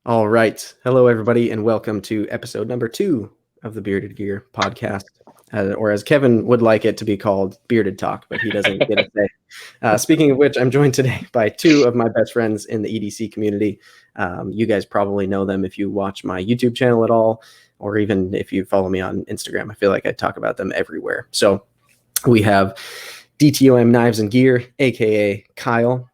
All right. Hello, everybody, and welcome to episode number 2 of the Bearded Gear podcast, or as Kevin would like it to be called, Bearded Talk, but he doesn't get a say. Speaking of which, I'm joined today by 2 of my best friends in the EDC community. You guys probably know them if you watch my YouTube channel at all, or even if you follow me on Instagram. I feel like I talk about them everywhere. So we have DTOM Knives and Gear, aka Kyle.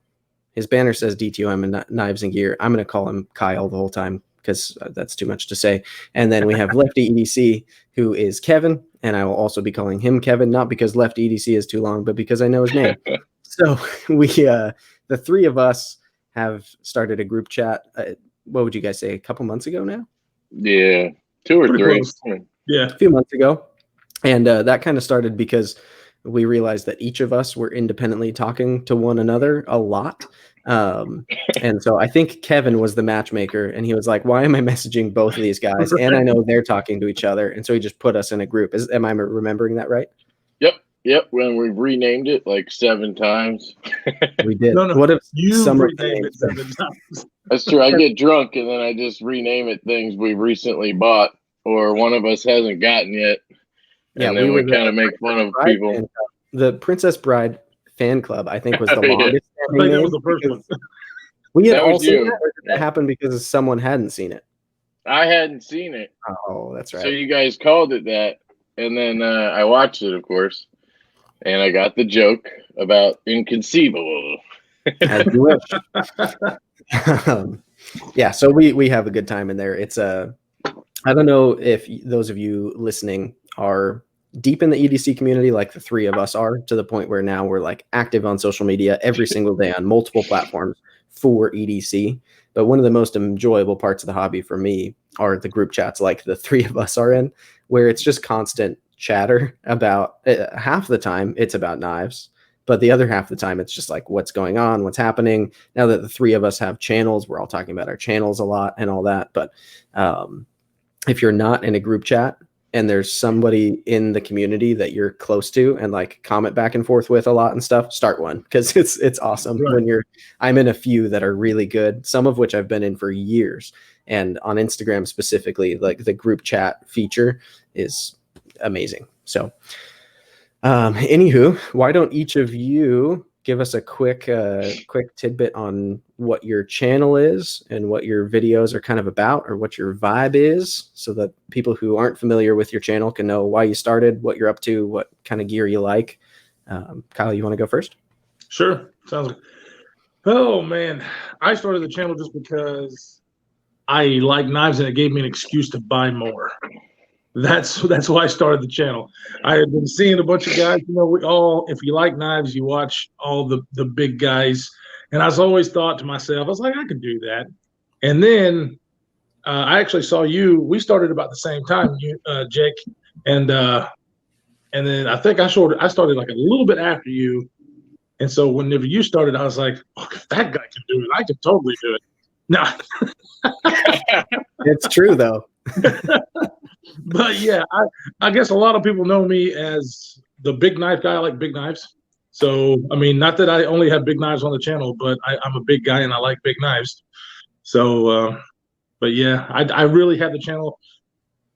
His banner says DTOM and Knives and Gear. I'm going to call him Kyle the whole time because that's too much to say. And then we have LeftyEDC, who is Kevin, and I will also be calling him Kevin, not because LeftyEDC is too long, but because I know his name. So we, the 3 of us, have started a group chat. What would you guys say? A couple months ago now? Yeah, 2 or 3. Yeah, a few months ago, and that kind of started because we realized that each of us were independently talking to one another a lot. And so I think Kevin was the matchmaker, and he was like, why am I messaging both of these guys? And I know they're talking to each other. And so he just put us in a group. Am I remembering that right? Yep. When we've renamed it like 7 times. We did. No, what if you renamed it 7 times? That's true. I get drunk and then I just rename it things we've recently bought or one of us hasn't gotten yet. And then we kind of make fun of people. The Princess Bride fan club, I think, was the longest. I think that was the first one. We had all seen it, or did that happen because someone hadn't seen it? I hadn't seen it. Oh, that's right. So you guys called it that. And then I watched it, of course. And I got the joke about inconceivable. As you wish. Yeah, so we have a good time in there. It's I don't know if those of you listening are deep in the EDC community like the 3 of us are, to the point where now we're like active on social media every single day on multiple platforms for EDC. But one of the most enjoyable parts of the hobby for me are the group chats like the 3 of us are in, where it's just constant chatter about half the time it's about knives, but the other half of the time it's just like what's going on, what's happening. Now that the 3 of us have channels, we're all talking about our channels a lot and all that. But if you're not in a group chat and there's somebody in the community that you're close to and like comment back and forth with a lot and stuff, start one, because it's awesome. Right. I'm in a few that are really good, some of which I've been in for years. And on Instagram specifically, like the group chat feature is amazing. So anywho, why don't each of you give us a quick tidbit on what your channel is and what your videos are kind of about, or what your vibe is, so that people who aren't familiar with your channel can know why you started, what you're up to, what kind of gear you like. Kyle, you want to go first? Sure. Sounds good. Oh man, I started the channel just because I like knives and it gave me an excuse to buy more. That's why I started the channel. I had been seeing a bunch of guys, we all, if you like knives, you watch all the big guys. And I was always thought to myself, I was like, I could do that. And then I actually saw you. We started about the same time, Jake. And then I think I started like a little bit after you. And so whenever you started, I was like, oh, if that guy can do it, I can totally do it. No. It's true though. But yeah, I guess a lot of people know me as the big knife guy. I like big knives. So, I mean, not that I only have big knives on the channel, but I'm a big guy and I like big knives. So, but yeah, I really had the channel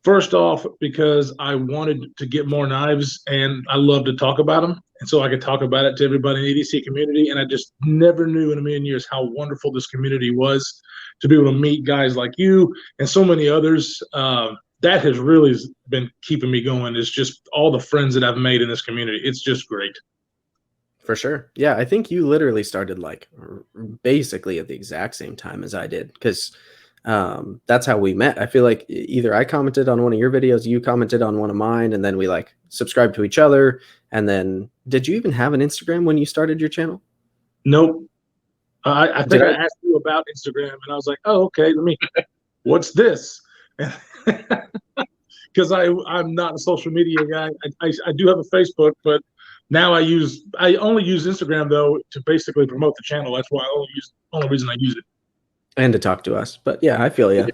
first off because I wanted to get more knives and I love to talk about them. And so I could talk about it to everybody in the EDC community. And I just never knew in a million years how wonderful this community was, to be able to meet guys like you and so many others. That has really been keeping me going, is just all the friends that I've made in this community. It's just great. For sure. Yeah, I think you literally started like basically at the exact same time as I did, because that's how we met. I feel like either I commented on one of your videos, you commented on one of mine, and then we like subscribed to each other. And then did you even have an Instagram when you started your channel? Nope. I think I asked you about Instagram and I was like, oh, okay, what's this? Because I'm not a social media guy. I do have a Facebook, but now I only use Instagram though to basically promote the channel. That's why only reason I use it. And to talk to us. But yeah, I feel you. All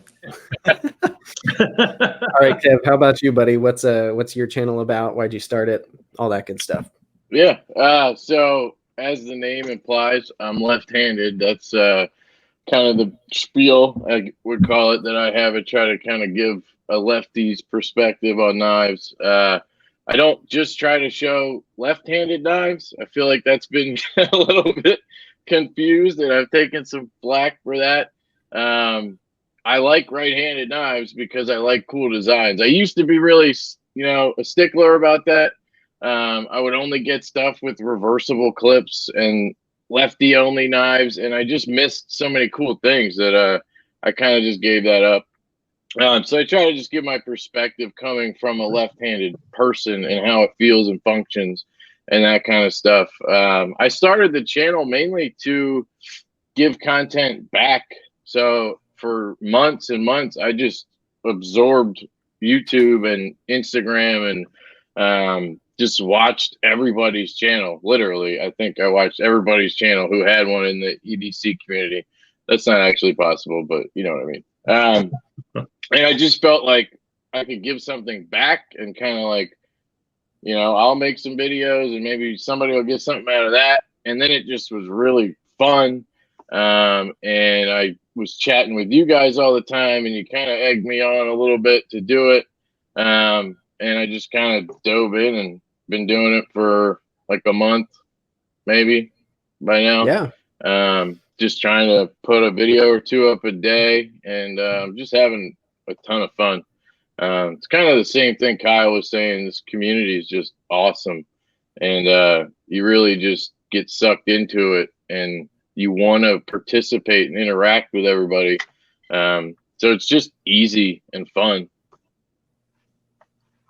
right, Kev, how about you, buddy? What's your channel about? Why'd you start it? All that good stuff. Yeah. So as the name implies, I'm left-handed. That's kind of the spiel, I would call it, that I have. I try to kind of give a lefty's perspective on knives. I don't just try to show left-handed knives. I feel like that's been a little bit confused, and I've taken some flack for that. I like right-handed knives because I like cool designs. I used to be really, a stickler about that. I would only get stuff with reversible clips and lefty-only knives, and I just missed so many cool things that I kind of just gave that up. So I try to just give my perspective coming from a left-handed person and how it feels and functions and that kind of stuff. I started the channel mainly to give content back. So for months and months, I just absorbed YouTube and Instagram and just watched everybody's channel. Literally, I think I watched everybody's channel who had one in the EDC community. That's not actually possible, but you know what I mean. And I just felt like I could give something back and kind of like, I'll make some videos and maybe somebody will get something out of that. And then it just was really fun. And I was chatting with you guys all the time, and you kind of egged me on a little bit to do it. And I just kind of dove in and been doing it for like a month, maybe by now. Yeah. Just trying to put a video or two up a day, and just having a ton of fun. It's kind of the same thing Kyle was saying. This community is just awesome, and you really just get sucked into it, and you want to participate and interact with everybody. So it's just easy and fun.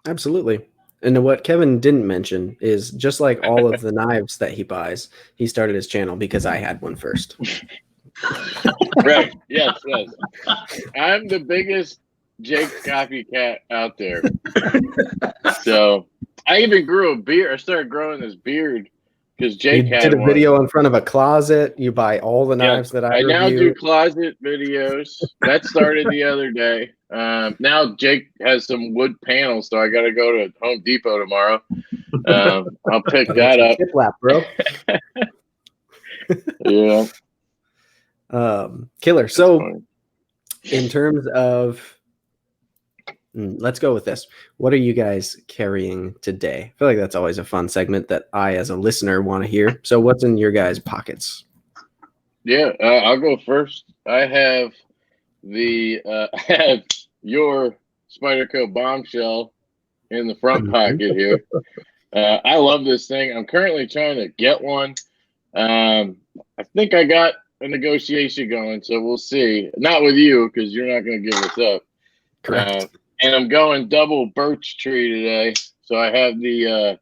Absolutely. And what Kevin didn't mention is, just like all of the knives that he buys, he started his channel because I had one first. Right. Yes. I'm the biggest Jake copycat out there. So I even grew a beard. I started growing this beard because Jake did a video in front of a closet. You buy all the knives that I review. now do closet videos. That started the other day. Now Jake has some wood panels, so I got to go to Home Depot tomorrow. I'll pick that up. Shiplap, bro. Yeah. Killer. So in terms of, let's go with this. What are you guys carrying today? I feel like that's always a fun segment that I, as a listener, want to hear. So what's in your guys' pockets? Yeah, I'll go first. I have your Spyderco Bombshell in the front pocket here. I love this thing. I'm currently trying to get one. I think I got a negotiation going, so we'll see. Not with you, because you're not going to give us up. Correct. And I'm going double birch tree today. So I have the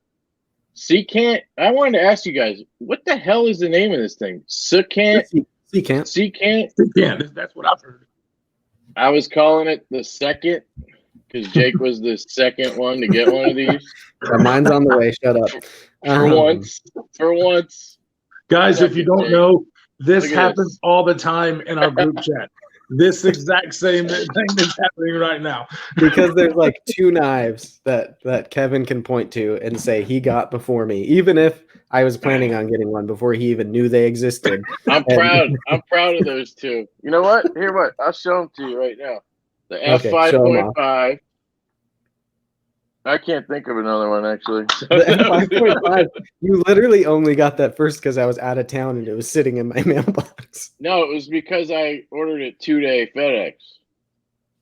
Secant. I wanted to ask you guys, what the hell is the name of this thing? Secant? Secant. That's what I've heard. I was calling it the second because Jake was the second one to get one of these. Mine's on the way. Shut up. For once. Guys, if you don't know, this happens all the time in our group chat. This exact same thing is happening right now. Because there's like two knives that Kevin can point to and say he got before me, even if I was planning on getting one before he even knew they existed. I'm proud of those two. You know what? I'll show them to you right now. The F5.5. I can't think of another one, actually. The F5.5, you literally only got that first because I was out of town and it was sitting in my mailbox. No, it was because I ordered it 2-day FedEx.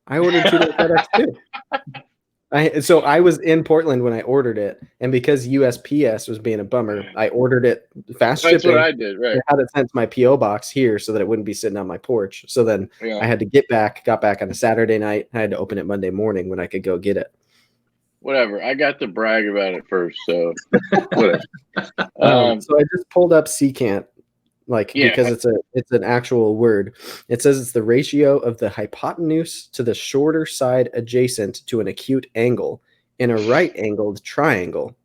I ordered 2-day FedEx too. So I was in Portland when I ordered it, and because USPS was being a bummer, I ordered it fast shipping. That's what I did, right? I had it sent to my PO box here so that it wouldn't be sitting on my porch. So then I had to got back on a Saturday night. I had to open it Monday morning when I could go get it. Whatever. I got to brag about it first, so whatever. So I just pulled up secant, because it's an actual word. It says it's the ratio of the hypotenuse to the shorter side adjacent to an acute angle in a right-angled triangle.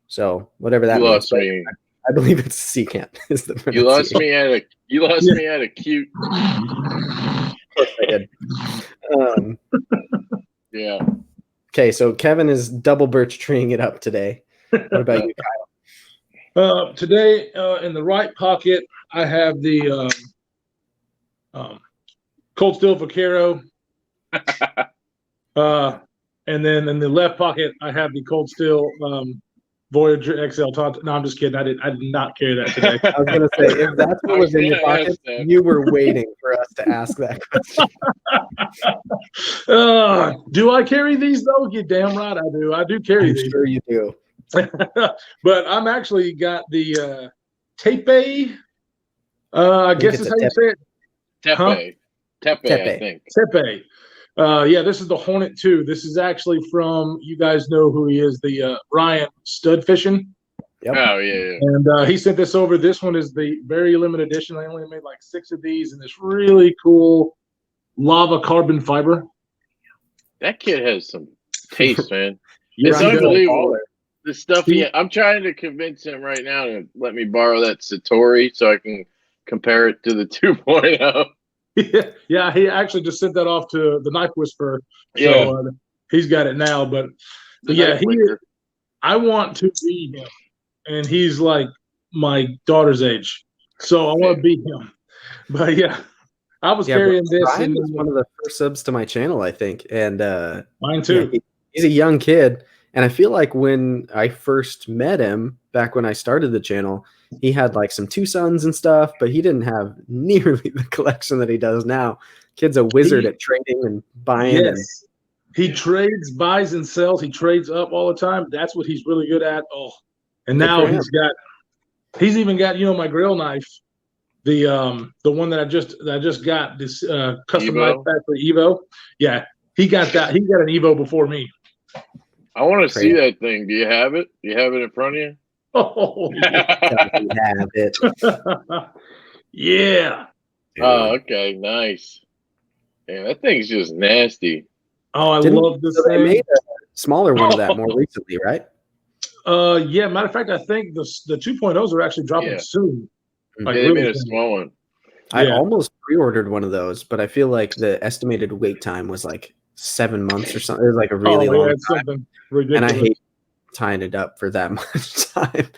So whatever that means. I believe it's secant. Is the you lost me at acute. Of course I did. Yeah. Okay, so Kevin is double birch treeing it up today. What about you, Kyle? Today, in the right pocket, I have the Cold Steel Vaquero. And then in the left pocket, I have the Cold Steel Voyager XL Taunt. No, I'm just kidding. I did not carry that today. I was gonna say, if that's what was in your pocket, you were waiting for us to ask that question. Do I carry these though? You damn right I do. I do carry these. Sure you do. But I'm actually got the Tepe. I guess is how you say it. Tepe. Huh? Tepe, I think. Tepe. Yeah, this is the Hornet 2. This is actually from, you guys know who he is, the Ryan Stud Fishing. Yep. Oh, yeah. And he sent this over. This one is the very limited edition. I only made like 6 of these, and this really cool lava carbon fiber. That kid has some taste, man. It's unbelievable. The stuff I'm trying to convince him right now to let me borrow that Satori so I can compare it to the 2.0. Yeah, he actually just sent that off to the Knife Whisperer. Yeah. So he's got it now. But yeah, I want to be him. And he's like my daughter's age. So I want to be him. But yeah, I was carrying this. Ryan was one of the first subs to my channel, I think. And mine too. Yeah, he's a young kid. And I feel like when I first met him, back when I started the channel, he had like some two sons and stuff, but he didn't have nearly the collection that he does now. Kid's a wizard at trading and buying. Yes. He trades, buys and sells. He trades up all the time. That's what he's really good at. Oh, and now he's even got, my grill knife, the one that I just got, this custom knife factory Evo. Yeah, he got that. He got an Evo before me. I want to see that thing. Do you have it? Do you have it in front of you? Oh, have it. Yeah. Oh, okay, nice. Yeah, that thing's just nasty. Oh, I love this thing. They made a smaller one of that more recently, right? Yeah. Matter of fact, I think the 2.0s are actually dropping soon. Like, they made a small one. I almost pre-ordered one of those, but I feel like the estimated wait time was like 7 months or something. It was like a really long time. Ridiculous. And I hate tying it up for that much time.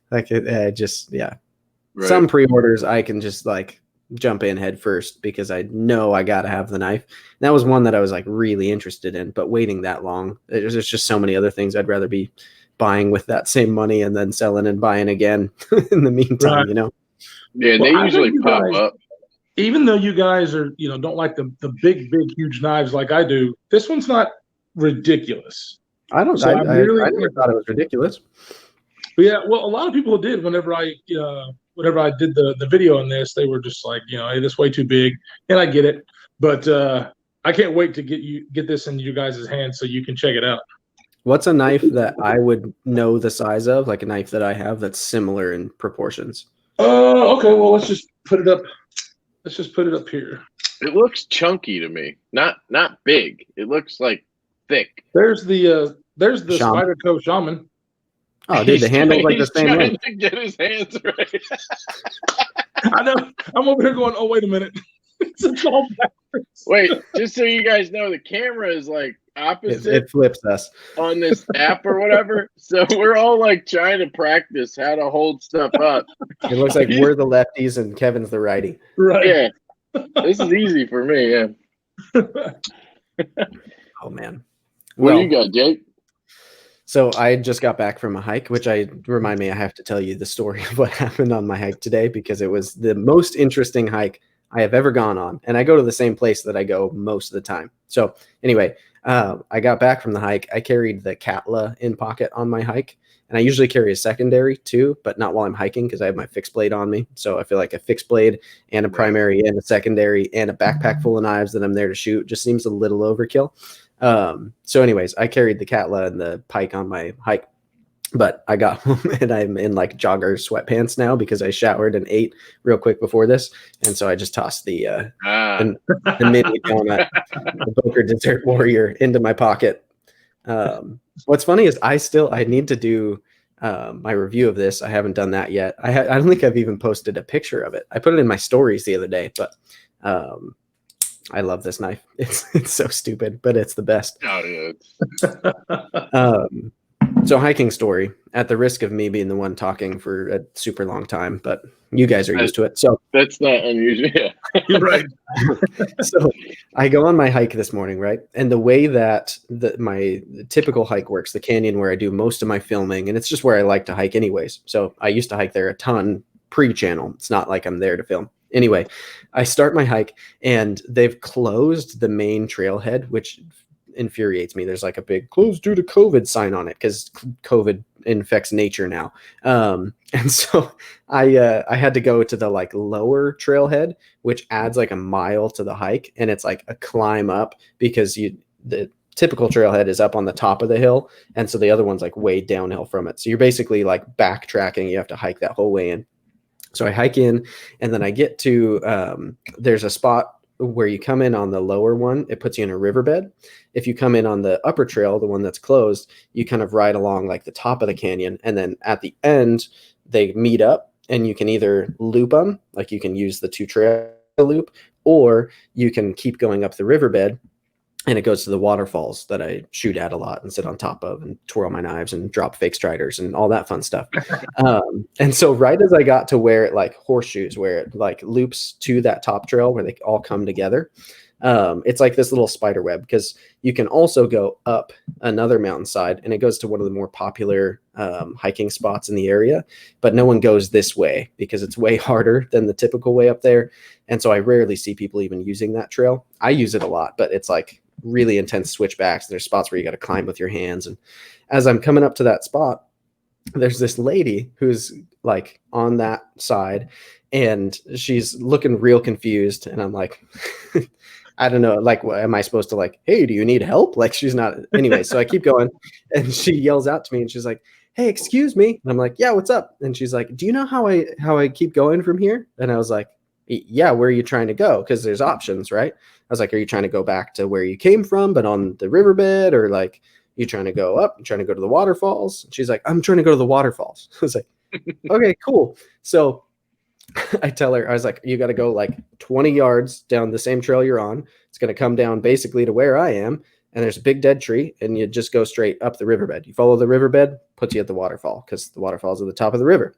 Like Right. Some pre-orders I can just like jump in head first because I know I got to have the knife. And that was one that I was like really interested in, but waiting that long, there's just so many other things I'd rather be buying with that same money and then selling and buying again in the meantime, Yeah, they usually pop up. Even though you guys are, don't like the big, huge knives like I do, this one's not ridiculous. I don't. So I never thought it was ridiculous. But yeah, well, a lot of people did whenever I did the video on this. They were just like, hey, this is way too big, and I get it. But I can't wait to get this in you guys' hands so you can check it out. What's a knife that I would know the size of, like a knife that I have that's similar in proportions? Okay. Well, let's just put it up. Let's just put it up here. It looks chunky to me, not big. It looks like thick. There's the Spyderco Shaman. Oh, dude, the handle's like the same way. To get his hands right. I know. I'm over here going, oh, wait a minute. It's all backwards. Wait, just so you guys know, the camera is like opposite. It flips us on this app or whatever. So we're all like trying to practice how to hold stuff up. It looks like we're the lefties and Kevin's the righty. Right. Yeah. This is easy for me, yeah. Oh man. What do you got, Jake? So I just got back from a hike, which I have to tell you the story of what happened on my hike today because it was the most interesting hike I have ever gone on. And I go to the same place that I go most of the time. So anyway, I got back from the hike. I carried the Catla in pocket on my hike. And I usually carry a secondary too, but not while I'm hiking because I have my fixed blade on me. So I feel like a fixed blade and a primary and a secondary and a backpack full of knives that I'm there to shoot just seems a little overkill. So anyways, I carried the Catla and the pike on my hike, but I got home and I'm in like jogger sweatpants now because I showered and ate real quick before this. And so I just tossed the mini donut, the Boker Dessert Warrior into my pocket. What's funny is I need to do my review of this. I haven't done that yet. I don't think I've even posted a picture of it. I put it in my stories the other day, but I love this knife. It's so stupid, but it's the best. Oh, yeah. So hiking story, at the risk of me being the one talking for a super long time, but you guys are used to it. So that's not unusual. Yeah. You're right. So I go on my hike this morning, right? And the way that my typical hike works, the canyon where I do most of my filming, and it's just where I like to hike anyways. So I used to hike there a ton pre-channel. It's not like I'm there to film. Anyway, I start my hike and they've closed the main trailhead, which infuriates me. There's like a big closed due to COVID sign on it because COVID infects nature now. And so I had to go to the like lower trailhead, which adds like a mile to the hike, and it's like a climb up because the typical trailhead is up on the top of the hill, and so the other one's like way downhill from it. So you're basically like backtracking. You have to hike that whole way in. So I hike in, and then I get to there's a spot where you come in on the lower one, it puts you in a riverbed. If you come in on the upper trail, the one that's closed, you kind of ride along like the top of the canyon. And then at the end, they meet up, and you can either loop them, like you can use the two trail loop, or you can keep going up the riverbed, and it goes to the waterfalls that I shoot at a lot and sit on top of and twirl my knives and drop fake striders and all that fun stuff. And so right as I got to where it like horseshoes, where it like loops to that top trail where they all come together, it's like this little spider web, because you can also go up another mountainside and it goes to one of the more popular hiking spots in the area, but no one goes this way because it's way harder than the typical way up there. And so I rarely see people even using that trail. I use it a lot, but it's like really intense switchbacks. There's spots where you got to climb with your hands. And as I'm coming up to that spot, there's this lady who's like on that side, and she's looking real confused. And I'm like, I don't know, like, what am I supposed to like, hey, do you need help? Like, she's not. Anyway, so I keep going, and she yells out to me, and she's like, hey, excuse me. And I'm like, yeah, what's up? And she's like, do you know how I keep going from here? And I was like, yeah, where are you trying to go? Because there's options, right? I was like, are you trying to go back to where you came from, but on the riverbed, or like you trying to go up, you trying to go to the waterfalls? And she's like, I'm trying to go to the waterfalls. I was like, okay, cool. So I tell her, I was like, you got to go like 20 yards down the same trail you're on. It's going to come down basically to where I am. And there's a big dead tree, and you just go straight up the riverbed. You follow the riverbed, puts you at the waterfall, because the waterfall's at the top of the river.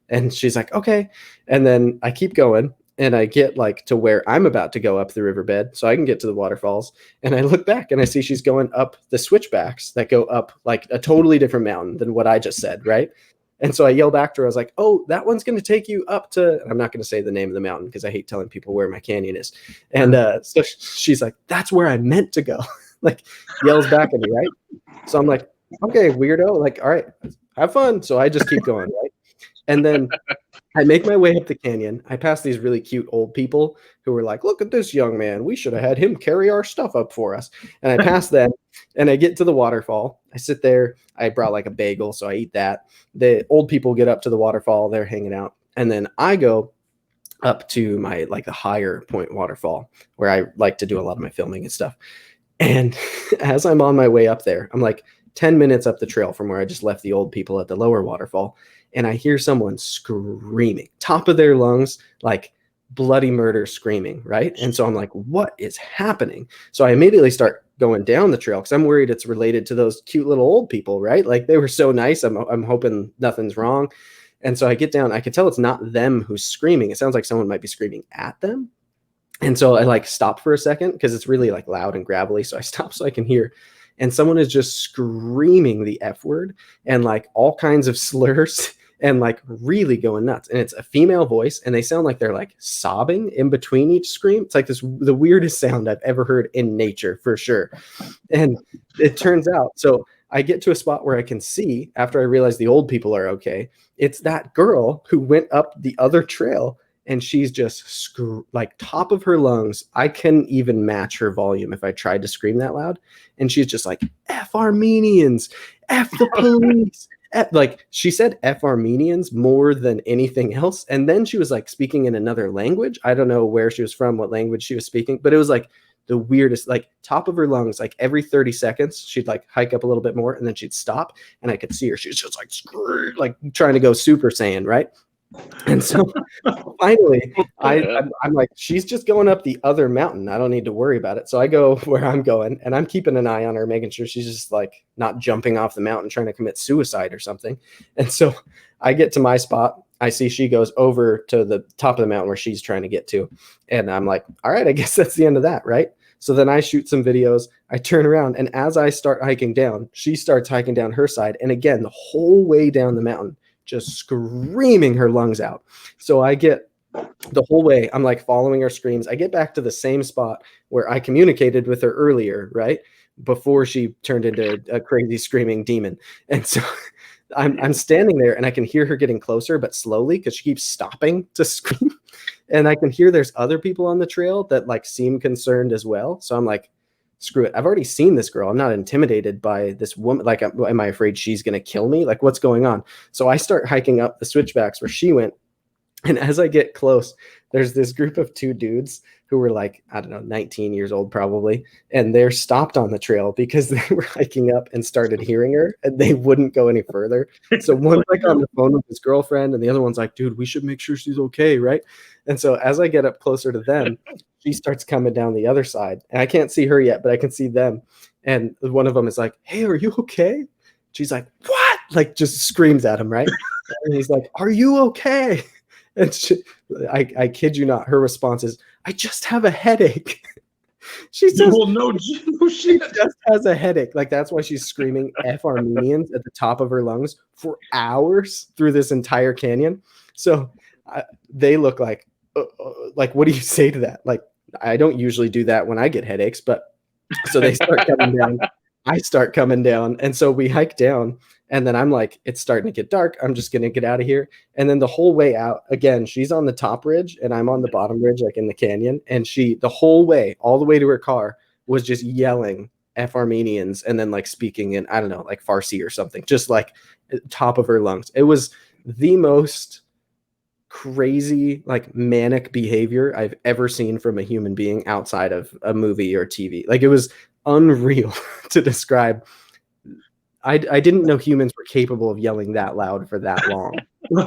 And she's like, okay. And then I keep going, and I get like to where I'm about to go up the riverbed so I can get to the waterfalls. And I look back and I see she's going up the switchbacks that go up like a totally different mountain than what I just said, right? And so I yell back to her. I was like, oh, that one's going to take you up to, I'm not going to say the name of the mountain because I hate telling people where my canyon is. And so she's like, that's where I meant to go. Like, yells back at me, right? So I'm like, okay, weirdo. Like, all right, have fun. So I just keep going, right? And then I make my way up the canyon. I pass these really cute old people who were like, look at this young man. We should have had him carry our stuff up for us. And I pass them, and I get to the waterfall. I sit there. I brought like a bagel, so I eat that. The old people get up to the waterfall. They're hanging out. And then I go up to my like the higher point waterfall where I like to do a lot of my filming and stuff. And as I'm on my way up there, I'm like 10 minutes up the trail from where I just left the old people at the lower waterfall. And I hear someone screaming, top of their lungs, like bloody murder screaming, right? And so I'm like, what is happening? So I immediately start going down the trail because I'm worried it's related to those cute little old people, right? Like, they were so nice. I'm hoping nothing's wrong. And so I get down. I can tell it's not them who's screaming. It sounds like someone might be screaming at them. And so I like stop for a second because it's really like loud and gravelly. So I stop so I can hear. And someone is just screaming the F word and like all kinds of slurs and like really going nuts. And it's a female voice, and they sound like they're like sobbing in between each scream. It's like the weirdest sound I've ever heard in nature, for sure. And it turns out, so I get to a spot where I can see, after I realize the old people are okay, it's that girl who went up the other trail, and she's just like top of her lungs. I couldn't even match her volume if I tried to scream that loud. And she's just like, F Armenians, F the police. Like, she said F Armenians more than anything else. And then she was like speaking in another language. I don't know where she was from, what language she was speaking, but it was like the weirdest, like top of her lungs. Like every 30 seconds, she'd like hike up a little bit more, and then she'd stop, and I could see her. She was just like trying to go Super Saiyan, right? And so finally, I'm like, she's just going up the other mountain. I don't need to worry about it. So I go where I'm going, and I'm keeping an eye on her, making sure she's just like not jumping off the mountain trying to commit suicide or something. And so I get to my spot. I see she goes over to the top of the mountain where she's trying to get to. And I'm like, all right, I guess that's the end of that, right? So then I shoot some videos. I turn around, and as I start hiking down, she starts hiking down her side. And again, the whole way down the mountain, just screaming her lungs out. So I get the whole way, I'm like following her screams. I get back to the same spot where I communicated with her earlier, right? Before she turned into a crazy screaming demon. And so I'm standing there, and I can hear her getting closer, but slowly, because she keeps stopping to scream. And I can hear there's other people on the trail that like seem concerned as well. So I'm like, screw it. I've already seen this girl. I'm not intimidated by this woman. Like, am I afraid she's going to kill me? Like, what's going on? So I start hiking up the switchbacks where she went. And as I get close, there's this group of two dudes who were like, I don't know, 19 years old probably. And they're stopped on the trail because they were hiking up and started hearing her, and they wouldn't go any further. So one's like on the phone with his girlfriend, and the other one's like, dude, we should make sure she's okay, right? And so as I get up closer to them, she starts coming down the other side. And I can't see her yet, but I can see them. And one of them is like, hey, are you okay? She's like, what? Like, just screams at him, right? And he's like, are you okay? And I kid you not, her response is, I just have a headache. She says, no, she just has a headache. Like, that's why she's screaming F Armenians at the top of her lungs for hours through this entire canyon. So they look like, what do you say to that? Like, I don't usually do that when I get headaches, but so they start coming down. I start coming down. And so we hike down. And then I'm like, it's starting to get dark. I'm just going to get out of here. And then the whole way out, again, she's on the top ridge and I'm on the bottom ridge, like in the canyon. And she, the whole way, all the way to her car, was just yelling F Armenians and then like speaking in, I don't know, like Farsi or something, just like top of her lungs. It was the most crazy, like manic behavior I've ever seen from a human being outside of a movie or TV. Like, it was unreal to describe. I didn't know humans were capable of yelling that loud for that long.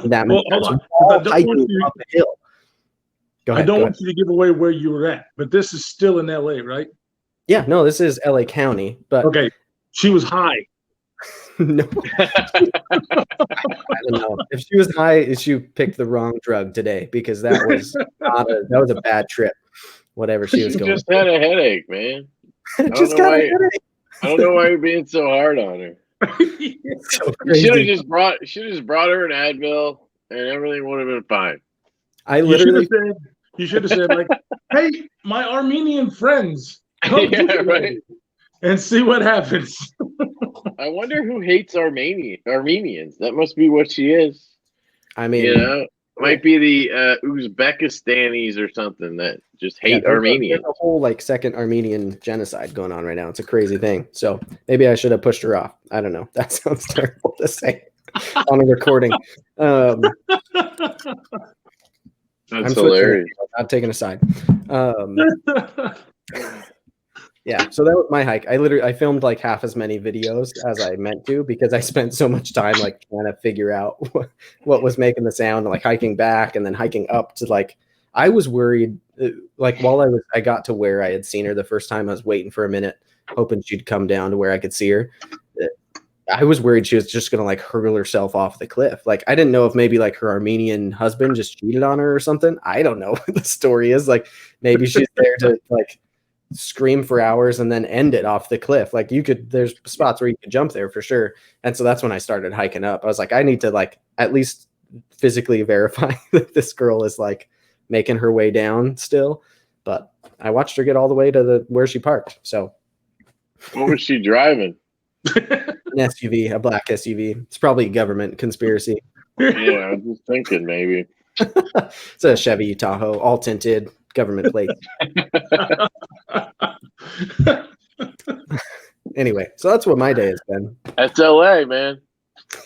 That well, hiking up a hill. Go ahead, I don't want you to give away where you were at, but this is still in LA, right? Yeah, no, this is LA County, but okay, she was high. No, I don't know if she was high. She picked the wrong drug today, because that was a bad trip. Whatever she was going. Just had a headache, man. I don't know why you're being so hard on her. So you should have just brought her an Advil, and everything would have been fine. I literally, you should have said like, "Hey, my Armenian friends, come right, and see what happens." I wonder who hates Armenians. That must be what she is. I mean, might be the Uzbekistanis or something that just hate Armenians. There's a whole like second Armenian genocide going on right now. It's a crazy thing. So maybe I should have pushed her off. I don't know. That sounds terrible to say on a recording. That's hilarious. I'm taking a side. Yeah, so that was my hike. I filmed like half as many videos as I meant to, because I spent so much time like trying to figure out what was making the sound, like hiking back and then hiking up to like, I was worried, like while I got to where I had seen her the first time, I was waiting for a minute, hoping she'd come down to where I could see her. I was worried she was just going to like hurl herself off the cliff. Like, I didn't know if maybe like her Armenian husband just cheated on her or something. I don't know what the story is. Like, maybe she's there to like scream for hours and then end it off the cliff. Like, there's spots where you could jump there for sure. And so that's when I started hiking up. I was like, I need to like at least physically verify that this girl is like making her way down still. But I watched her get all the way to where she parked. So what was she driving? An SUV, a black SUV. It's probably a government conspiracy. Yeah, I was just thinking maybe. It's a Chevy Tahoe, all tinted, government plate. Anyway, so that's what my day has been. That's LA, man.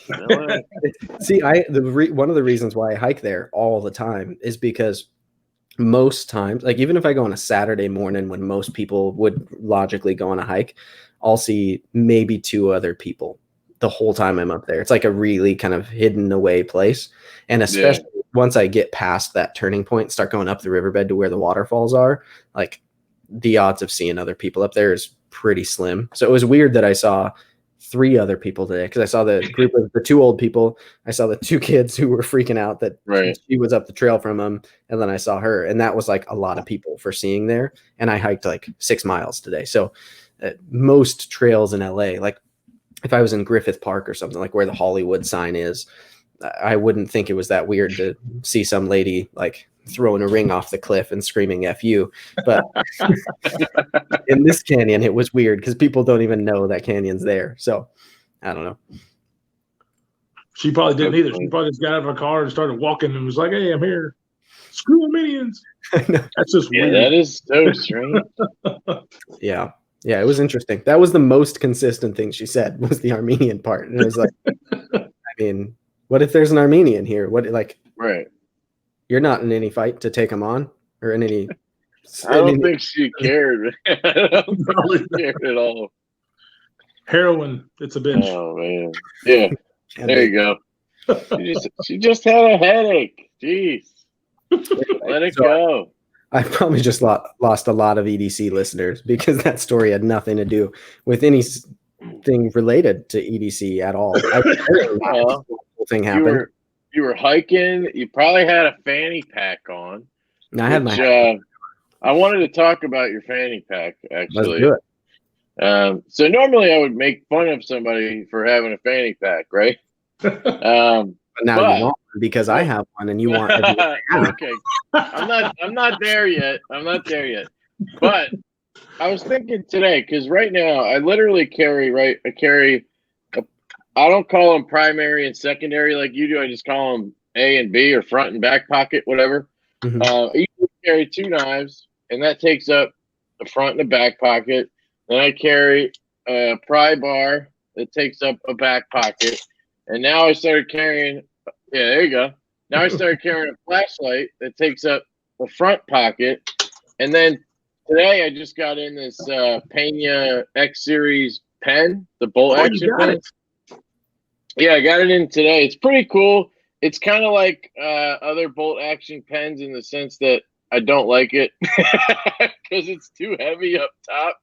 LA. See, one of the reasons why I hike there all the time is because most times, like even if I go on a Saturday morning when most people would logically go on a hike, I'll see maybe 2 other people the whole time I'm up there. It's like a really kind of hidden away place. And especially once I get past that turning point, start going up the riverbed to where the waterfalls are, like the odds of seeing other people up there is pretty slim. So it was weird that I saw 3 other people today, because I saw the group of the 2 old people. I saw the 2 kids who were freaking out that she was up the trail from them, and then I saw her, and that was like a lot of people for seeing there. And I hiked like 6 miles today. So most trails in LA, like if I was in Griffith Park or something, like where the Hollywood sign is, I wouldn't think it was that weird to see some lady like throwing a ring off the cliff and screaming F you. But in this canyon, it was weird because people don't even know that canyon's there. So I don't know. She probably didn't either. She probably just got out of her car and started walking and was like, hey, I'm here. Screw Armenians. That's just weird. That is so strange. Yeah. Yeah, it was interesting. That was the most consistent thing she said, was the Armenian part. And it was like, I mean, what if there's an Armenian here? What, like, right? You're not in any fight to take them on, or in any. I don't think she cared. I don't think she cared at all. Heroin, it's a bitch. Oh man, yeah. There you go. She just had a headache. Jeez, let it go. I probably just lost a lot of EDC listeners because that story had nothing to do with anything related to EDC at all. The whole thing happened. You were hiking. You probably had a fanny pack on. No, I had my. I wanted to talk about your fanny pack, actually. Let's do it. So normally I would make fun of somebody for having a fanny pack, right? But now you want one because I have one, and you want. Okay, I'm not there yet. But I was thinking today, because right now I literally carry. I don't call them primary and secondary like you do. I just call them A and B, or front and back pocket, whatever. Mm-hmm. I usually carry 2 knives, and that takes up the front and the back pocket. Then I carry a pry bar that takes up a back pocket. And now I started carrying, there you go. Now I started carrying a flashlight that takes up the front pocket. And then today I just got in this Pena X Series pen, the bolt action pen. Yeah, I got it in today. It's pretty cool. It's kind of like other bolt action pens in the sense that I don't like it because it's too heavy up top.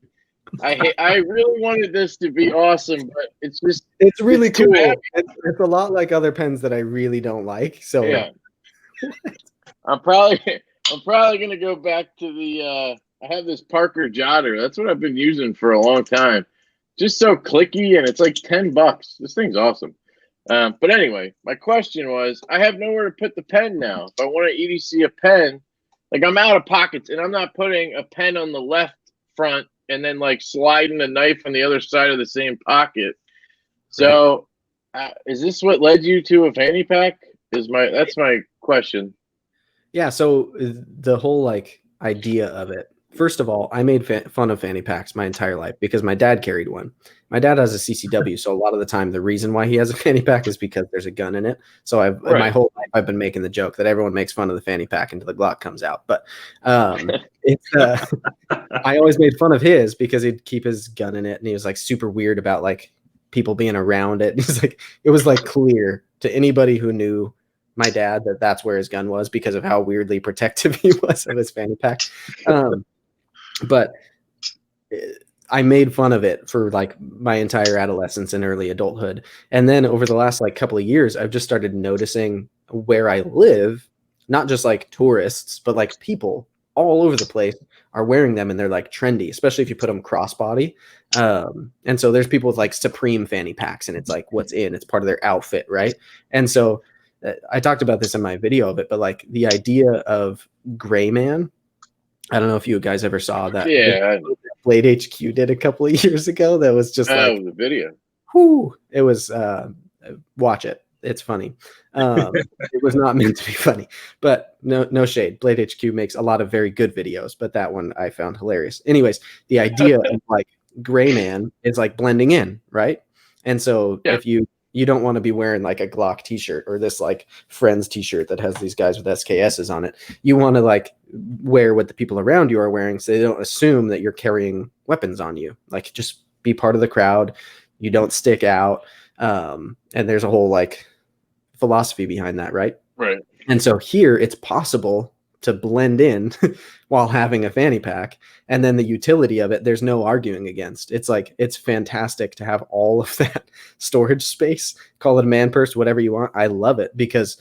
I really wanted this to be awesome, but it's really cool. It's a lot like other pens that I really don't like. So yeah, I'm probably gonna go back to the. I have this Parker Jotter. That's what I've been using for a long time. Just so clicky, and it's like $10. This thing's awesome. But anyway, my question was, I have nowhere to put the pen now. If I want to EDC a pen, like I'm out of pockets, and I'm not putting a pen on the left front and then like sliding a knife on the other side of the same pocket. So is this what led you to a fanny pack? That's my question. Yeah. So the whole like idea of it, first of all, I made fun of fanny packs my entire life because my dad carried one. My dad has a CCW, so a lot of the time the reason why he has a fanny pack is because there's a gun in it. So my whole life I've been making the joke that everyone makes fun of the fanny pack until the Glock comes out. But I always made fun of his because he'd keep his gun in it, and he was like super weird about like people being around it. He's like, it was like clear to anybody who knew my dad that that's where his gun was because of how weirdly protective he was of his fanny pack. But I made fun of it for like my entire adolescence and early adulthood. And then over the last like couple of years, I've just started noticing where I live, not just like tourists, but like people all over the place are wearing them, and they're like trendy, especially if you put them crossbody. And so there's people with like Supreme fanny packs, and it's like what's in, it's part of their outfit, right? And so I talked about this in my video of it, but like the idea of Gray Man, I don't know if you guys ever saw that. Yeah, Blade HQ did a couple of years ago. That was just like the video. Whoo! It was watch it. It's funny. It was not meant to be funny, but no shade. Blade HQ makes a lot of very good videos, but that one I found hilarious. Anyways, the idea of like Gray Man is like blending in, right? And so if you don't want to be wearing like a Glock t-shirt or this like Friends t-shirt that has these guys with SKSs on it. You want to like wear what the people around you are wearing so they don't assume that you're carrying weapons on you. Like just be part of the crowd. You don't stick out. And there's a whole like philosophy behind that, right? Right. And so here it's possible to blend in while having a fanny pack. And then the utility of it, there's no arguing against. It's like, it's fantastic to have all of that storage space. Call it a man purse, whatever you want. I love it because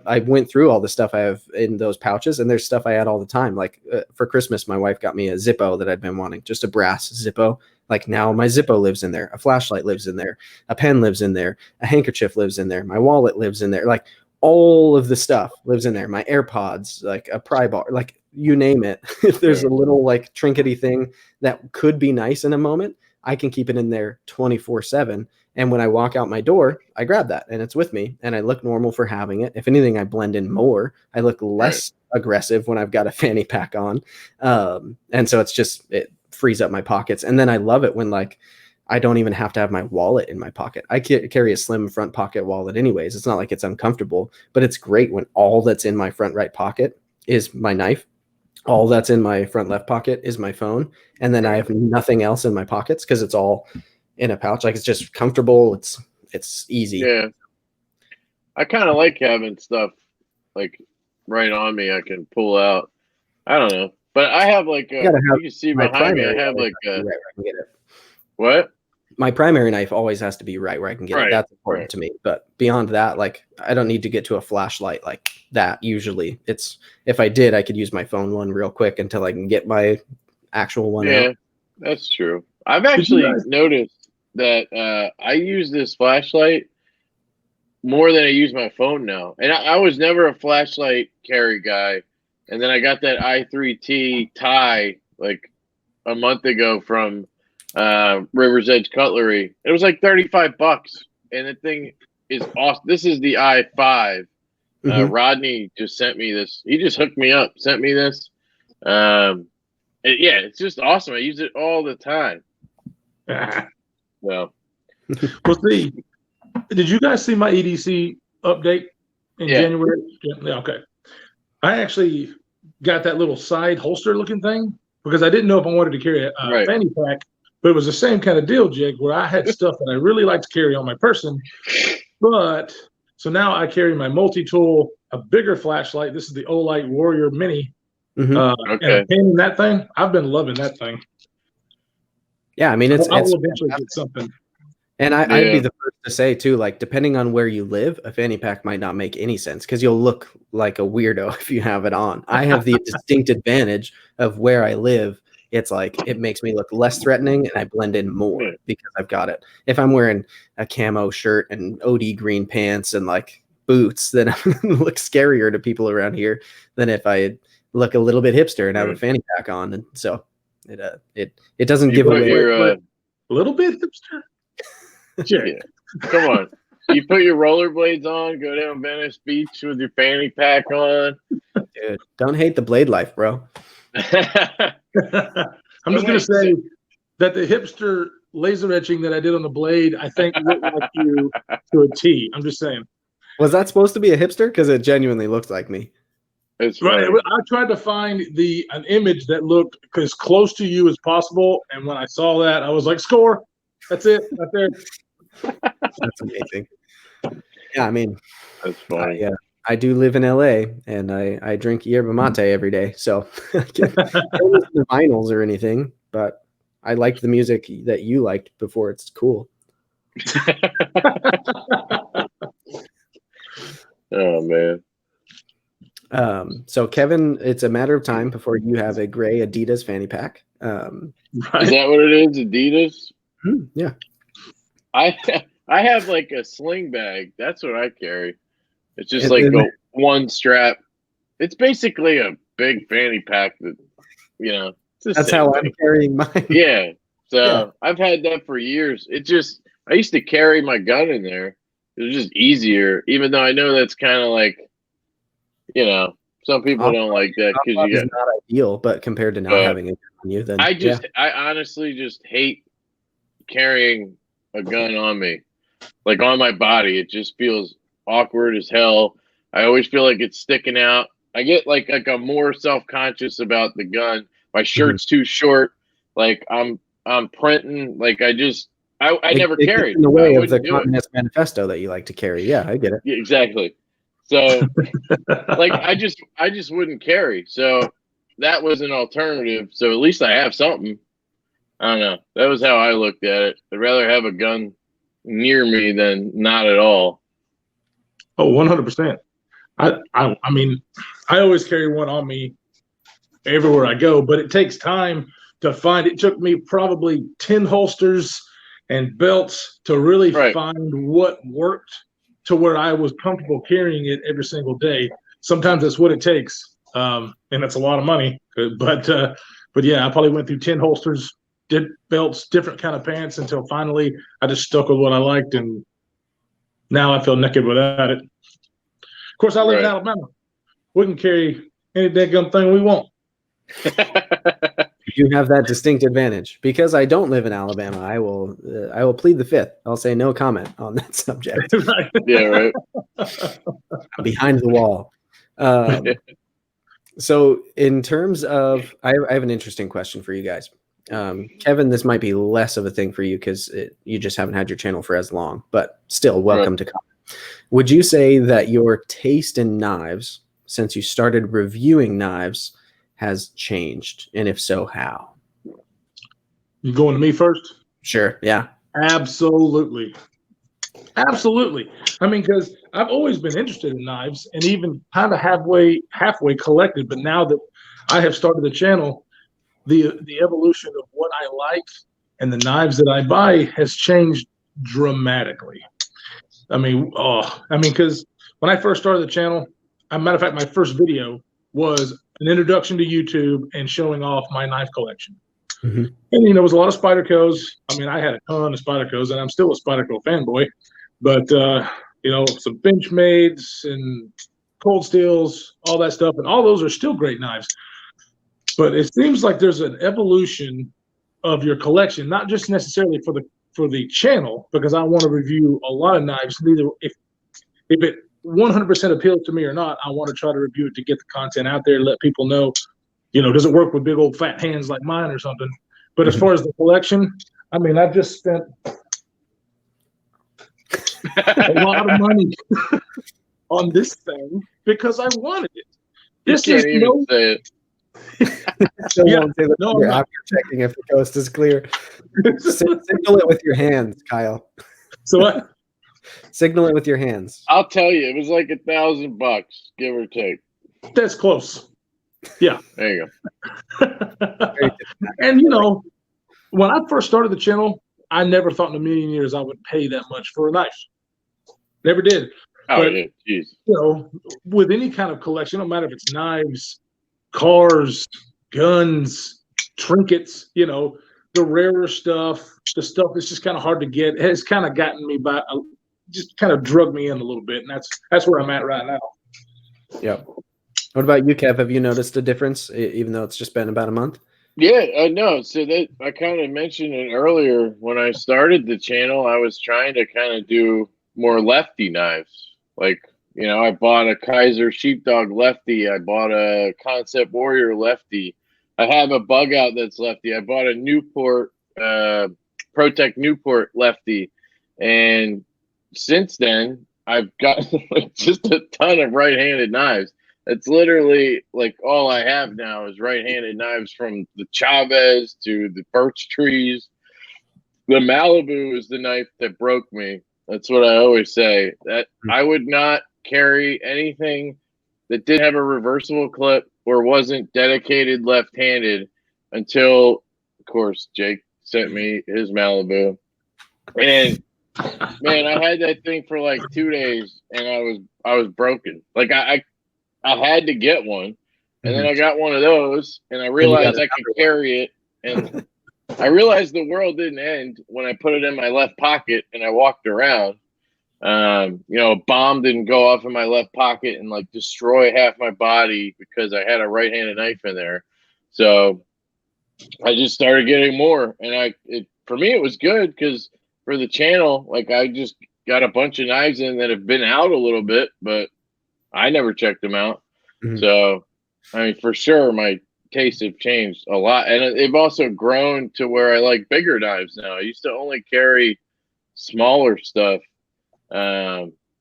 I went through all the stuff I have in those pouches, and there's stuff I add all the time. Like for Christmas, my wife got me a Zippo that I'd been wanting, just a brass Zippo. Like now my Zippo lives in there. A flashlight lives in there. A pen lives in there. A handkerchief lives in there. My wallet lives in there. Like all of the stuff lives in there. My AirPods, like a pry bar, like you name it. If there's a little like trinkety thing that could be nice in a moment, I can keep it in there 24/7. And when I walk out my door, I grab that and it's with me, and I look normal for having it. If anything, I blend in more. I look less aggressive when I've got a fanny pack on. And so it frees up my pockets. And then I love it when like, I don't even have to have my wallet in my pocket. I carry a slim front pocket wallet anyways. It's not like it's uncomfortable, but it's great when all that's in my front right pocket is my knife. All that's in my front left pocket is my phone. And then I have nothing else in my pockets because it's all in a pouch. Like it's just comfortable. It's easy. Yeah. I kind of like having stuff like right on me. I can pull out. I don't know, but I have like you can see behind me. I have like what? My primary knife always has to be right where I can get it. That's important to me. But beyond that, like I don't need to get to a flashlight like that. Usually if I did, I could use my phone one real quick until I can get my actual one out. That's true. I've actually noticed that I use this flashlight more than I use my phone now. And I was never a flashlight carry guy. And then I got that i3T tie like a month ago from River's Edge Cutlery. It was like $35, and the thing is awesome. This is the i5. Rodney just sent me this. He just hooked me up, sent me this. It's just awesome. I use it all the time. Well, see, did you guys see my EDC update in January? Yeah, okay. I actually got that little side holster looking thing because I didn't know if I wanted to carry a fanny pack. But it was the same kind of deal, Jake, where I had stuff that I really like to carry on my person. But so now I carry my multi-tool, a bigger flashlight. This is the Olight Warrior Mini. And I'm painting that thing. I've been loving that thing. Yeah, I mean, I'll eventually get something. And I'd be the first to say, too, like, depending on where you live, a fanny pack might not make any sense because you'll look like a weirdo if you have it on. I have the distinct advantage of where I live. It's like it makes me look less threatening and I blend in more because I've got it. If I'm wearing a camo shirt and OD green pants and like boots, then I look scarier to people around here than if I look a little bit hipster and have a fanny pack on. And so it doesn't give away a little bit hipster. Come on. You put your rollerblades on, go down Venice Beach with your fanny pack on. Dude, don't hate the blade life, bro. I'm just going to say that the hipster laser etching that I did on the blade, I think looked like you to a T. I'm just saying. Was that supposed to be a hipster? Because it genuinely looked like me. It's right. I tried to find an image that looked as close to you as possible, and when I saw that, I was like, "Score! That's it, right there." That's amazing. Yeah, I mean, that's funny. I do live in LA and I drink yerba mate every day. So I don't listen to vinyls or anything, but I liked the music that you liked before it's cool. Oh man. So Kevin, it's a matter of time before you have a gray Adidas fanny pack. Is that what it is? Adidas? Yeah. I have like a sling bag. That's what I carry. It's just like a one strap. It's basically a big fanny pack that, that's how I'm carrying mine. Yeah. So I've had that for years. I used to carry my gun in there. It was just easier, even though I know that's kind of like, some people don't like that because it's not ideal, but compared to not having it on you, then I honestly just hate carrying a gun on me, like on my body. It just feels awkward as hell. I always feel like it's sticking out. I get like I'm more self-conscious about the gun. My shirt's too short. Like I'm printing. Like I never carried in the way of the Communist Manifesto that you like to carry. Yeah, I get it. Yeah, exactly. So like I just wouldn't carry. So that was an alternative. So at least I have something. I don't know. That was how I looked at it. I'd rather have a gun near me than not at all. Oh, 100%. I mean, I always carry one on me everywhere I go, but it takes time to find. It took me probably 10 holsters and belts to really find what worked to where I was comfortable carrying it every single day. Sometimes that's what it takes, and that's a lot of money. But yeah, I probably went through 10 holsters, did belts, different kind of pants until finally I just stuck with what I liked, and now I feel naked without it. Of course, I live in Alabama. We can carry any daggum thing we want. You have that distinct advantage. Because I don't live in Alabama, I will plead the fifth. I'll say no comment on that subject. Right. Yeah, right. I'm behind the wall. So in terms of, I have an interesting question for you guys. Kevin, this might be less of a thing for you because you just haven't had your channel for as long, but still welcome to comment. Would you say that your taste in knives, since you started reviewing knives, has changed? And if so, how? You going to me first? Sure. Yeah. Absolutely. Absolutely. I mean, because I've always been interested in knives and even kind of halfway collected. But now that I have started the channel, the evolution of what I like and the knives that I buy has changed dramatically. I mean, because when I first started the channel, as a matter of fact, my first video was an introduction to YouTube and showing off my knife collection. Mm-hmm. And, there was a lot of Spydercos. I mean, I had a ton of Spydercos, and I'm still a Spyderco fanboy. But, some Benchmades and Cold Steels, all that stuff, and all those are still great knives. But it seems like there's an evolution of your collection, not just necessarily for the channel, because I want to review a lot of knives. Neither if it 100% appeals to me or not, I want to try to review it to get the content out there, let people know, does it work with big old fat hands like mine or something. But as far as the collection, I mean, I've just spent a lot of money on this thing because I wanted it. This you can't even say it. After checking if the coast is clear. Signal it with your hands, Kyle. So what? Signal it with your hands. I'll tell you, it was like $1,000, give or take. That's close. Yeah. There you go. And when I first started the channel, I never thought in a million years I would pay that much for a knife. Never did. Oh, but, yeah, geez. With any kind of collection, no matter if it's knives, cars, guns, trinkets, the rarer stuff, the stuff that's just kind of hard to get, it has kind of gotten me by, just kind of drug me in a little bit, and that's where I'm at right now. Yep. What about you, Kev? Have you noticed a difference, even though it's just been about a month? Yeah, I know. So that I kind of mentioned it earlier. When I started the channel, I was trying to kind of do more lefty knives. Like, I bought a Kaiser Sheepdog lefty. I bought a Concept Warrior lefty. I have a bug out that's lefty. I bought a Newport, ProTech Newport lefty. And since then, I've got just a ton of right-handed knives. It's literally like all I have now is right-handed knives, from the Chavez to the birch trees. The Malibu is the knife that broke me. That's what I always say. That I would not carry anything that didn't have a reversible clip or wasn't dedicated left-handed until, of course, Jake sent me his Malibu. And man, I had that thing for like 2 days, and I was broken. Like I had to get one, and then I got one of those, and I realized I could carry it, and I realized the world didn't end when I put it in my left pocket and I walked around. A bomb didn't go off in my left pocket and like destroy half my body because I had a right-handed knife in there. So I just started getting more, and for me it was good because for the channel, like I just got a bunch of knives in that have been out a little bit, but I never checked them out. Mm-hmm. So, I mean, for sure, my tastes have changed a lot. And they've also grown to where I like bigger knives now. I used to only carry smaller stuff.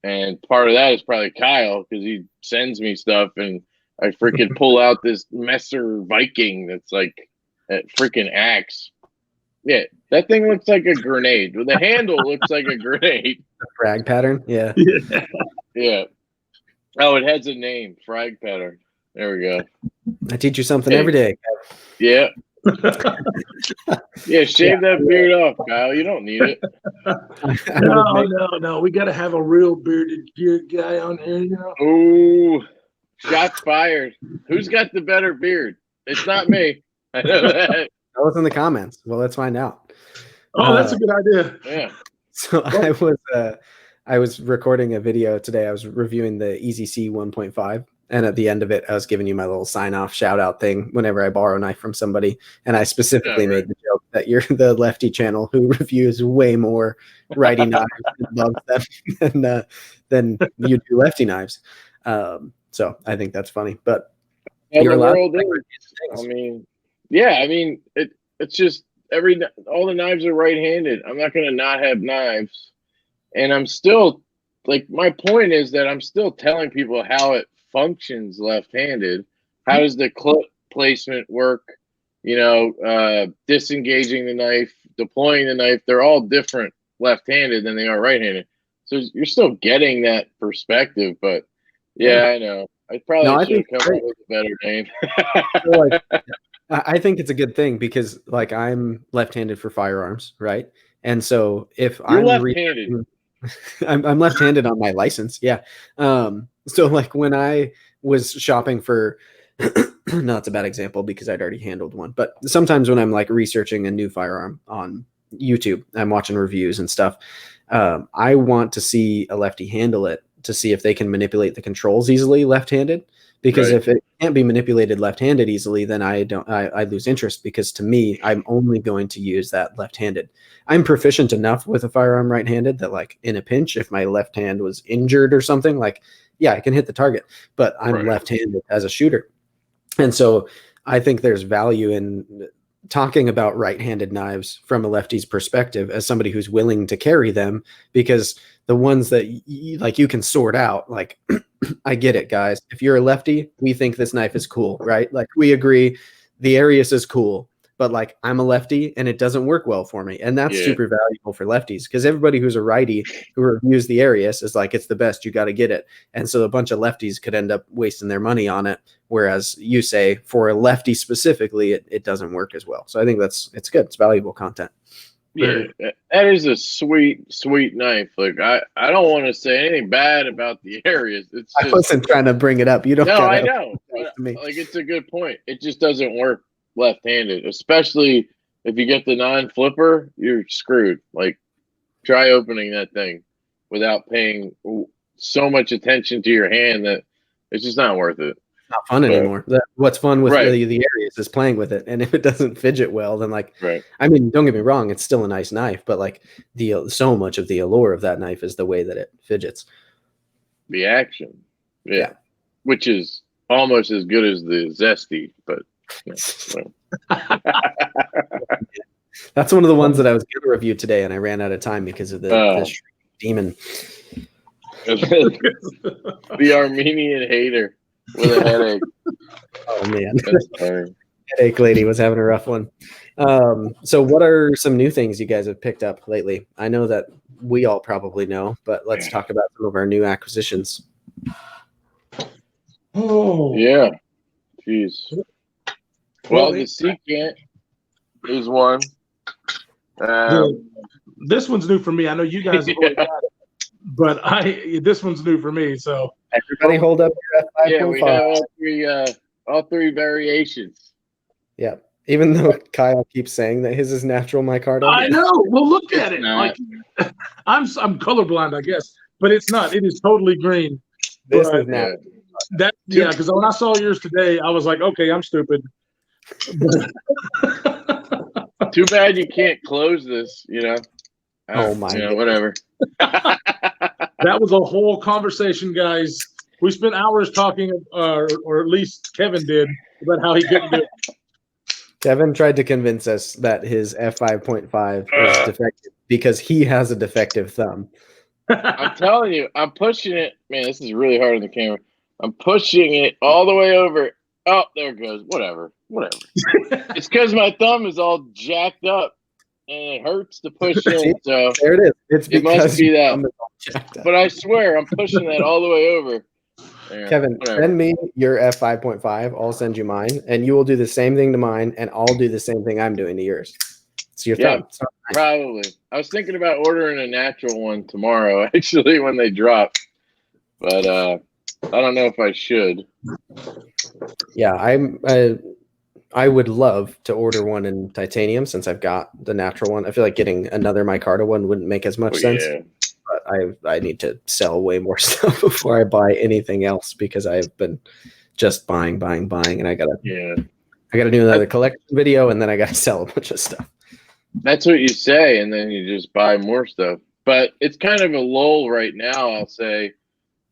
And part of that is probably Kyle, because he sends me stuff and I freaking pull out this Messer Viking that's like a freaking axe. Yeah, that thing looks like a grenade. The handle looks like a grenade. The frag pattern, yeah. Yeah. Oh, it has a name, frag pattern. There we go. I teach you something every day. Yeah. Yeah, shave that beard off, Kyle. You don't need it. No. We got to have a real bearded gear guy on here, you know. Ooh, shots fired. Who's got the better beard? It's not me. I know that. Tell us in the comments. Well, let's find out. Oh, that's a good idea. Yeah. So I was recording a video today. I was reviewing the EZC 1.5. And at the end of it, I was giving you my little sign-off shout-out thing whenever I borrow a knife from somebody. And I specifically made the joke that you're the Lefty channel who reviews way more righty knives and loves them than you do lefty knives. So I think that's funny. But you're allowed to it's just all the knives are right-handed. I'm not going to not have knives. And I'm still, like, my point is that I'm still telling people how it functions left-handed. How does the clip placement work? Disengaging the knife, deploying the knife, they're all different left-handed than they are right-handed. So you're still getting that perspective, but I know. I probably should have come up with a better name. I think it's a good thing because, like, I'm left-handed for firearms, right? And so if you're left-handed, I'm left-handed on my license, yeah. So like when I was shopping for, no, it's a bad example because I'd already handled one. But sometimes when I'm like researching a new firearm on YouTube, I'm watching reviews and stuff. I want to see a lefty handle it to see if they can manipulate the controls easily left-handed. Because if it can't be manipulated left-handed easily, then I lose interest, because to me, I'm only going to use that left-handed. I'm proficient enough with a firearm right-handed that, like, in a pinch, if my left hand was injured or something, like, yeah, I can hit the target, but I'm left-handed as a shooter. And so I think there's value in talking about right-handed knives from a lefty's perspective as somebody who's willing to carry them, because the ones that you can sort out, like, I get it, guys. If you're a lefty, we think this knife is cool, right? Like, we agree the Arius is cool, but like, I'm a lefty and it doesn't work well for me. And that's super valuable for lefties, because everybody who's a righty who reviews the Arius is like, it's the best, you got to get it. And so a bunch of lefties could end up wasting their money on it. Whereas you say for a lefty specifically, it doesn't work as well. So I think it's good. It's valuable content. Yeah, that is a sweet, sweet knife. Like, I don't want to say anything bad about the Arius. It's just, I wasn't trying to bring it up. You don't. No, I know. Like, it's a good point. It just doesn't work left-handed, especially if you get the non-flipper. You're screwed. Like, try opening that thing without paying so much attention to your hand that it's just not worth it. Not fun anymore. What's fun with the Arius is playing with it, and if it doesn't fidget well, then I mean, don't get me wrong, it's still a nice knife, but like so much of the allure of that knife is the way that it fidgets. The action, which is almost as good as the Zesty, but that's one of the ones that I was going to review today, and I ran out of time because of the demon. The Armenian hater. With a headache. Oh man, headache lady was having a rough one. So what are some new things you guys have picked up lately? I know that we all probably know, but let's talk about some of our new acquisitions. Oh yeah, jeez. Well, the Secant is one. This one's new for me. I know you guys have already got it, but this one's new for me. So everybody hold up your F5.5. We have all three variations. Yeah. Even though Kyle keeps saying that his is natural micarta. I know. Well, look at it. Like, I'm colorblind, I guess, but it's not. It is totally green. This is natural. Because when I saw yours today, I was like, okay, I'm stupid. Too bad you can't close this, Oh my God. Whatever. That was a whole conversation, guys. We spent hours talking, or at least Kevin did, about how he couldn't do it. Kevin tried to convince us that his F5.5 is defective because he has a defective thumb. I'm telling you, I'm pushing it. Man, this is really hard on the camera. I'm pushing it all the way over. Oh, there it goes. Whatever. It's because my thumb is all jacked up and it hurts to push in. So there it is. It's it must be that. Jacked up. But I swear, I'm pushing that all the way over. Yeah, Kevin, whatever. send me your F5.5. I'll send you mine, and you will do the same thing to mine, and I'll do the same thing I'm doing to yours. It's your thumb. Yeah, probably. I was thinking about ordering a natural one tomorrow, actually, when they drop. But I don't know if I should. Yeah, I would love to order one in titanium since I've got the natural one. I feel like getting another micarta one wouldn't make as much sense. Yeah. But I need to sell way more stuff before I buy anything else because I've been just buying, and I gotta do another collection video, and then I gotta sell a bunch of stuff. That's what you say, and then you just buy more stuff. But it's kind of a lull right now, I'll say,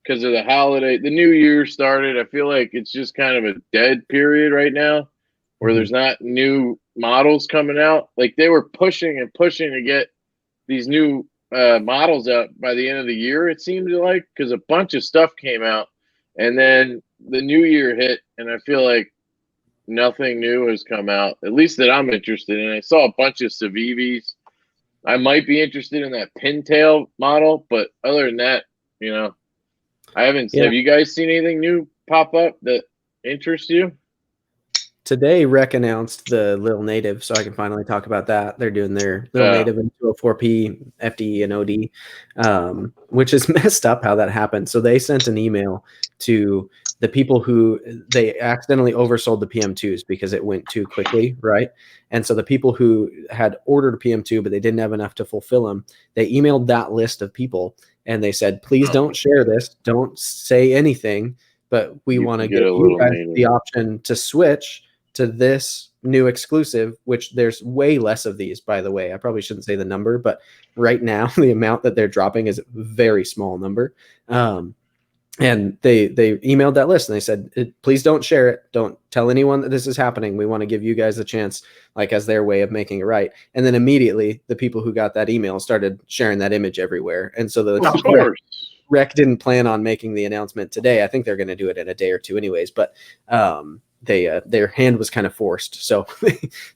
because of the holiday. The new year started. I feel like it's just kind of a dead period right now where there's not new models coming out. Like they were pushing to get these new models out by the end of the year, it seemed like, because a bunch of stuff came out. And then the new year hit, and I feel like nothing new has come out, at least that I'm interested in. I saw a bunch of Civivis. I might be interested in that pintail model, but other than that, I haven't. Yeah. Have you guys seen anything new pop up that interests you? Today, Rec announced the Little Native, so I can finally talk about that. They're doing their Little Native in 204p, FDE, and OD, which is messed up how that happened. So they sent an email to the people who they accidentally oversold the PM2s because it went too quickly, right? And so the people who had ordered a PM2, but they didn't have enough to fulfill them, they emailed that list of people, and they said, please don't share this. Don't say anything, but we want to give you guys the option to switch to this new exclusive, which there's way less of these, by the way. I probably shouldn't say the number, but right now the amount that they're dropping is a very small number. And they emailed that list and they said, please don't share it. Don't tell anyone that this is happening. We want to give you guys a chance, like as their way of making it right. And then immediately the people who got that email started sharing that image everywhere. And so the Rec didn't plan on making the announcement today. I think they're going to do it in a day or two anyways, but their hand was kind of forced. So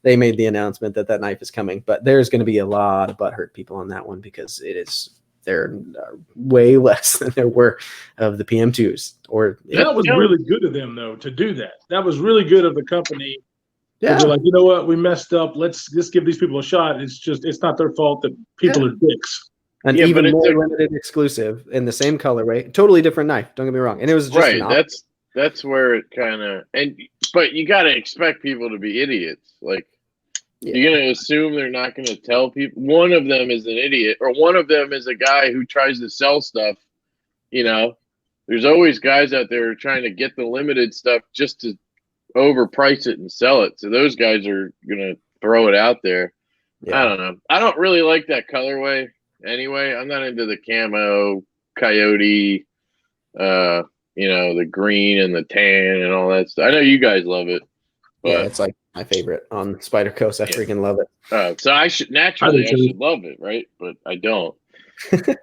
they made the announcement that knife is coming, but there's going to be a lot of butthurt people on that one because they're way less than there were of the PM2s. That was really good of them though to do that. That was really good of the company. Yeah, they're like, you know what, we messed up. Let's just give these people a shot. It's not their fault that people are dicks. And even more limited exclusive in the same colorway, totally different knife. Don't get me wrong. And it was just right. That's where it kind of but you got to expect people to be idiots. Like you're going to assume they're not going to tell people. One of them is an idiot, or one of them is a guy who tries to sell stuff. There's always guys out there trying to get the limited stuff just to overprice it and sell it. So those guys are going to throw it out there. Yeah. I don't know. I don't really like that colorway anyway. I'm not into the camo, coyote, the green and the tan and all that stuff. I know you guys love it. But, yeah, it's like my favorite on Spyderco. I freaking love it. So I should love it, right? But I don't.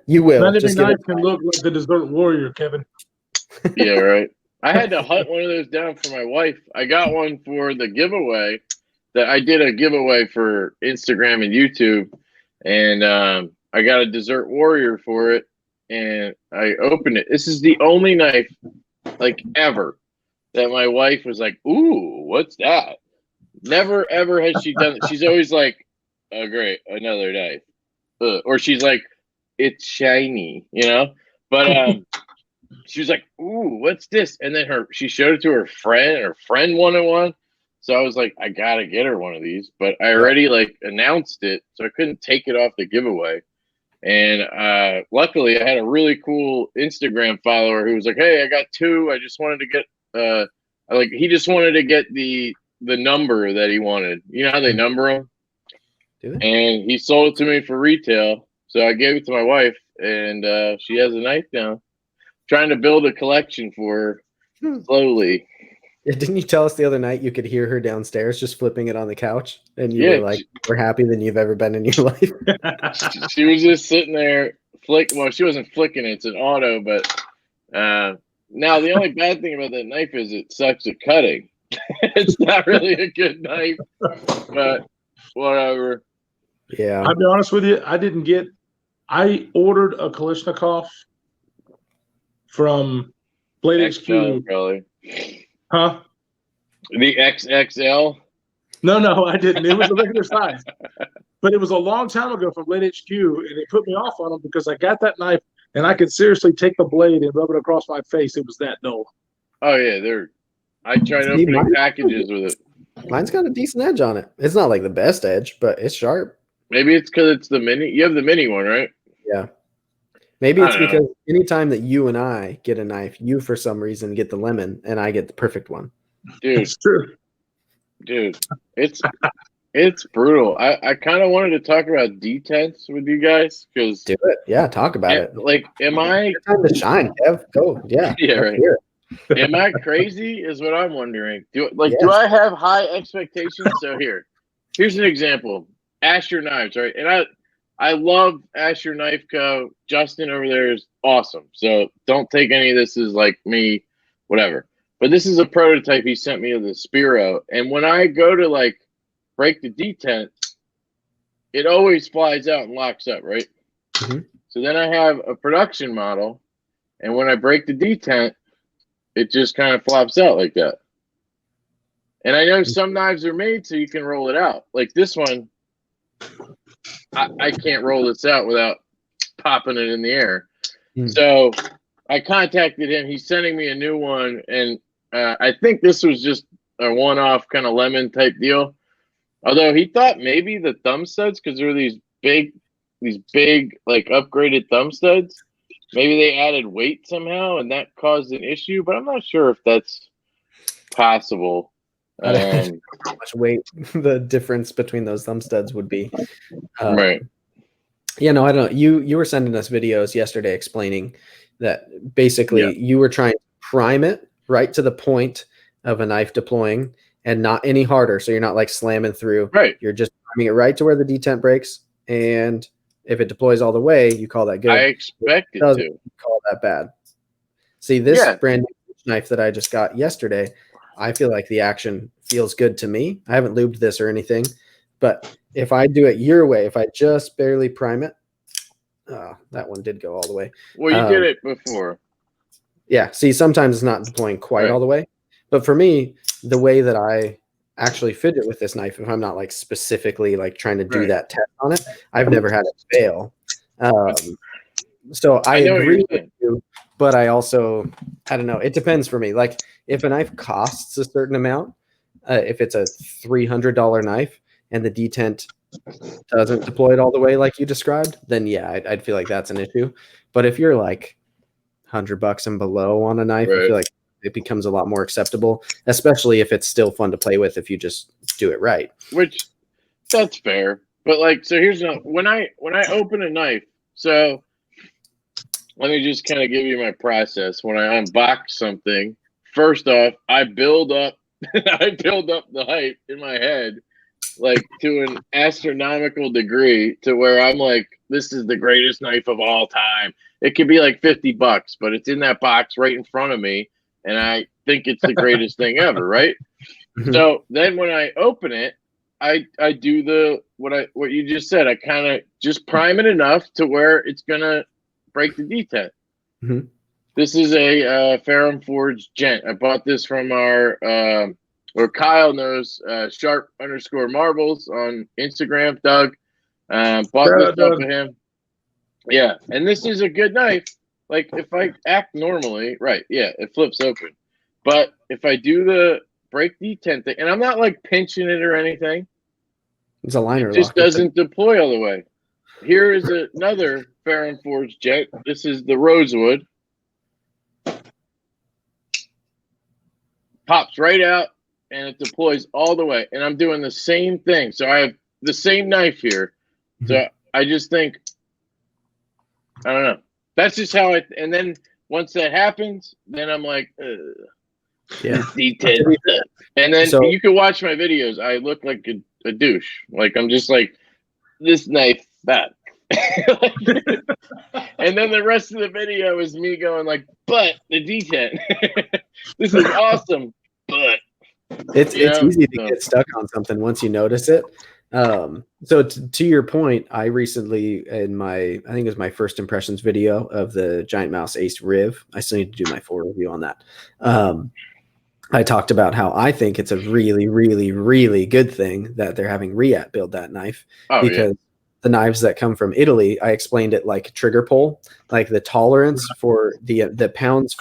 You will. Not every knife can look like the Desert Warrior, Kevin. Yeah, right. I had to hunt one of those down for my wife. I got one for the giveaway. That I did a giveaway for Instagram and YouTube, and I got a Desert Warrior for it. And I opened it. This is the only knife, like ever, that my wife was like, "Ooh, what's that?" Never ever has she done it. She's always like, "Oh, great, another knife," or she's like, "It's shiny," But she was like, "Ooh, what's this?" And then she showed it to her friend. Her friend wanted one, so I was like, "I gotta get her one of these." But I already announced it, so I couldn't take it off the giveaway. And luckily, I had a really cool Instagram follower who was like, "Hey, I got two. I just wanted to get he just wanted to get the number that he wanted. You know how they number them? And he sold it to me for retail. So I gave it to my wife, and she has a knife now. Trying to build a collection for her slowly. Yeah, didn't you tell us the other night you could hear her downstairs just flipping it on the couch, and you were like, "We're happier than you've ever been in your life." She was just sitting there flick. Well, she wasn't flicking it. It's an auto, but now the only bad thing about that knife is it sucks at cutting. It's not really a good knife, but whatever. Yeah. I'll be honest with you. I ordered a Kalashnikov from Blade XL, HQ. probably. Huh? The XXL? No, I didn't. It was a regular size. But it was a long time ago from Blade HQ, and it put me off on them because I got that knife, and I could seriously take the blade and rub it across my face. It was that dull. Oh, yeah. I tried opening packages with it. Mine's got a decent edge on it. It's not like the best edge, but it's sharp. Maybe it's because it's the mini. You have the mini one, right? Yeah. Maybe it's because anytime that you and I get a knife, you for some reason get the lemon, and I get the perfect one. Dude, It's true. Dude, it's brutal. I kind of wanted to talk about Detents with you guys because Do it. Yeah, talk about it. Like, am I time to shine, Kev? Go. Yeah. Yeah, right. Am I crazy? Is what I'm wondering. Do I have high expectations? So here's an example. Asher Knives, right? And I love Asher Knife Co. Justin over there is awesome. So don't take any of this as like me, whatever. But this is a prototype he sent me of the Spiro. And when I go to like break the detent, it always flies out and locks up, right? Mm-hmm. So then I have a production model, and when I break the detent, it just kind of flops out like that. And I know some knives are made so you can roll it out. Like this one, I can't roll this out without popping it in the air. Mm. So I contacted him. He's sending me a new one, and I think this was just a one-off kind of lemon type deal. Although he thought maybe the thumb studs, because they're these big like upgraded thumb studs, maybe they added weight somehow and that caused an issue. But I'm not sure if that's possible. How much weight the difference between those thumb studs would be. Right. Yeah, no, I don't know. You were sending us videos yesterday explaining that basically you were trying to prime it right to the point of a knife deploying and not any harder. So you're not like slamming through. Right. You're just priming it right to where the detent breaks. And if it deploys all the way, you call that good. I expect it to. You call that bad. See, this brand new knife that I just got yesterday, I feel like the action feels good to me. I haven't lubed this or anything, but if I do it your way, if I just barely prime it, that one did go all the way. Well, you did it before. Yeah. See, sometimes it's not deploying quite all the way, but for me, the way that I actually fit it with this knife, if I'm not like specifically like trying to do that test on it, I've never had it fail. So I agree with you, but I also, I don't know. It depends for me. Like if a knife costs a certain amount, if it's a $300 knife and the detent doesn't deploy it all the way like you described, then yeah, I'd feel like that's an issue. But if you're like $100 and below on a knife, I feel like it becomes a lot more acceptable, especially if it's still fun to play with if you just do it right. Which that's fair. But like, so here's when I open a knife, so let me just kind of give you my process. When I unbox something, first off, I build up the hype in my head like to an astronomical degree to where I'm like, this is the greatest knife of all time. It could be like $50, but it's in that box right in front of me, and I think it's the greatest thing ever, right? Mm-hmm. So then when I open it, I do what you just said. I kind of just prime it enough to where it's gonna break the detent. Mm-hmm. This is a Ferrum Forge Gent. I bought this from or Kyle knows, _marbles on Instagram. Doug bought this stuff for him. Yeah, and this is a good knife. Like if I act normally, it flips open. But if I do the break detent thing, and I'm not like pinching it or anything, it's a liner. It just doesn't deploy all the way. Here is another Ferrum Forge Jet. This is the Rosewood. Pops right out, and it deploys all the way. And I'm doing the same thing. So I have the same knife here. So I just think, I don't know. That's just how and then once that happens, then I'm like, detent. And then you can watch my videos. I look like a douche. Like I'm just like, this knife, that And then the rest of the video is me going like, but the detent. This is awesome, but it's easy to get stuck on something once you notice it. So to your point, I recently I think it was my first impressions video of the Giant Mouse Ace Riv. I still need to do my full review on that. I talked about how I think it's a really, really, really good thing that they're having Riat build that knife, because the knives that come from Italy, I explained it like trigger pull, like the tolerance for the pounds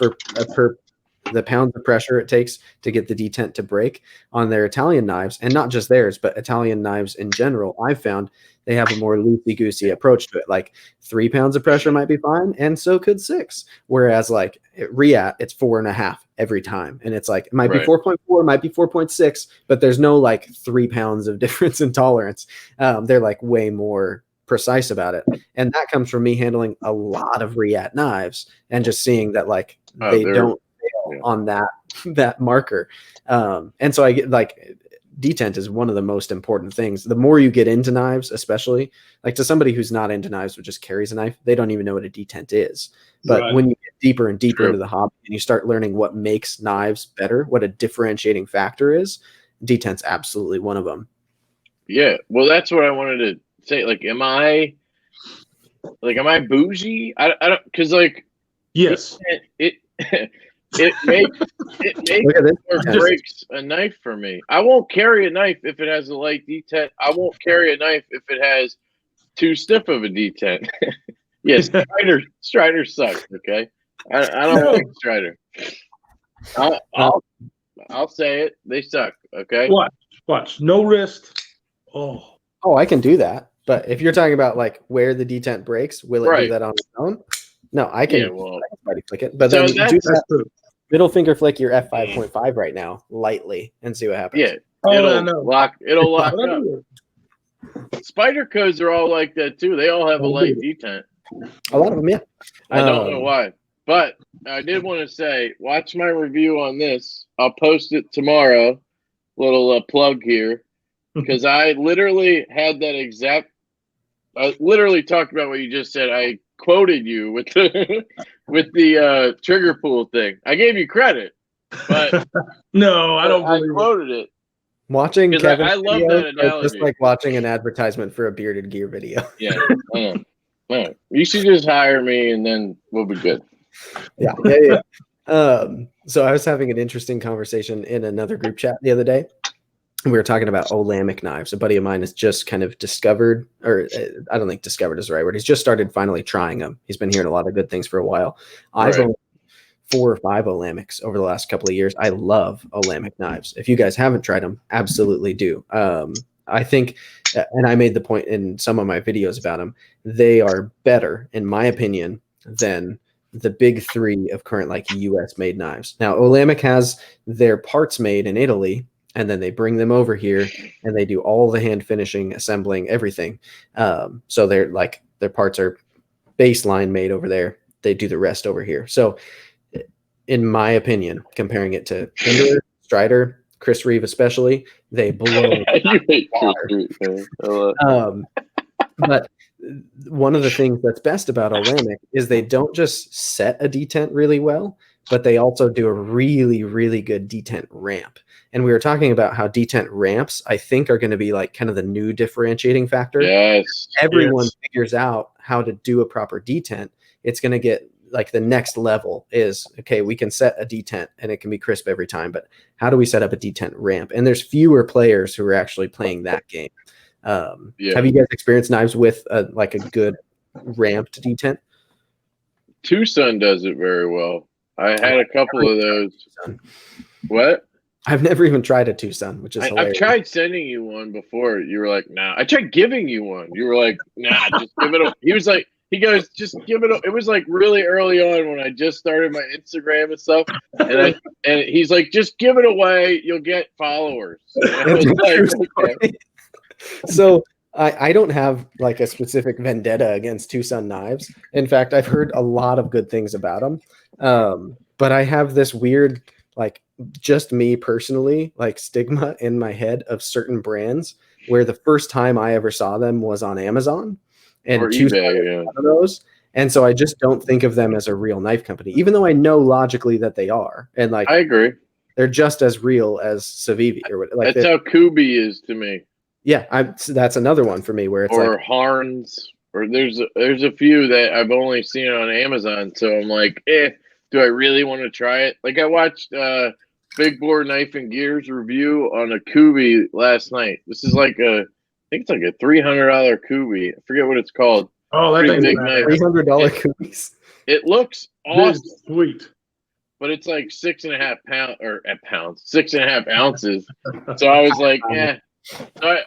the pounds of pressure it takes to get the detent to break on their Italian knives, and not just theirs, but Italian knives in general. I've found they have a more loosey-goosey approach to it. Like 3 pounds of pressure might be fine, and so could 6. Whereas like Riat, it's 4.5 every time, and it's like it might be 4.4, might be 4.6, but there's no like 3 pounds of difference in tolerance. They're like way more precise about it, and that comes from me handling a lot of Riat knives and just seeing that like they don't fail on that marker. And so I get like detent is one of the most important things. The more you get into knives, especially like to somebody who's not into knives but just carries a knife, they don't even know what a detent is. But when you get deeper and deeper into the hobby and you start learning what makes knives better, what a differentiating factor is, detent's absolutely one of them. Yeah, well, that's what I wanted to say. Like, am I bougie? I don't, because like, yes, it makes or breaks a knife for me. I won't carry a knife if it has a light detent. I won't carry a knife if it has too stiff of a detent. Yes, Strider sucks. Okay, I don't like Strider. I'll say it. They suck. Okay. Watch. No wrist. Oh, I can do that. But if you're talking about like where the detent breaks, will it do that on its own? No, I can. I can flick it. But then you do that middle finger flick your f5.5 right now lightly and see what happens. Yeah, it'll lock up. Spydercos are all like that too. They all have a light detent. A lot of them, yeah. I don't know why, but I did want to say, watch my review on this. I'll post it tomorrow. Little plug here, because I literally had that exact. I literally talked about what you just said. I quoted you with the trigger pull thing. I gave you credit, but no, I don't. I quoted it. Watching Kevin, I love that analogy. Just like watching an advertisement for a bearded gear video. Yeah, you should just hire me, and then we'll be good. Yeah. So I was having an interesting conversation in another group chat the other day. We were talking about Olamic knives. A buddy of mine has just kind of discovered, or I don't think discovered is the right word. He's just started finally trying them. He's been hearing a lot of good things for a while. I've owned 4 or 5 Olamics over the last couple of years. I love Olamic knives. If you guys haven't tried them, absolutely do. I think, and I made the point in some of my videos about them, they are better, in my opinion, than the big 3 of current like US made knives. Now, Olamic has their parts made in Italy, and then they bring them over here and they do all the hand finishing, assembling, everything. So they're like, their parts are baseline made over there. They do the rest over here. So in my opinion, comparing it to Hinderer, Strider, Chris Reeve especially, they blow. But one of the things that's best about Olamic is they don't just set a detent really well, but they also do a really, really good detent ramp. And we were talking about how detent ramps, I think, are going to be like kind of the new differentiating factor. Yes. Everyone figures out how to do a proper detent. It's going to get like the next level is, okay, we can set a detent and it can be crisp every time, but how do we set up a detent ramp? And there's fewer players who are actually playing that game. Have you guys experienced knives with like a good ramped detent? Tucson does it very well. I had a couple of those. What? I've never even tried a Tucson, which is hilarious. I've tried sending you one before. You were like, nah. I tried giving you one. You were like, nah, just give it. He goes, just give it. It was like really early on when I just started my Instagram and stuff. And he's like, just give it away. You'll get followers. And I was like, okay. So I don't have like a specific vendetta against Tucson knives. In fact, I've heard a lot of good things about them. But I have this weird, like, just me personally, like stigma in my head of certain brands where the first time I ever saw them was on Amazon. and Or two eBay, of those. And so I just don't think of them as a real knife company, even though I know logically that they are. And like, I agree. they're just as real as Civivi or what. Like That's how Kubi is to me. Yeah, that's another one for me where it's or like Harns, or there's a few that I've only seen on Amazon. So I'm like, do I really want to try it? Like I watched Big Bore Knife and Gear's review on a Kubi last night. This is like I think it's like a $300 Kubi. I forget what it's called. Oh, that thing's big knife. $300 Kubis. It looks awesome. Sweet. But it's like 6.5 pounds, 6.5 ounces. So I was like, So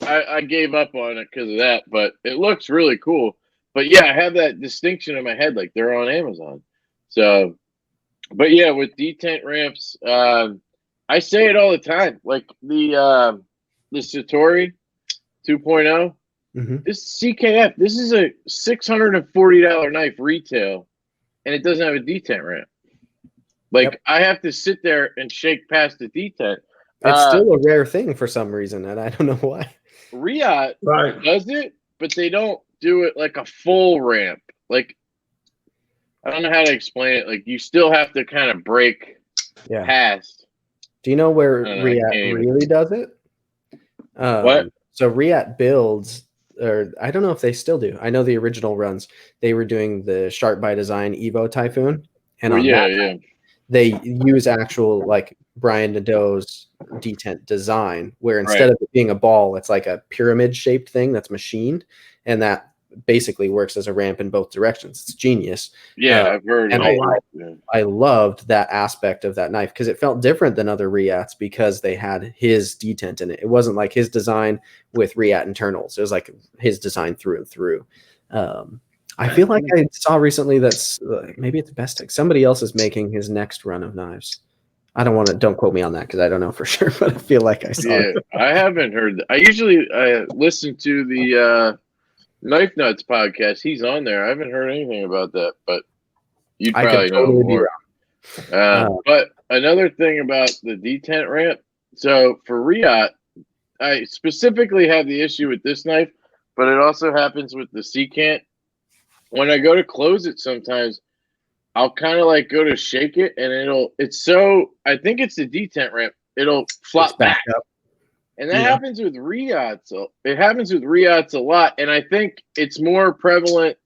I gave up on it because of that. But it looks really cool. But yeah, I have that distinction in my head, like they're on Amazon. So, but yeah, with detent ramps, I say it all the time. Like the Satori 2.0, this CKF, this is a $640 knife retail, and it doesn't have a detent ramp. Like I have to sit there and shake past the detent. It's still a rare thing for some reason, and I don't know why. Riot does it, but they don't do it like a full ramp. Like I don't know how to explain it. Like you still have to kind of break past. Do you know where Riot really does it? What? So Riot builds, or I don't know if they still do. I know the original runs, they were doing the Sharp by Design Evo Typhoon, and they use actual like Brian Nadeau's detent design, where instead of it being a ball, it's like a pyramid shaped thing that's machined, and that basically works as a ramp in both directions. It's genius. Yeah, I've heard. And I loved that aspect of that knife because it felt different than other Riots because they had his detent in it. It wasn't like his design with Riot internals. It was like his design through and through. I feel like I saw recently that's maybe it's Best. Somebody else is making his next run of knives. Don't quote me on that because I don't know for sure, but I feel like I saw it. I haven't heard that. I usually listen to the Knife Nuts podcast. He's on there. I haven't heard anything about that, but you probably know more. But another thing about the detent ramp. So for Riot, I specifically have the issue with this knife, but it also happens with the Secant. When I go to close it, sometimes I'll kind of like go to shake it, and I think it's the detent ramp. It'll flop back up. And that happens with Riots. It happens with Riots a lot. And I think it's more prevalent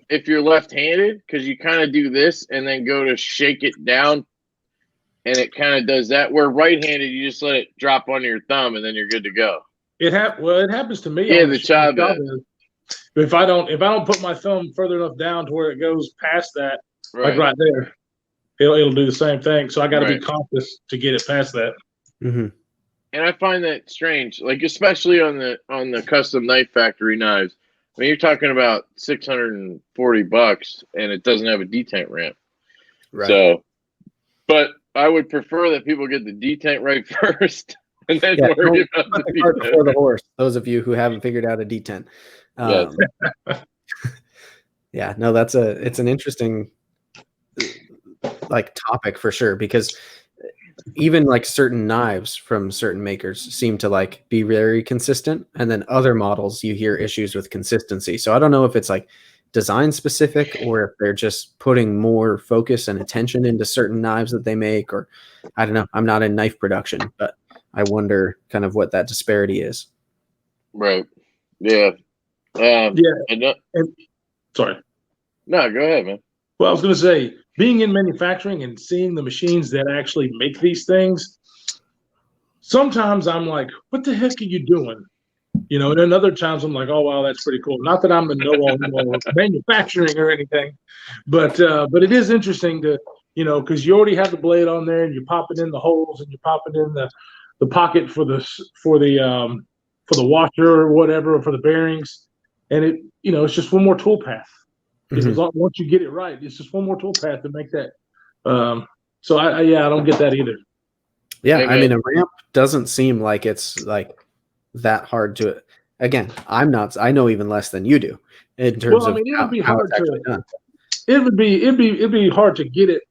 if you're left-handed because you kind of do this and then go to shake it down. And it kind of does that. Where right-handed, you just let it drop onto your thumb and then you're good to go. It happens to me. Yeah, the Chavez. If I don't put my thumb further enough down to where it goes past that, like right there, it'll do the same thing. So I got to be conscious to get it past that. Mm-hmm. And I find that strange, like especially on the custom knife factory knives. I mean, you're talking about $640, and it doesn't have a detent ramp. Right. So, but I would prefer that people get the detent right first, and then worry about the detent before the horse. Those of you who haven't figured out a detent. It's an interesting like topic for sure, because even like certain knives from certain makers seem to like be very consistent, and then other models you hear issues with consistency. So I don't know if it's like design specific or if they're just putting more focus and attention into certain knives that they make, or I don't know. I'm not in knife production, but I wonder kind of what that disparity is. Right. Yeah. Sorry. No, go ahead, man. Well, I was going to say, being in manufacturing and seeing the machines that actually make these things, sometimes I'm like, what the heck are you doing? You know, and then other times I'm like, oh, wow, that's pretty cool. Not that I'm a know-all manufacturing or anything, but it is interesting to, you know, because you already have the blade on there and you're popping in the holes and you're popping in the pocket for the washer or whatever, or for the bearings. And it, you know, it's just one more tool path. Once you get it right, it's just one more tool path to make that. So I don't get that either. Yeah, I mean, a ramp doesn't seem like it's like that hard to. Again, I know even less than you do in terms of how it's actually done. It'd be hard to get it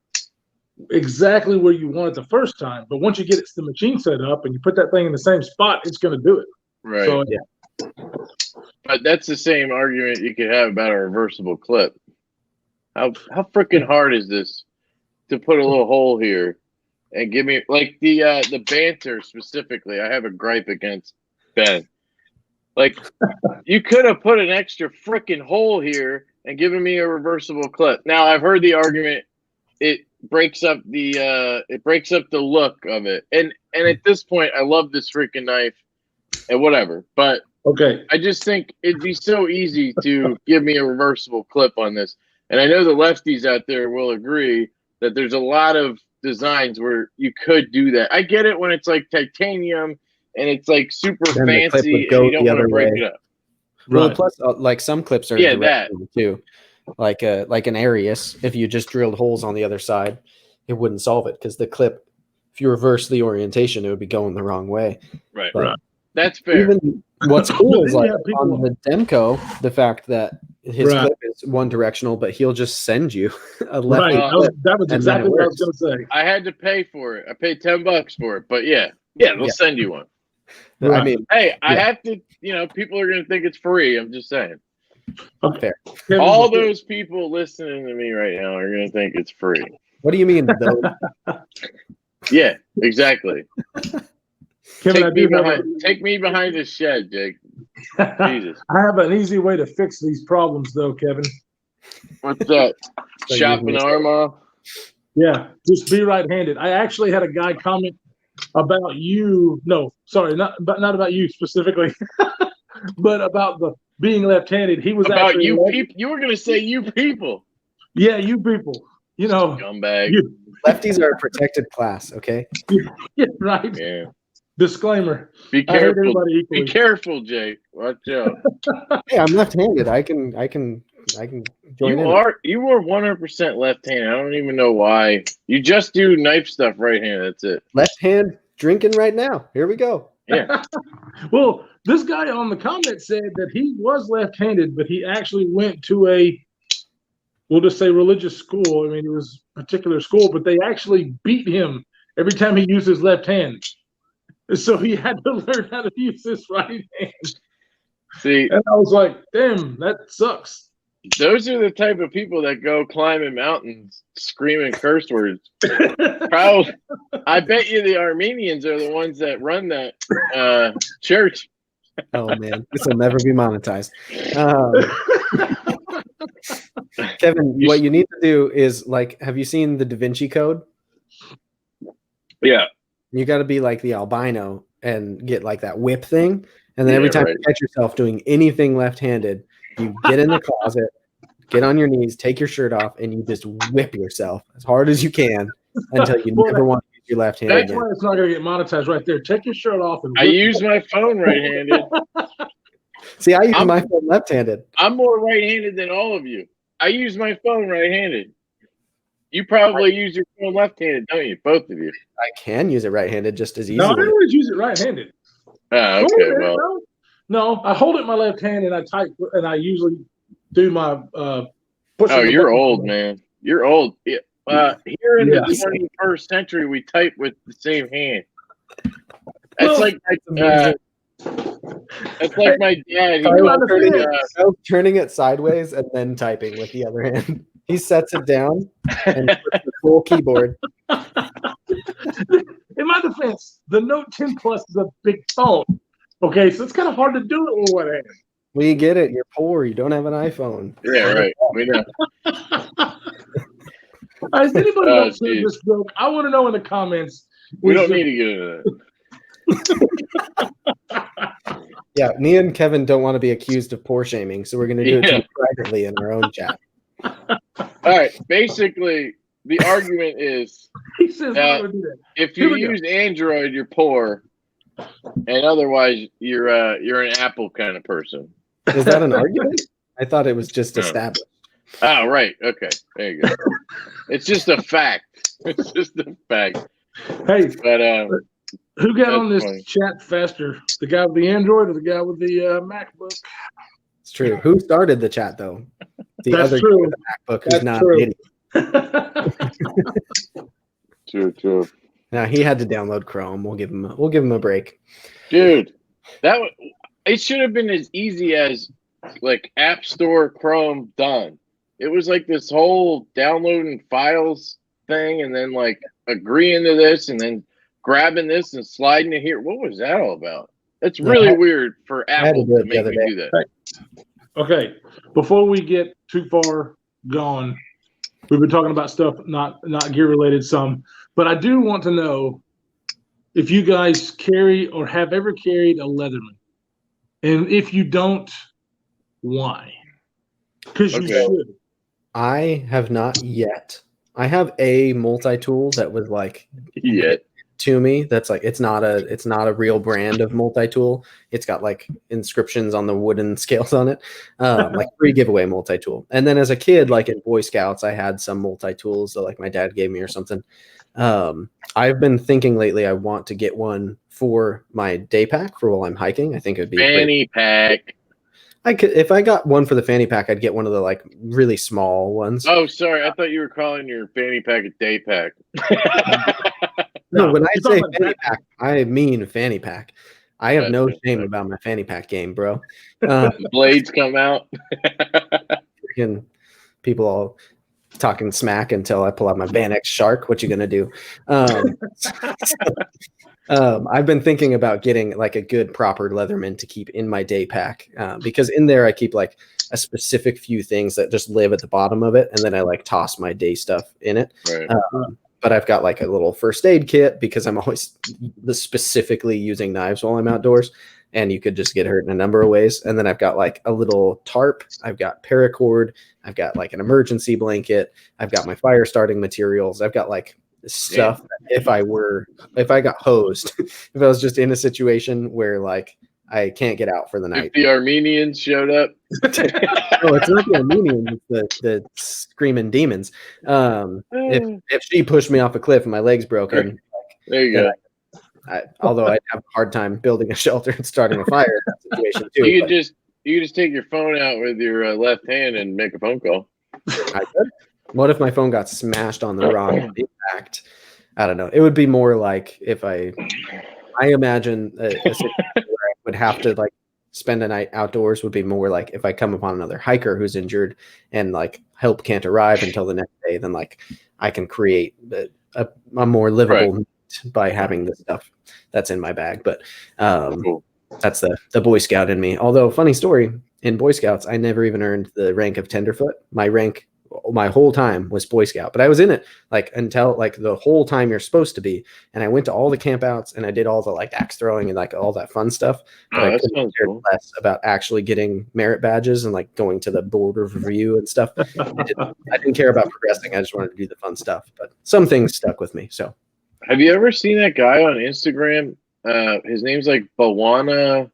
exactly where you want it the first time, but once you get the machine set up and you put that thing in the same spot, it's going to do it. Right. So, But that's the same argument you could have about a reversible clip. How freaking hard is this to put a little hole here and give me like the banter specifically? I have a gripe against Ben. Like, you could have put an extra freaking hole here and given me a reversible clip. Now I've heard the argument it breaks up the look of it, and at this point I love this freaking knife and whatever, but Okay. I just think it'd be so easy to give me a reversible clip on this. And I know the lefties out there will agree that there's a lot of designs where you could do that. I get it when it's like titanium and it's like super Then the clip fancy would go and you don't the want to other break way. it up. Well, Right. plus, like some clips are Yeah, directional too, like an Arius. If you just drilled holes on the other side, it wouldn't solve it because the clip, if you reverse the orientation, it would be going the wrong way. Right. But Right. That's fair. even what's cool But is then you like have people- on the Demco, the fact that his Right. clip is one directional, but he'll just send you a lefty Right. clip. That was then exactly it what I was works. going to say. I had to pay for it. I paid $10 for it, but yeah, they'll send you one. I Right. mean, Hey, I Yeah. have to, people are going to think it's free. I'm just saying. fair. Kevin, All those people listening to me right now are going to think it's free. What do you mean though? Yeah, exactly. Kevin, Take me behind the shed, Jake. Jesus. I have an easy way to fix these problems, though, Kevin. What's that? So Chop you an can- arm off? Yeah, just be right-handed. I actually had a guy comment about you. No, sorry, not about you specifically, but about the being left-handed. He was About actually you people. You were going to say you people. Yeah, you people. You know, Scumbag. Lefties are a protected class. Okay. yeah, right. Yeah. Disclaimer. Be I hate careful. everybody Be equally. careful, Jake. Watch out. Hey, I'm left-handed. I can join in. You are 100% left-handed. I don't even know why. You just do knife stuff right-handed. That's it. Left hand drinking right now. Here we go. Yeah. Well, this guy on the comment said that he was left-handed, but he actually went to a, we'll just say religious school. I mean, it was a particular school, but they actually beat him every time he used his left hand. So he had to learn how to use his right hand. See, And I was like, damn, that sucks. those are the type of people that go climbing mountains screaming curse words. Probably, I bet you the Armenians are the ones that run that church. Oh man, this will never be monetized. Kevin, what you need to do is like, have you seen the Da Vinci Code? Yeah. You got to be like the albino and get like that whip thing, and then every time you catch yourself doing anything left-handed, you get in the closet, get on your knees, take your shirt off, and you just whip yourself as hard as you can until you never want to use your left hand That's again. why it's not going to get monetized right there. Take your shirt off and I use my phone right-handed. See, I use my phone left-handed. I'm more right-handed than all of you. I use my phone right-handed. You probably use your phone left-handed, don't you? Both of you. I can use it right-handed just as No, I easily. always use it right-handed. Ah, okay, well. No, I hold it in my left hand and I type, and I usually do my push. Oh, you're old, man. You're old. Yeah. Here in Yeah. the 21st century, we type with the same hand. Well, That's like my dad. I was turning it sideways and then typing with the other hand. He sets it down and puts the full keyboard. In my defense, the Note 10 Plus is a big phone. Okay, so it's kind of hard to do it with one hand. We get it. You're poor. You don't have an iPhone. Yeah, right. We know. Has anybody Oh, else heard geez. this joke? I want to know in the comments. We don't need to get into that. Yeah, me and Kevin don't want to be accused of poor shaming, so we're going to do it to you privately in our own chat. All right. Basically, the argument is He says, that I'm gonna do that. if Here you we go. use Android, you're poor, and otherwise you're an Apple kind of person. Is that an argument? I thought it was just No. established. Oh, right. Okay. There you go. It's just a fact. It's just a fact. Hey, But who got on this funny. chat faster? The guy with the Android or the guy with the MacBook? It's true. Who started the chat, though? The That's other true. guy with the MacBook who's That's not true. an idiot. True. Now, he had to download Chrome. We'll give him a break. Dude, it should have been as easy as like App Store Chrome done. It was like this whole downloading files thing, and then like agreeing to this, and then grabbing this and sliding it here. What was that all about? That's really weird for Apple to make me do that. Okay, before we get too far gone, we've been talking about stuff not gear related some, but I do want to know if you guys carry or have ever carried a Leatherman, and if you don't, why? Because you should. I have not yet. I have a multi-tool that was like to me. That's like it's not a real brand of multi-tool. It's got like inscriptions on the wooden scales on it, like free giveaway multi-tool. And then as a kid, like in Boy Scouts, I had some multi-tools that like my dad gave me or something. I've been thinking lately I want to get one for my day pack for while I'm hiking. I think it would be fanny pack. I could, if I got one for the fanny pack, I'd get one of the like really small ones. Oh, sorry, I thought you were calling your fanny pack a day pack. No, when I say fanny pack, I mean fanny pack. I have no shame about my fanny pack game, bro. Blades come out. Freaking people all talking smack until I pull out my Van-X Shark. What you gonna do? I've been thinking about getting like a good proper Leatherman to keep in my day pack, because in there I keep like a specific few things that just live at the bottom of it, and then I like toss my day stuff in it. Right. But I've got like a little first aid kit because I'm always specifically using knives while I'm outdoors, and you could just get hurt in a number of ways. And then I've got like a little tarp. I've got paracord. I've got like an emergency blanket. I've got my fire starting materials. I've got like stuff that if I got hosed, if I was just in a situation where like I can't get out for the night. If the Armenians showed up. No, it's not the Armenians, it's the screaming demons. If she pushed me off a cliff and my leg's broken, there you go. Although I'd have a hard time building a shelter and starting a fire in that situation too. You could just take your phone out with your left hand and make a phone call. I could. What if my phone got smashed on the wrong impact? I don't know. It would be more like if I imagine a situation where I would have to like spend a night outdoors would be more like if I come upon another hiker who's injured and like help can't arrive until the next day, then like I can create a more livable night by having the stuff that's in my bag. But Cool. That's the Boy Scout in me. Although funny story, in Boy Scouts, I never even earned the rank of tenderfoot. My rank my whole time was Boy Scout, but I was in it like until like the whole time you're supposed to be. And I went to all the camp outs and I did all the like axe throwing and like all that fun stuff. But I couldn't care less about actually getting merit badges and like going to the board of review and stuff. I didn't care about progressing. I just wanted to do the fun stuff, but some things stuck with me. So have you ever seen that guy on Instagram? His name's like Bawana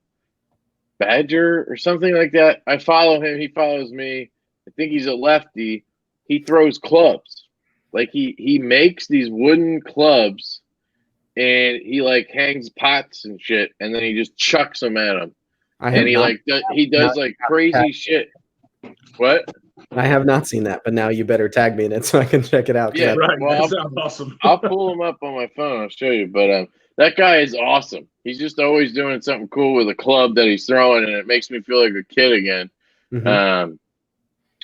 Badger or something like that. I follow him. He follows me. I think he's a lefty. He throws clubs. Like he makes these wooden clubs and he like hangs pots and shit and then he just chucks them at him. And he does like crazy shit. What? I have not seen that, but now you better tag me in it so I can check it out. Yeah, right. Well, that sounds awesome. I'll pull him up on my phone. I'll show you. But that guy is awesome. He's just always doing something cool with a club that he's throwing, and it makes me feel like a kid again. Mm-hmm.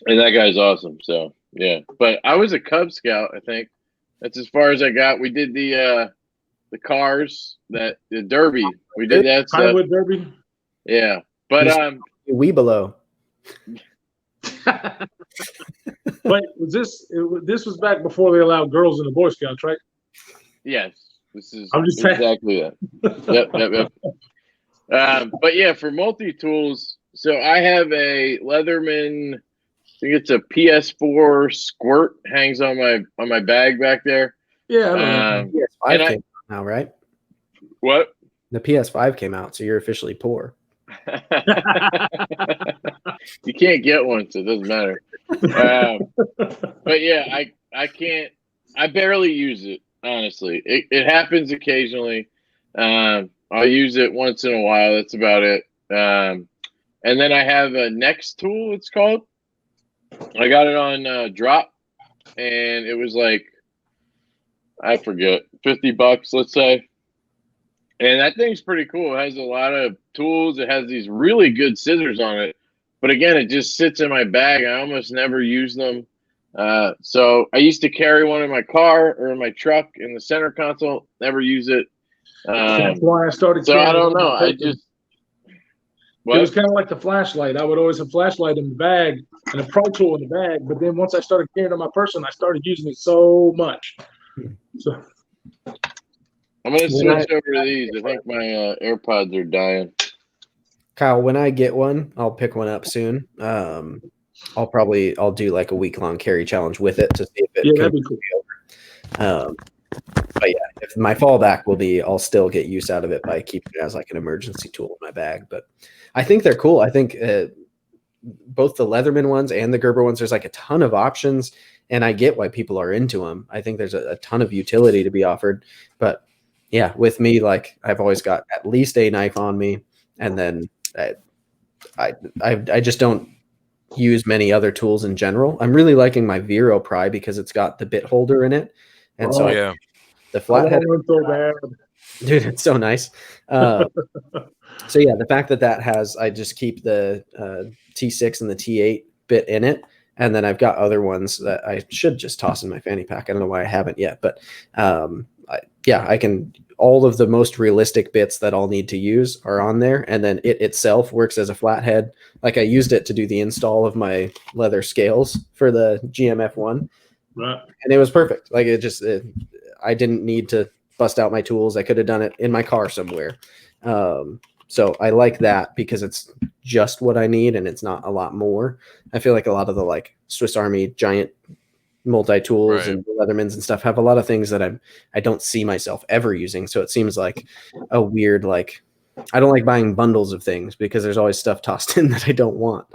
And that guy's awesome. So yeah. But I was a Cub Scout, I think. That's as far as I got. We did the cars, the derby. We did that stuff. Highwood Derby. Yeah. But we below. But this was back before they allowed girls in the Boy Scouts, right? Yes. This is I'm just exactly that. Yep. But yeah, for multi-tools, so I have a Leatherman, I think it's a PS4 squirt, hangs on my bag back there. Yeah, PS5 came out now, right? What? The PS5 came out, so you're officially poor. You can't get one, so it doesn't matter. But yeah, I barely use it, honestly. It happens occasionally. I'll use it once in a while. That's about it. And then I have a Next tool, it's called. I got it on drop, and it was like, I forget, $50, let's say. And that thing's pretty cool. It has a lot of tools. It has these really good scissors on it. But again, it just sits in my bag. I almost never use them. So I used to carry one in my car or in my truck in the center console. Never use it. That's why I started. So I don't know. I just. What? It was kind of like the flashlight. I would always have a flashlight in the bag and a pro tool in the bag. But then once I started carrying it on my person, I started using it so much. So I'm going to switch over to these. I think my AirPods are dying. Kyle, when I get one, I'll pick one up soon. I'll do like a week-long carry challenge with it to see if it that'd be cool. But yeah, if my fallback will be, I'll still get use out of it by keeping it as like an emergency tool in my bag. But I think they're cool. I think both the Leatherman ones and the Gerber ones, there's like a ton of options, and I get why people are into them. I think there's a ton of utility to be offered. But yeah, with me, like I've always got at least a knife on me, and then I just don't use many other tools in general. I'm really liking my Vero pry because it's got the bit holder in it, and the flathead. Dude, it's so nice. So yeah, the fact that has, I just keep the T6 and the T8 bit in it, and then I've got other ones that I should just toss in my fanny pack. I don't know why I haven't yet, but I can. All of the most realistic bits that I'll need to use are on there, and then it itself works as a flathead. Like I used it to do the install of my leather scales for the GMF1, right? And it was perfect. Like I didn't need to bust out my tools. I could have done it in my car somewhere. So I like that because it's just what I need and it's not a lot more. I feel like a lot of the like Swiss Army giant multi-tools and Leathermans and stuff have a lot of things that I don't see myself ever using. So it seems like a weird, like, I don't like buying bundles of things because there's always stuff tossed in that I don't want.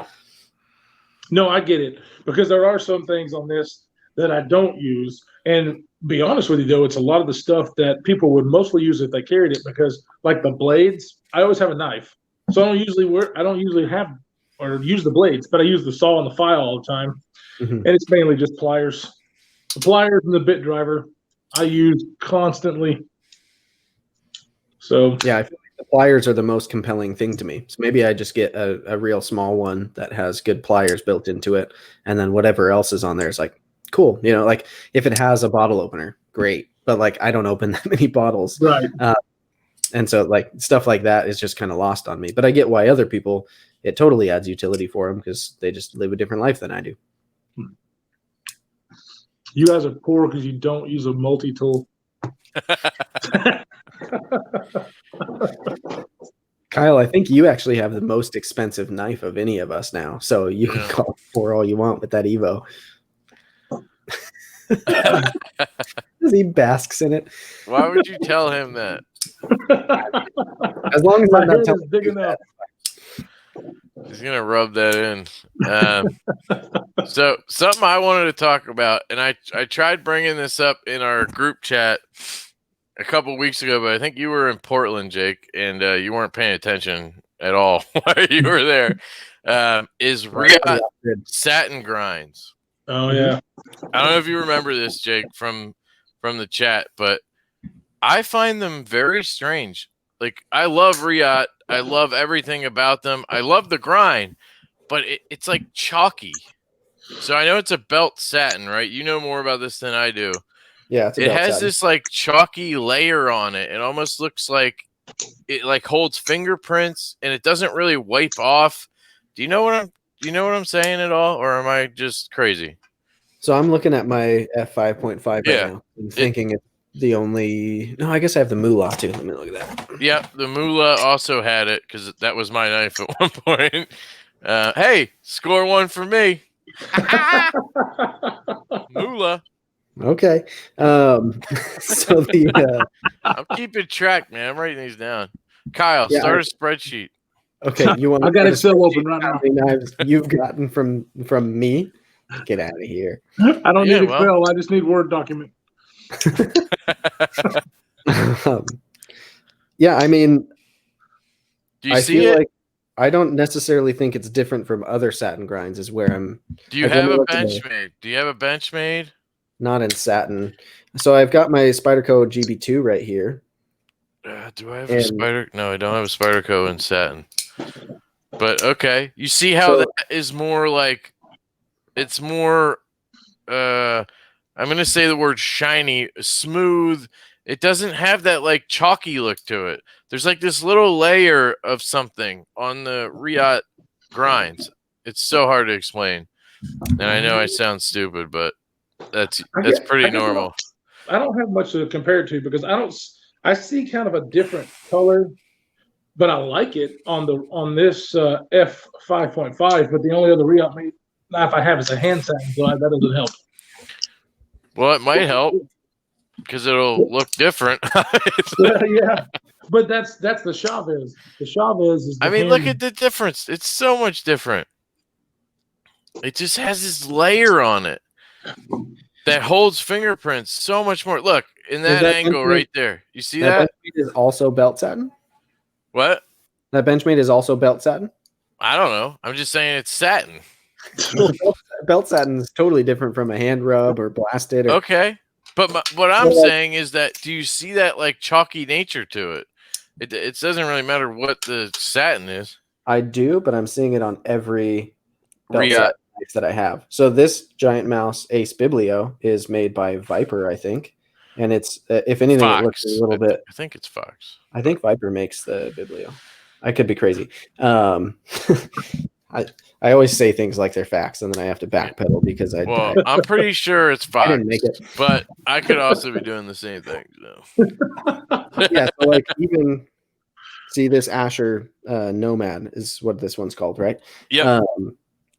No, I get it, because there are some things on this that I don't use. And be honest with you, though, it's a lot of the stuff that people would mostly use if they carried it, because like the blades, I always have a knife. So I don't usually have or use the blades, but I use the saw and the file all the time. Mm-hmm. And it's mainly just pliers. The pliers and the bit driver I use constantly. So yeah, I feel like the pliers are the most compelling thing to me. So maybe I just get a real small one that has good pliers built into it, and then whatever else is on there is like cool. You know, like if it has a bottle opener, great. But like I don't open that many bottles, right? And so like stuff like that is just kind of lost on me. But I get why other people, it totally adds utility for them because they just live a different life than I do. You guys are poor because you don't use a multi-tool. Kyle, I think you actually have the most expensive knife of any of us now. So you can call for all you want with that Evo. He basks in it. Why would you tell him that? As long as my I'm head not is big enough. He's gonna rub that in. So something I wanted to talk about, and I tried bringing this up in our group chat a couple weeks ago, but I think you were in Portland, Jake, and you weren't paying attention at all while you were there. Is Riot satin grinds? Oh yeah. I don't know if you remember this, Jake, from the chat, but I find them very strange. Like, I love Riot. I love everything about them. I love the grind, but it's like chalky. So I know it's a belt satin, right? You know more about this than I do. Yeah, it has satin. This like chalky layer on it. It almost looks like it like holds fingerprints, and it doesn't really wipe off. Do you know what I'm saying at all, or am I just crazy? So I'm looking at my F5.5 right now and thinking it's the only. No, I guess I have the Moolah too. Let me look at that. Yeah, the Moolah also had it because that was my knife at one point. Hey, score one for me. Moolah. Okay. So the I'm keeping track, man. I'm writing these down. Kyle, start a spreadsheet. Okay, you want? I got it still open right now. Knives you've gotten from me? Get out of here. I don't need Excel. I just need Word document. Yeah, I mean, do you see it? Like I don't necessarily think it's different from other satin grinds. Is where I'm. Do you have a bench made? Do you have a bench made? Not in satin. So I've got my Spyderco GB2 right here. Do I have a Spider? No, I don't have a Spyderco in satin. But okay, you see how that is more like it's more. I'm gonna say the word shiny, smooth. It doesn't have that like chalky look to it. There's like this little layer of something on the Riot grinds. It's so hard to explain, and I know I sound stupid, but that's pretty normal. I don't have much to compare it to because I see kind of a different color, but I like it on this F5.5. But the only other knife I have is a hand satin, so that doesn't help. Well, it might help because it'll look different. Yeah. But that's the Chavez. The Chavez is. Look at the difference. It's so much different. It just has this layer on it that holds fingerprints so much more. Look in that angle right there. You see that? Benchmade is also belt satin. What? That Benchmade is also belt satin. I don't know. I'm just saying it's satin. Belt satin is totally different from a hand rub or blasted. Okay, but what I'm saying is that do you see that like chalky nature to it? It doesn't really matter what the satin is. I do, but I'm seeing it on every belt satin knife that I have. So this giant mouse Ace Biblio is made by Viper, I think, and it's if anything, Fox. it looks a little bit. I think it's Fox. I think Viper makes the Biblio. I could be crazy. I always say things like they're facts, and then I have to backpedal because I'm pretty sure it's Fox. I didn't make it, but I could also be doing the same thing. So. Yeah, so like even see this Asher Nomad is what this one's called, right? Yeah,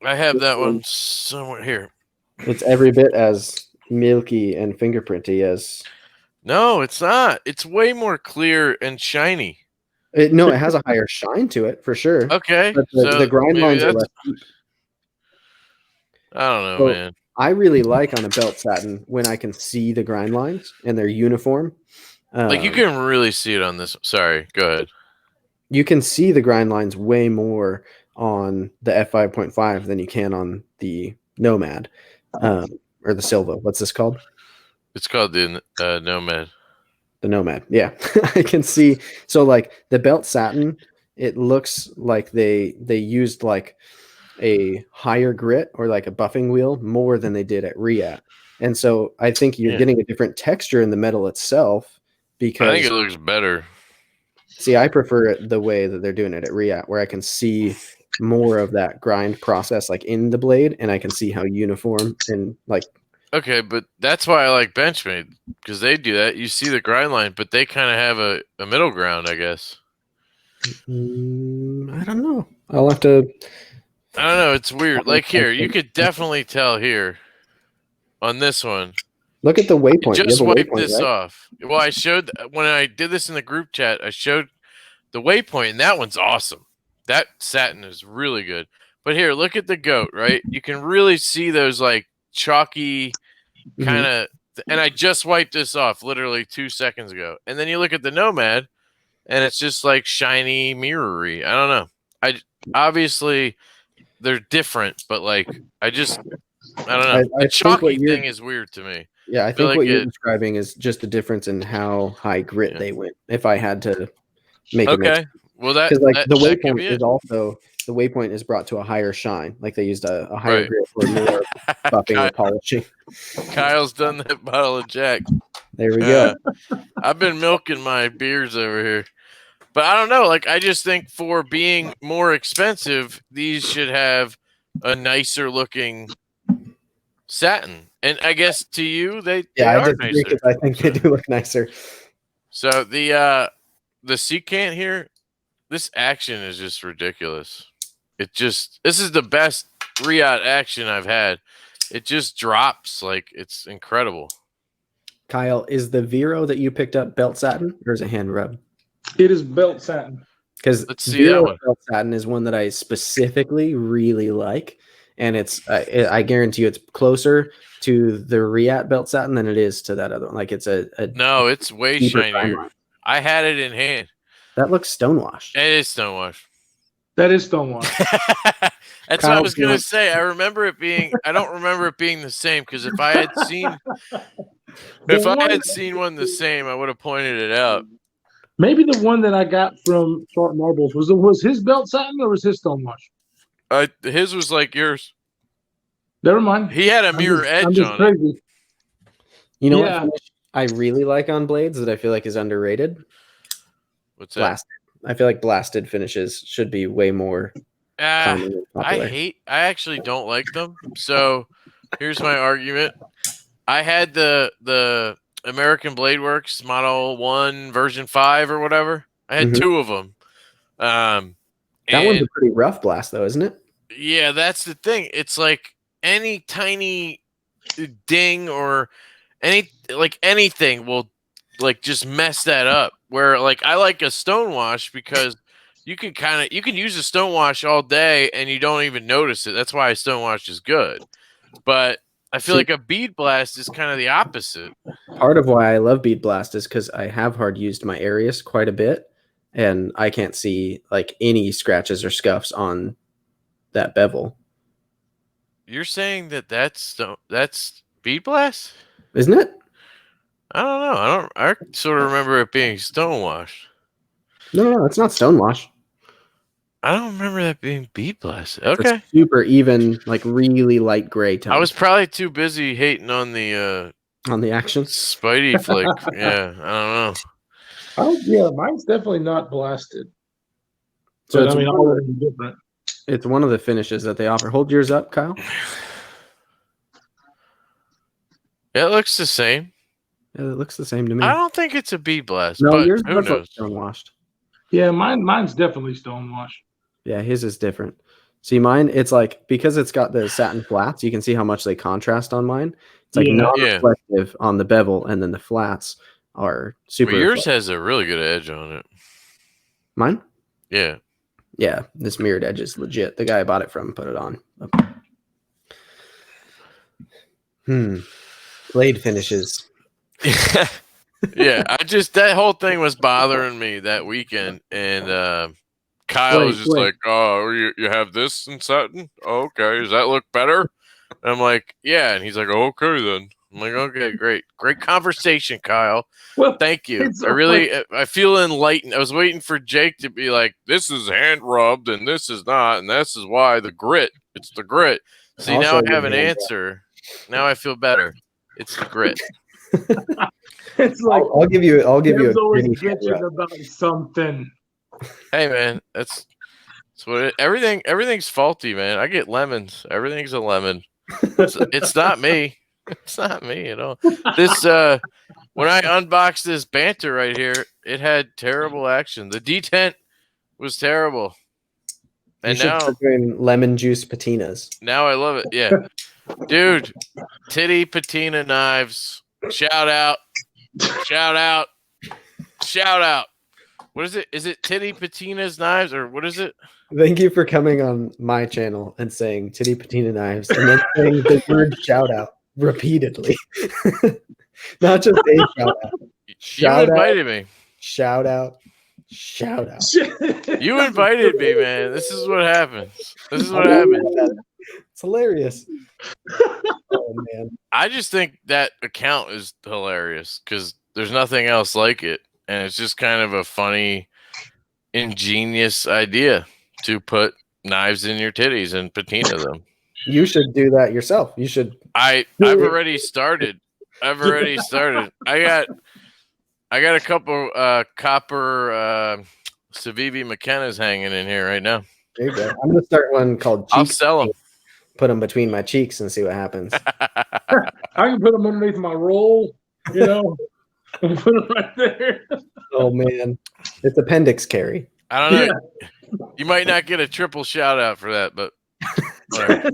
I have that one somewhere here. It's every bit as milky and fingerprinty as. No, it's not. It's way more clear and shiny. No, it has a higher shine to it for sure. Okay, but the grind lines are less deep. I don't know, man. I really like on a belt satin when I can see the grind lines and they're uniform. Like you can really see it on this. Sorry, go ahead. You can see the grind lines way more on the F5.5 than you can on the Nomad or the Silva. What's this called? It's called the Nomad. The Nomad, yeah. I can see. So like the belt satin, it looks like they used like a higher grit or like a buffing wheel more than they did at Riat. And so I think you're getting a different texture in the metal itself because I think it looks better. See, I prefer it the way that they're doing it at Riat, where I can see more of that grind process like in the blade and I can see how uniform and like. Okay, but that's why I like Benchmade because they do that. You see the grind line, but they kind of have a middle ground, I guess. I don't know. I'll have to. I don't know. It's weird. Like here, you could definitely tell here on this one. Look at the waypoint. Just wipe this off. Well, I showed when I did this in the group chat. I showed the waypoint, and that one's awesome. That satin is really good. But here, look at the goat. Right, you can really see those like chalky kind of. And I just wiped this off literally 2 seconds ago. And then you look at the Nomad, and it's just like shiny, mirrory. I don't know. Obviously they're different, but like I don't know. The chalky thing is weird to me. Yeah, I think like what you're describing is just the difference in how high grit they went. If I had to make it make sense. Well, that because like the waypoint is also the waypoint is brought to a higher shine. Like they used a higher grit for more buffing or polishing. Kyle's done that bottle of Jack. There we go. I've been milking my beers over here. But I don't know. Like, I just think for being more expensive, these should have a nicer looking satin. And I guess to you, they are nicer. I think they do look nicer. So the seat cant here, this action is just ridiculous. This is the best Riot action I've had. It just drops like it's incredible. Kyle, is the Vero that you picked up belt satin or is it hand rub? It is belt satin. Because Vero belt satin is one that I specifically really like, and it's I guarantee you it's closer to the Riat belt satin than it is to that other one. Like it's no, it's way shinier. I had it in hand. That looks stonewashed. It is stonewashed. That is stonewashed. That's Kyle, what I was gonna say. I remember it being. I don't remember it being the same because if I had seen one the same, I would have pointed it out. Maybe the one that I got from Sharp Marbles was his belt satin or was his stonewash? His was like yours. Never mind. He had a mirror edge on it. You know what finish I really like on blades that I feel like is underrated? What's that? Blasted. I feel like blasted finishes should be way more common and popular. I actually don't like them. So here's my argument. I had the American Blade Works Model 1 version 5 or whatever. I had 2 of them. That one's a pretty rough blast though, isn't it? Yeah, that's the thing. It's like any tiny ding or anything will like just mess that up. Where like I like a stonewash because you can use a stonewash all day and you don't even notice it. That's why a stonewash is good. But I feel like a bead blast is kind of the opposite. Part of why I love bead blast is because I have hard used my Arius quite a bit, and I can't see like any scratches or scuffs on that bevel. You're saying that's bead blast, isn't it? I don't know. I sort of remember it being stonewash. No, it's not stonewash. I don't remember that being bead blast. Okay. It's super even, like really light gray tone. I was probably too busy hating on the action Spidey flick. Yeah, I don't know. Yeah, mine's definitely not blasted. So but, all of them are different. It's one of the finishes that they offer. Hold yours up, Kyle. It looks the same. Yeah, it looks the same to me. I don't think it's a bead blast. No, but yours who looks knows? Stonewashed. Yeah, mine's definitely stonewashed. Yeah, his is different. See, mine, it's like, because it's got the satin flats, you can see how much they contrast on mine. It's like non-reflective on the bevel, and then the flats are super. But yours has a really good edge on it. Mine? Yeah. Yeah, this mirrored edge is legit. The guy I bought it from put it on. Blade finishes. Yeah, that whole thing was bothering me that weekend, and Kyle was just like, "Oh, you have this in satin? Oh, okay, does that look better?" And I'm like, "Yeah," and he's like, oh, "Okay, then." I'm like, "Okay, great conversation, Kyle. Well, thank you. I feel enlightened. I was waiting for Jake to be like, this is hand rubbed, and this is not, and this is why it's the grit. See, now I have an answer. Now I feel better. It's the grit." It's like I'll give you always bitching about something. Hey man, that's what everything's faulty, man. I get lemons. Everything's a lemon. It's not me. It's not me at all. This when I unboxed this banter right here, it had terrible action. The detent was terrible. And now doing lemon juice patinas. Now I love it. Yeah. Dude, titty patina knives. Shout out. What is it? Is it Titty Patina's Knives, or what is it? Thank you for coming on my channel and saying Titty Patina Knives and then saying the word shout out repeatedly. Not just a shout out. You invited me. Shout out. You invited me, man. This is what happens. It's hilarious. Oh man. I just think that account is hilarious because there's nothing else like it. And it's just kind of a funny, ingenious idea to put knives in your titties and patina them. You should do that yourself. You should. I've already started. I got a couple copper Civivi McKenna's hanging in here right now. There you go. I'm gonna start one called Cheeks. I'll sell them. Put them between my cheeks and see what happens. I can put them underneath my roll, you know. Put them right there. Oh man, it's appendix carry. I don't know. Yeah. You might not get a triple shout out for that, but whatever.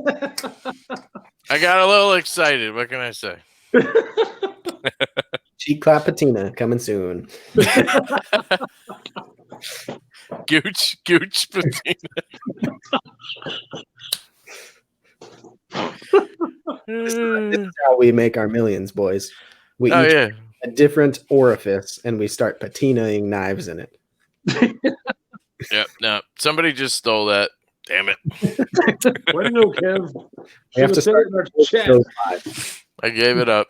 I got a little excited. What can I say? Cheek clap patina coming soon. Gooch patina. This is how we make our millions, boys. We each a different orifice and we start patinaing knives in it. Yep. No, somebody just stole that. Damn it. Way to go, Kev. We have to start in our chat. I gave it up.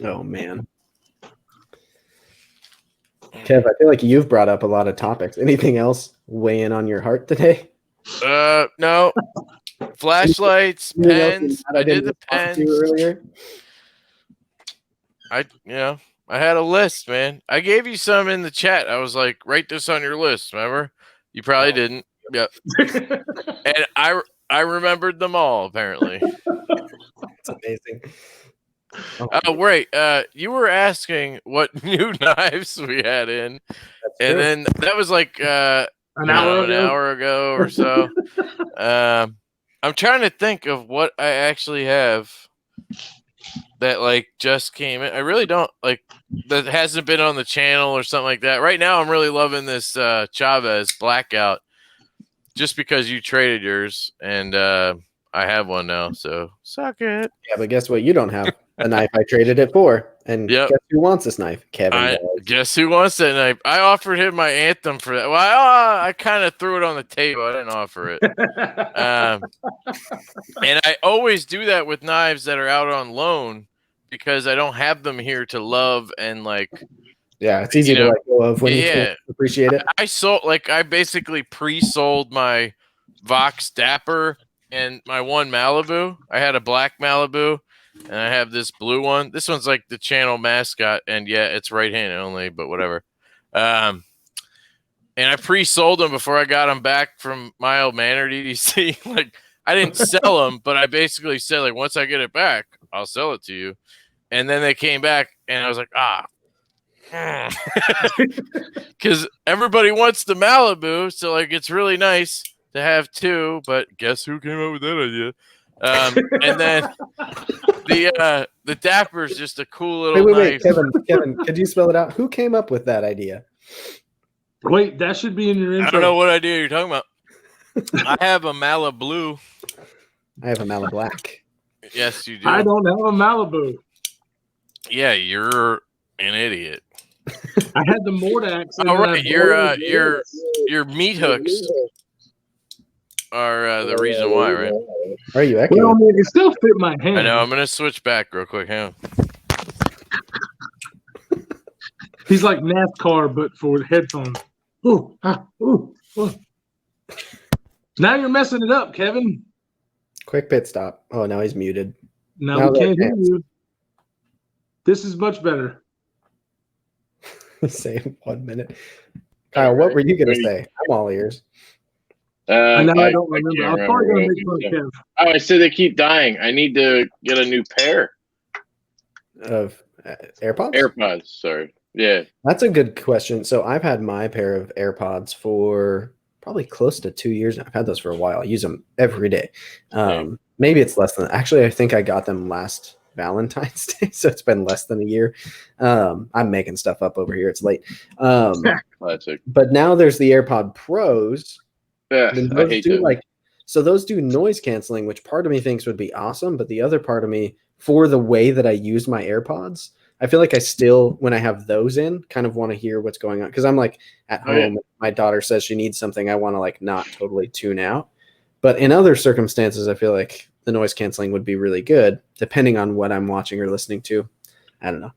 Oh man. Kev, I feel like you've brought up a lot of topics. Anything else weighing on your heart today? No. Flashlights, pens. I did the pens. Earlier. I had a list, man. I gave you some in the chat. I was like, write this on your list. Remember? You probably didn't. Yep. And I remembered them all, apparently. That's amazing. Wait, you were asking what new knives we had in, and then that was like an hour ago or so. I'm trying to think of what I actually have that like just came in. I really don't like that hasn't been on the channel or something like that. Right now, I'm really loving this Chavez Blackout, just because you traded yours, and I have one now. So suck it. Yeah, but guess what? You don't have a knife I traded it for. And guess who wants this knife? Kevin. Guess who wants that knife? I offered him my Anthem for that. Well, I kind of threw it on the table. I didn't offer it. And I always do that with knives that are out on loan because I don't have them here to love and like. Yeah, it's easy to let go of when you can't appreciate it. I basically pre-sold my Vox Dapper and my one Malibu. I had a black Malibu. And I have this blue one. This one's like the channel mascot, and yeah, it's right-handed only, but whatever. And I pre-sold them before I got them back from my old Manor DTC. Like, I didn't sell them, but I basically said, like, once I get it back, I'll sell it to you. And then they came back, and I was like, because everybody wants the Malibu, so like it's really nice to have two. But guess who came up with that idea? And then the Dapper is just a cool little knife. Kevin, could you spell it out? Who came up with that idea? Wait, that should be in your intro. I don't know what idea you're talking about. I have a Malibu. I have a Maliblack. Yes, you do. I don't have a Malibu. Yeah, you're an idiot. I had the Mordax. Oh, right. Your meat hooks are the reason why, right? Are you echoing? Well, I mean, it still fit my hand. I know. I'm going to switch back real quick. Hang on. He's like NASCAR, but for headphones. Ooh. Now you're messing it up, Kevin. Quick pit stop. Oh, now he's muted. Now we can't hear you. This is much better. Say 1 minute. Kyle, what were you going to say? I'm all ears. I don't remember. I was probably going to make fun of Kev. Oh, I said they keep dying. I need to get a new pair of AirPods. AirPods, sorry. Yeah, that's a good question. So I've had my pair of AirPods for probably close to 2 years now. I've had those for a while. I use them every day. Maybe it's less than that. Actually, I think I got them last Valentine's Day, so it's been less than a year. I'm making stuff up over here. It's late. Classic. But now there's the AirPod Pros. Yeah, I hate them. So those do noise canceling, which part of me thinks would be awesome, but the other part of me, for the way that I use my AirPods, I feel like I still, when I have those in, kind of want to hear what's going on. Because I'm like at home, my daughter says she needs something, I want to like not totally tune out. But in other circumstances, I feel like the noise canceling would be really good, depending on what I'm watching or listening to. I don't know.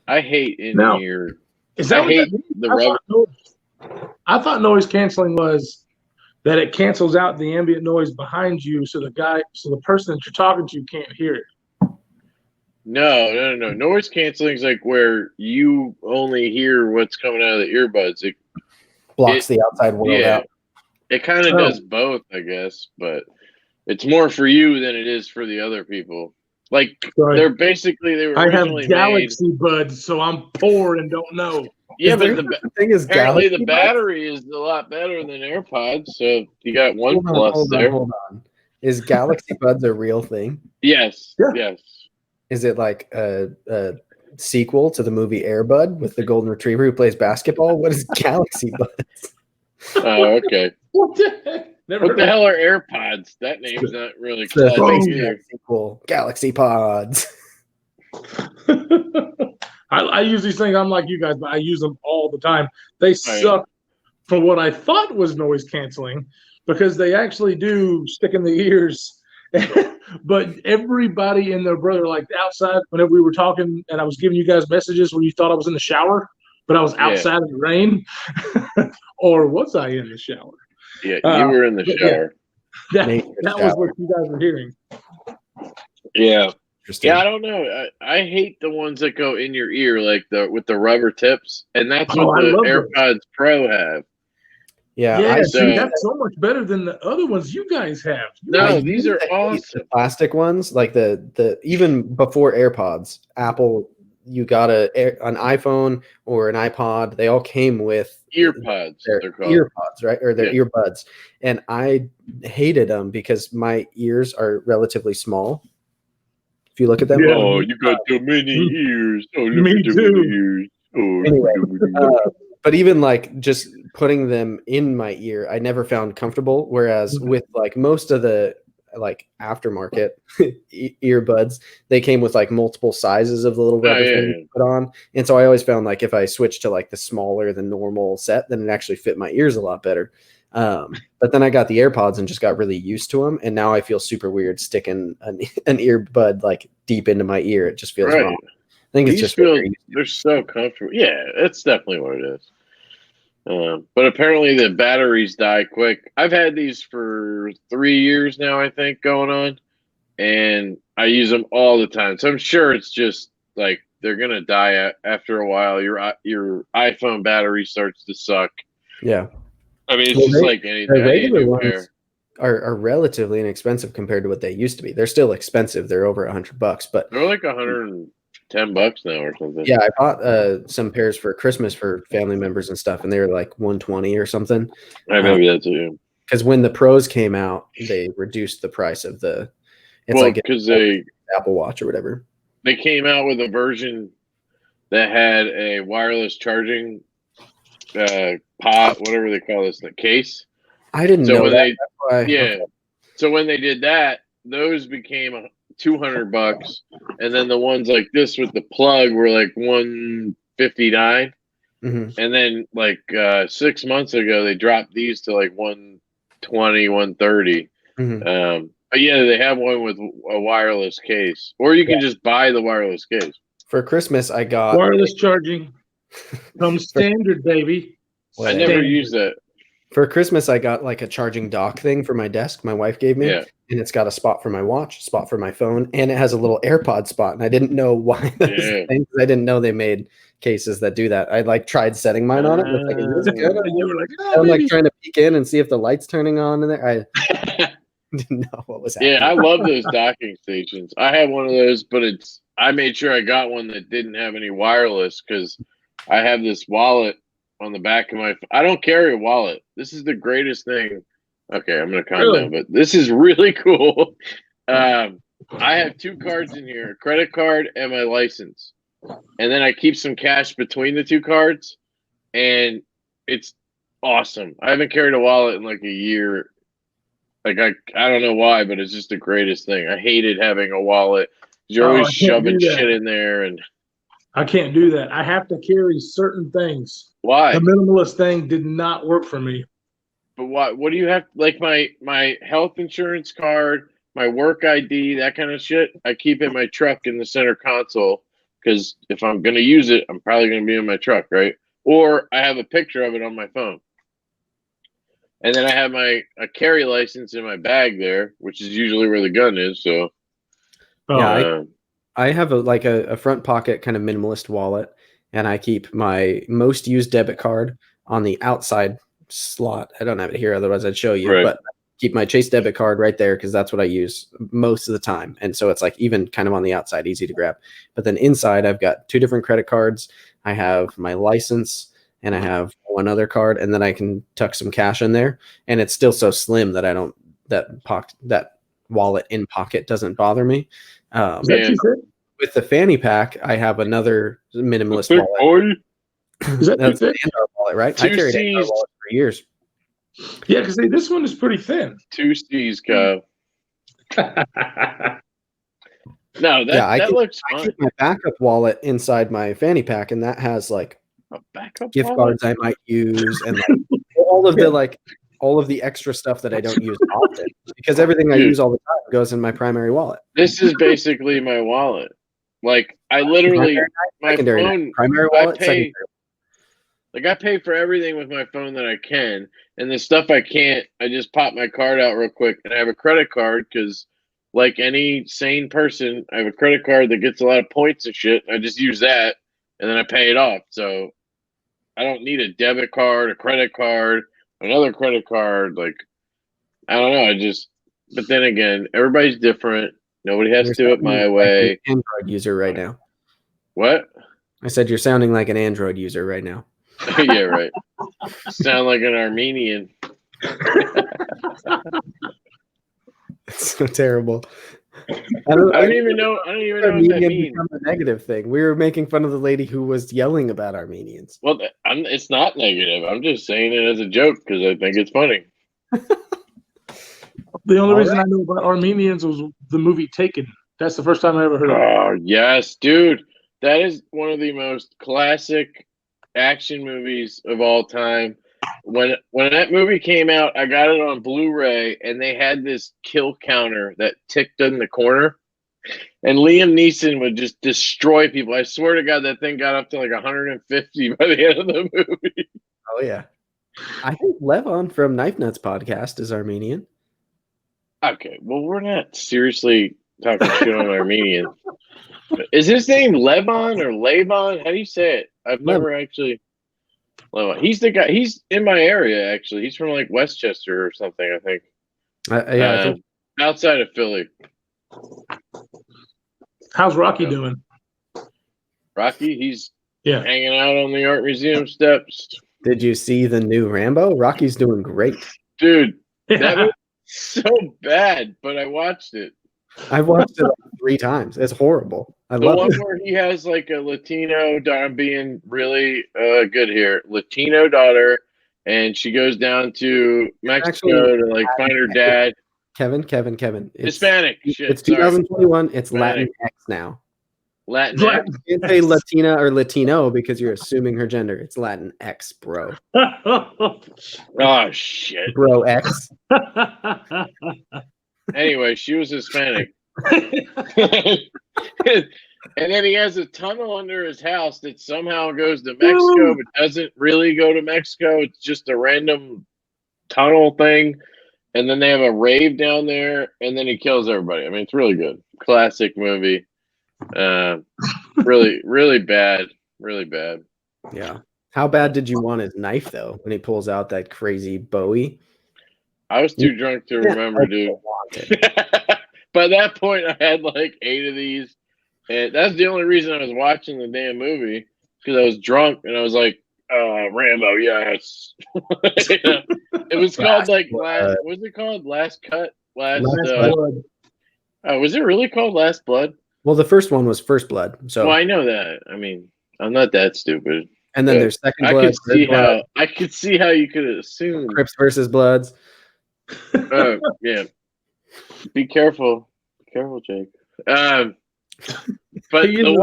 I hate in-ear. Is that I thought noise canceling was that it cancels out the ambient noise behind you, so the person that you're talking to can't hear it. No. Noise canceling is like where you only hear what's coming out of the earbuds. It blocks the outside world out. It kind of does both, I guess, but it's more for you than it is for the other people. Like they were originally I have Galaxy Buds, so I'm poor and don't know. Yeah, but the thing is, apparently the battery is a lot better than AirPods. So you got one plus there. Hold on. Is Galaxy Buds a real thing? Yes. Yeah. Yes. Is it like a sequel to the movie Air Bud with the golden retriever who plays basketball? What is Galaxy Buds? Oh, okay. What the hell are AirPods? That name's not really classic either. Sequel, Galaxy Pods. I use these things. I'm like you guys, but I use them all the time. They suck for what I thought was noise canceling because they actually do stick in the ears. But everybody and their brother, like outside, whenever we were talking and I was giving you guys messages when you thought I was in the shower, but I was outside in the rain, or was I in the shower? Yeah, you were in the shower. Yeah, that was what you guys were hearing. Yeah. Yeah, I don't know. I hate the ones that go in your ear, like with the rubber tips, and that's what the AirPods Pro have. Yeah, see, that's so much better than the other ones you guys have. No, these are awesome. The plastic ones, like the even before AirPods, Apple, you got an iPhone or an iPod. They all came with earpods. They're called earpods, right? Or they're earbuds. And I hated them because my ears are relatively small. If you look at them, oh, you got too many ears. Oh, look me at too too. many ears. Oh, anyway, but even like just putting them in my ear, I never found comfortable. Whereas with like most of the like aftermarket earbuds, they came with like multiple sizes of the little rubber thing you put on. And so I always found like if I switched to like the smaller than normal set, then it actually fit my ears a lot better. But then I got the AirPods and just got really used to them. And now I feel super weird sticking an earbud like deep into my ear. It just feels wrong. I think it's just they're so comfortable. Yeah, that's definitely what it is. But apparently the batteries die quick. I've had these for 3 years now, I think, going on, and I use them all the time. So I'm sure it's just like they're gonna die after a while. Your iPhone battery starts to suck. Yeah, I mean it's just like anything. The regular ones are relatively inexpensive compared to what they used to be. They're still expensive. They're over $100, but they're like $110 now or something. Yeah, I bought some pairs for Christmas for family members and stuff, and they were like 120 or something. Maybe that's it. Because when the Pros came out, they reduced the price of the. It's like because they Apple Watch or whatever. They came out with a version that had a wireless charging pod, whatever they call this, the case. I didn't know that. So when they did that, those became $200, and then the ones like this with the plug were like $159. And then like 6 months ago, they dropped these to like $120, $130. But yeah, they have one with a wireless case, or you can just buy the wireless case. For Christmas, I got wireless charging. Comes standard, baby. I never used that. For Christmas, I got like a charging dock thing for my desk. My wife gave me, and it's got a spot for my watch, a spot for my phone, and it has a little AirPod spot. And I didn't know why that was a thing, because I didn't know they made cases that do that. I like tried setting mine on it. And it's like, is this good? And you were like, I'm like trying to peek in and see if the light's turning on in there. I didn't know what was happening. Yeah, I love those docking stations. I have one of those, but I made sure I got one that didn't have any wireless, because I have this wallet on the back of I don't carry a wallet. This is the greatest thing. Okay, I'm gonna calm down, but this is really cool. I have 2 cards in here, a credit card and my license. And then I keep some cash between the 2 cards, and it's awesome. I haven't carried a wallet in like a year. Like I don't know why, but it's just the greatest thing. I hated having a wallet. You're always shoving shit in there, and I can't do that. I have to carry certain things. Why? The minimalist thing did not work for me. But what do you have? Like my health insurance card, my work ID, that kind of shit. I keep in my truck in the center console, because if I'm gonna use it, I'm probably gonna be in my truck, right? Or I have a picture of it on my phone. And then I have a carry license in my bag there, which is usually where the gun is. So I have a front pocket kind of minimalist wallet, and I keep my most used debit card on the outside slot. I don't have it here, otherwise I'd show you. Right. But I keep my Chase debit card right there, because that's what I use most of the time. And so it's like even kind of on the outside, easy to grab. But then inside, I've got 2 different credit cards. I have my license, and I have one other card, and then I can tuck some cash in there. And it's still so slim that that wallet in pocket doesn't bother me. With the fanny pack, I have another minimalist wallet. That's an Andar wallet, right? I carried an Andar wallet for years. Yeah, because this one is pretty thin. 2 C's, Kev. No, that looks fun. I keep my backup wallet inside my fanny pack, and that has like a backup gift cards I might use, and like all of the extra stuff that I don't use often, because everything I use all the time goes in my primary wallet. This is basically my wallet. Like I literally, my phone, primary wallet, secondary. Like I pay for everything with my phone that I can, and the stuff I can't, I just pop my card out real quick, and I have a credit card because, like any sane person, I have a credit card that gets a lot of points and shit. I just use that, and then I pay it off. So I don't need a debit card, a credit card, another credit card. Like I don't know. But then again, everybody's different. Nobody has to do it my way. Like an Android user right now. What? I said you're sounding like an Android user right now. Yeah, right. Sound like an Armenian. It's so terrible. I don't even know what that means. A negative thing. We were making fun of the lady who was yelling about Armenians. Well, it's not negative. I'm just saying it as a joke because I think it's funny. The only reason I know about Armenians was the movie Taken. That's the first time I ever heard of it. Oh, yes, dude. That is one of the most classic action movies of all time. When that movie came out, I got it on Blu-ray, and they had this kill counter that ticked in the corner. And Liam Neeson would just destroy people. I swear to God, that thing got up to like 150 by the end of the movie. Oh, yeah. I think Levon from Knife Nuts podcast is Armenian. Okay, well, we're not seriously talking shit on Armenians. Is his name Levon or Levon? How do you say it? I've never actually. Levon. He's the guy. He's in my area, actually. He's from like Westchester or something, I think. I think outside of Philly. How's Rocky doing? Rocky, he's hanging out on the art museum steps. Did you see the new Rambo? Rocky's doing great. Dude, that was so bad, but I watched it. I've watched it like 3 times. It's horrible. I the love one it. where he has like a Latino daughter. I'm being really good here. Latino daughter, and she goes down to Mexico to like find her dad. Kevin. It's Hispanic. Shit, it's 2021. It's Hispanic. Latinx now. Latinx. You can't say Latina or Latino because you're assuming her gender. It's Latinx, bro. Oh shit, bro X. Anyway, she was Hispanic. And then he has a tunnel under his house that somehow goes to Mexico, but doesn't really go to Mexico. It's just a random tunnel thing. And then they have a rave down there, and then he kills everybody. I mean, it's really good. Classic movie. Really, really bad. Really bad. Yeah. How bad did you want his knife, though, when he pulls out that crazy Bowie? I was too drunk to remember, dude. By that point, I had like 8 of these. And that's the only reason I was watching the damn movie, because I was drunk and I was like, Rambo, yes. It was called like Last, what's it called? Last Cut? Last Blood. Was it really called Last Blood? Well, the first one was First Blood. So well, I know that. I mean, I'm not that stupid. And then there's Second Blood. I could see how you could assume Crips versus Bloods. Oh, yeah. Be careful. Be careful, Jake. But the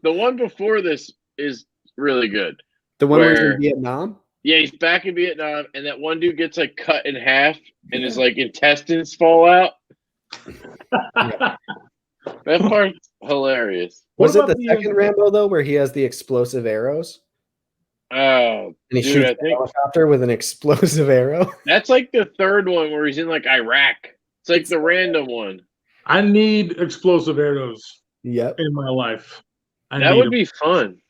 one before this is really good. The one where he's in Vietnam? Yeah, he's back in Vietnam, and that one dude gets like cut in half, and his like intestines fall out. Yeah. That part's hilarious. Was it the second Rambo though, where he has the explosive arrows? Oh, and he shoots the helicopter with an explosive arrow. That's like the third one where he's in like Iraq. It's like the random one. I need explosive arrows. Yep. In my life. That would be fun.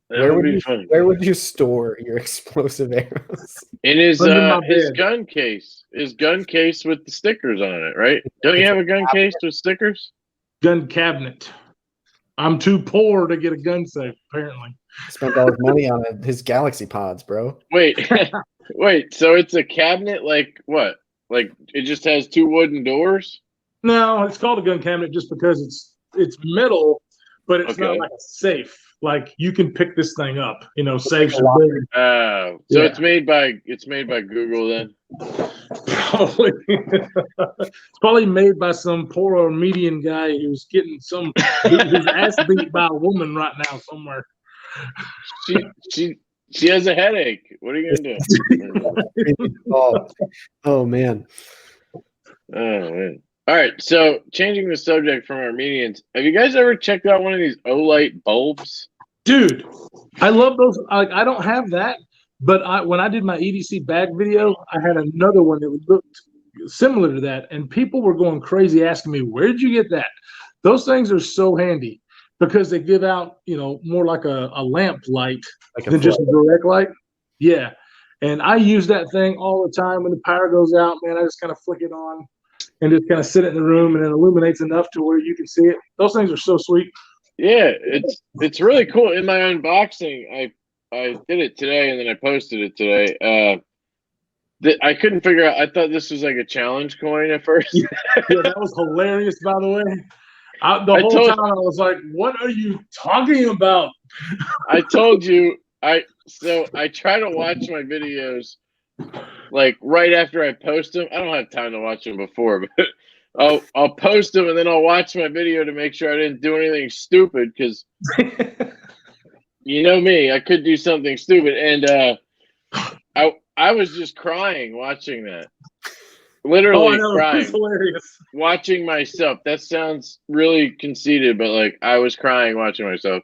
Where would you store your explosive arrows? In his gun case. His gun case with the stickers on it, right? Don't you have a gun case with stickers? Gun cabinet. I'm too poor to get a gun safe, apparently. Spent all his money on his Galaxy Pods, bro. Wait, so it's a cabinet like what? Like it just has 2 wooden doors? No, it's called a gun cabinet just because it's metal, but it's not like a safe. Like you can pick this thing up, safes are big. So it's made by Google then. Probably. It's probably made by some poor Armenian guy who's getting his ass beat by a woman right now somewhere. She has a headache. What are you gonna do? Oh man. Oh man. All right, so changing the subject from Armenians, have you guys ever checked out one of these Olight bulbs? Dude, I love those. I don't have that, but when I did my EDC bag video, I had another one that looked similar to that, and people were going crazy asking me, "Where did you get that?" Those things are so handy because they give out, more like a lamp light than just a direct light. Yeah, and I use that thing all the time when the power goes out. Man, I just kind of flick it on and just kind of sit it in the room, and it illuminates enough to where you can see it. Those things are so sweet. Yeah, it's really cool. In my unboxing, I did it today and then I posted it today. I couldn't figure out. I thought this was like a challenge coin at first. Yeah, that was hilarious. By the way, the whole time I was like, "What are you talking about?" I told you. I try to watch my videos like right after I post them. I don't have time to watch them before, but I'll post them and then I'll watch my video to make sure I didn't do anything stupid because you know me, I could do something stupid. And I was just crying watching that. Literally crying. It's hilarious. Watching myself. That sounds really conceited, but like I was crying watching myself.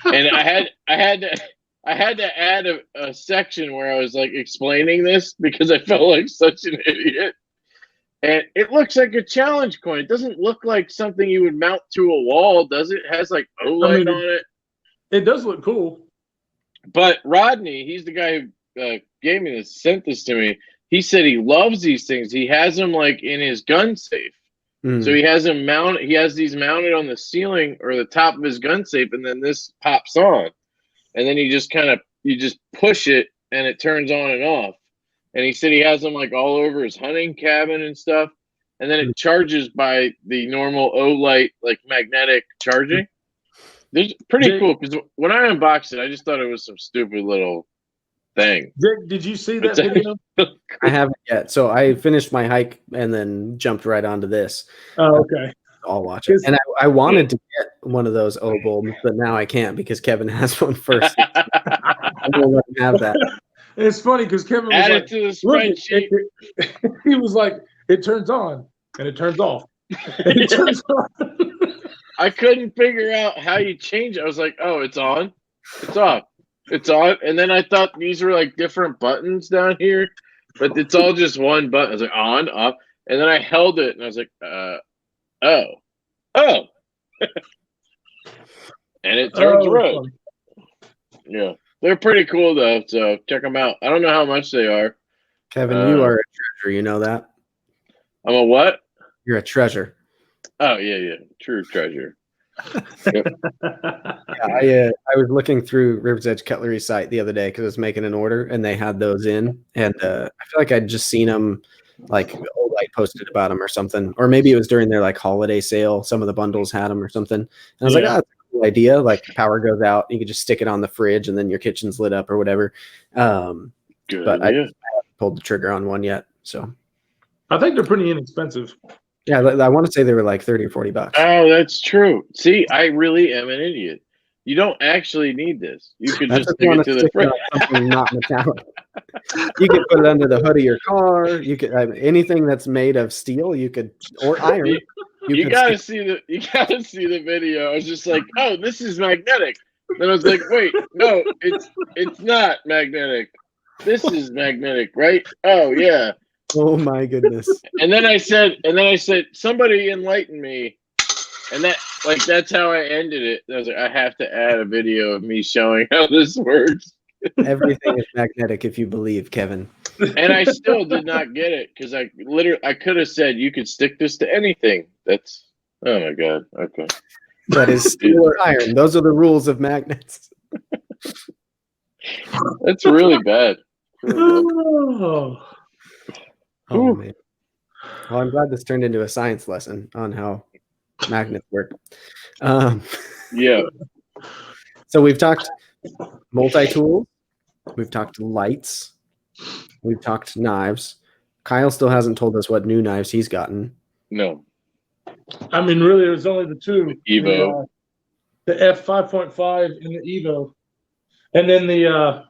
And I had to add a section where I was like explaining this because I felt like such an idiot. And it looks like a challenge coin. It doesn't look like something you would mount to a wall, does it? It has like Olight on it. It does look cool. But Rodney, he's the guy who gave me this, sent this to me. He said he loves these things. He has them like in his gun safe. So he has them mounted. He has these mounted on the ceiling or the top of his gun safe, and then this pops on, and then you just push it, and it turns on and off. And he said he has them like all over his hunting cabin and stuff. And then it charges by the normal Olight like magnetic charging. It's pretty cool because when I unboxed it, I just thought it was some stupid little thing. Did you see that video? I haven't yet. So I finished my hike and then jumped right onto this. Oh, okay. I'll watch it. And I wanted to get one of those bulbs, but now I can't because Kevin has one first. I won't let him have that. It's funny because Kevin was Add like, it to the spreadsheet. he was like, it turns on and it turns off. And it turns on. I couldn't figure out how you change it. I was like, oh, it's on, it's off, it's on. And then I thought these were like different buttons down here, but it's all just one button. I was like, on, off. And then I held it and I was like, oh. And it turns red. Yeah. They're pretty cool though, so check them out. I don't know how much they are. Kevin, you are a treasure. You know that? I'm a what? You're a treasure. Oh yeah, true treasure. Yep. Yeah, I was looking through River's Edge Cutlery's site the other day because I was making an order and they had those in, and I feel like I'd just seen them, like Olight posted about them or something, or maybe it was during their like holiday sale. Some of the bundles had them or something, and I was like, that's a cool idea. Like power goes out, you could just stick it on the fridge, and then your kitchen's lit up or whatever. Good but idea. I haven't pulled the trigger on one yet, so I think they're pretty inexpensive. Yeah, I want to say they were like $30 or $40. Oh, that's true. See, I really am an idiot. You don't actually need this. You could just stick it to the fridge. Something not metallic. You could put it under the hood of your car. You could anything that's made of steel. You could or iron. You gotta see the video. I was just like, oh, this is magnetic. Then I was like, wait, no, it's not magnetic. This is magnetic, right? Oh yeah. Oh my goodness. And then I said, somebody enlighten me. And that's how I ended it. I was like, I have to add a video of me showing how this works. Everything is magnetic if you believe, Kevin. And I still did not get it because I could have said you could stick this to anything. That's, oh my God. Okay. That is steel or iron. Those are the rules of magnets. That's really bad. Oh man. Well, I'm glad this turned into a science lesson on how magnets work. Yeah. So we've talked multi-tools. We've talked lights. We've talked knives. Kyle still hasn't told us what new knives he's gotten. No. I mean, really, there's only the two. Evo. The F5.5 and the Evo. And then the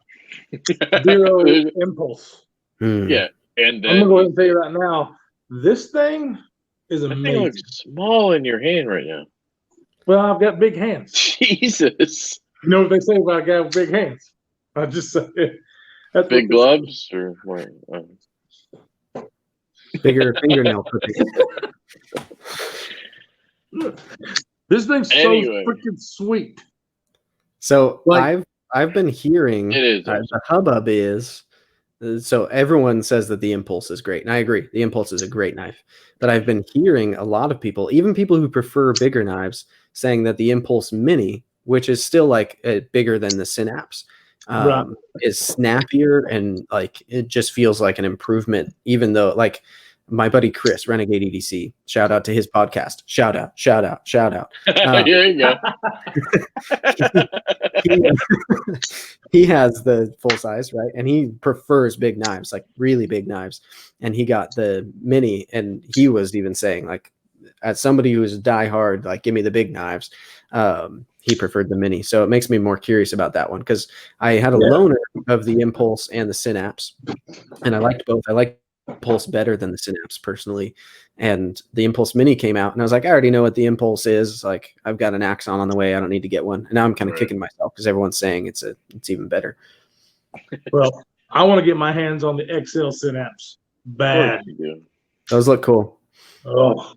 Zero Impulse. Yeah. And then, I'm going to go ahead and tell you right now, this thing is amazing. It looks small in your hand right now. Well, I've got big hands. Jesus. You know what they say about a guy with big hands? I just say that's Big gloves or what? Bigger fingernail clippings. This thing's Anyway. so freaking sweet. So Like- I've been hearing It is the hubbub is so everyone says that the Impulse is great, and I agree. The Impulse is a great knife, but I've been hearing a lot of people, even people who prefer bigger knives, saying that the Impulse Mini, which is still like bigger than the Synapse, Right. is snappier and like it just feels like an improvement. Even though like my buddy Chris, Renegade EDC, shout out to his podcast. Shout out. There you go. He has the full size, right? And he prefers big knives, like really big knives. And he got the Mini, and he was even saying, like, as somebody who's diehard, like, give me the big knives, he preferred the Mini. So it makes me more curious about that one because I had a loaner of the Impulse and the Synapse, and I liked both. I liked Impulse better than the Synapse personally, and the Impulse Mini came out, and I was like, I already know what the Impulse is. Like, I've got an Axon on the way. I don't need to get one. And now I'm kind of kicking myself because everyone's saying it's even better. Well, I want to get my hands on the XL Synapse. Bad. Those look cool. Oh,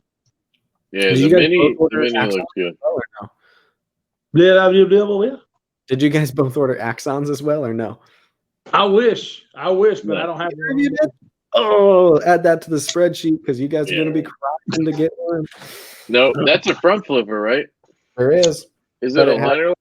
Yeah, Did the you guys Mini both order looks Axons good. as well or no? yeah. Did you guys both order Axons as well or no? I wish, but I don't have Either of you did? Oh, add that to the spreadsheet because you guys are going to be crying to get one. No, that's a front flipper, right? There is. Is But it a liner?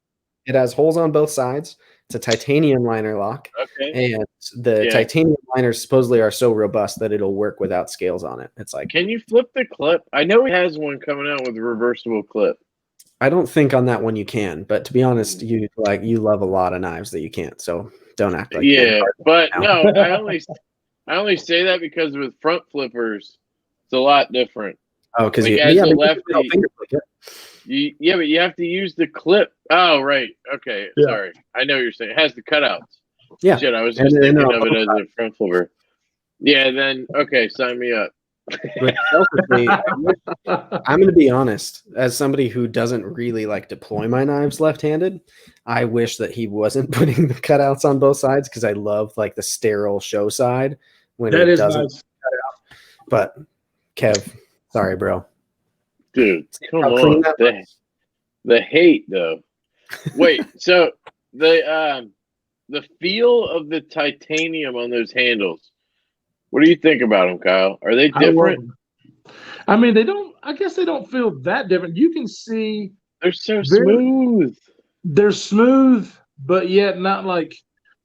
It has holes on both sides. It's a titanium liner lock. Okay. And the titanium liners supposedly are so robust that it'll work without scales on it. It's like, Can you flip the clip? I know he has one coming out with a reversible clip. I don't think on that one you can, but to be honest, you love a lot of knives that you can't. So don't act like but no, I only say that because with front flippers, it's a lot different. Oh, because like as a lefty, but you have to use the clip. Oh, right. Okay, sorry. I know what you're saying. It has the cutouts. Yeah. Shit, I was just thinking of it as a front flipper. Yeah, then okay, sign me up. Selfishly, I'm going to be honest. As somebody who doesn't really like deploy my knives left-handed, I wish that he wasn't putting the cutouts on both sides because I love like the sterile show side when that it is doesn't nice. cut out. But Kev, sorry, bro. Dude, come on. The hate though. Wait, so the feel of the titanium on those handles. What do you think about them, Kyle? Are they different? I mean, I guess they don't feel that different. You can see they're so smooth. They're smooth, but yet not like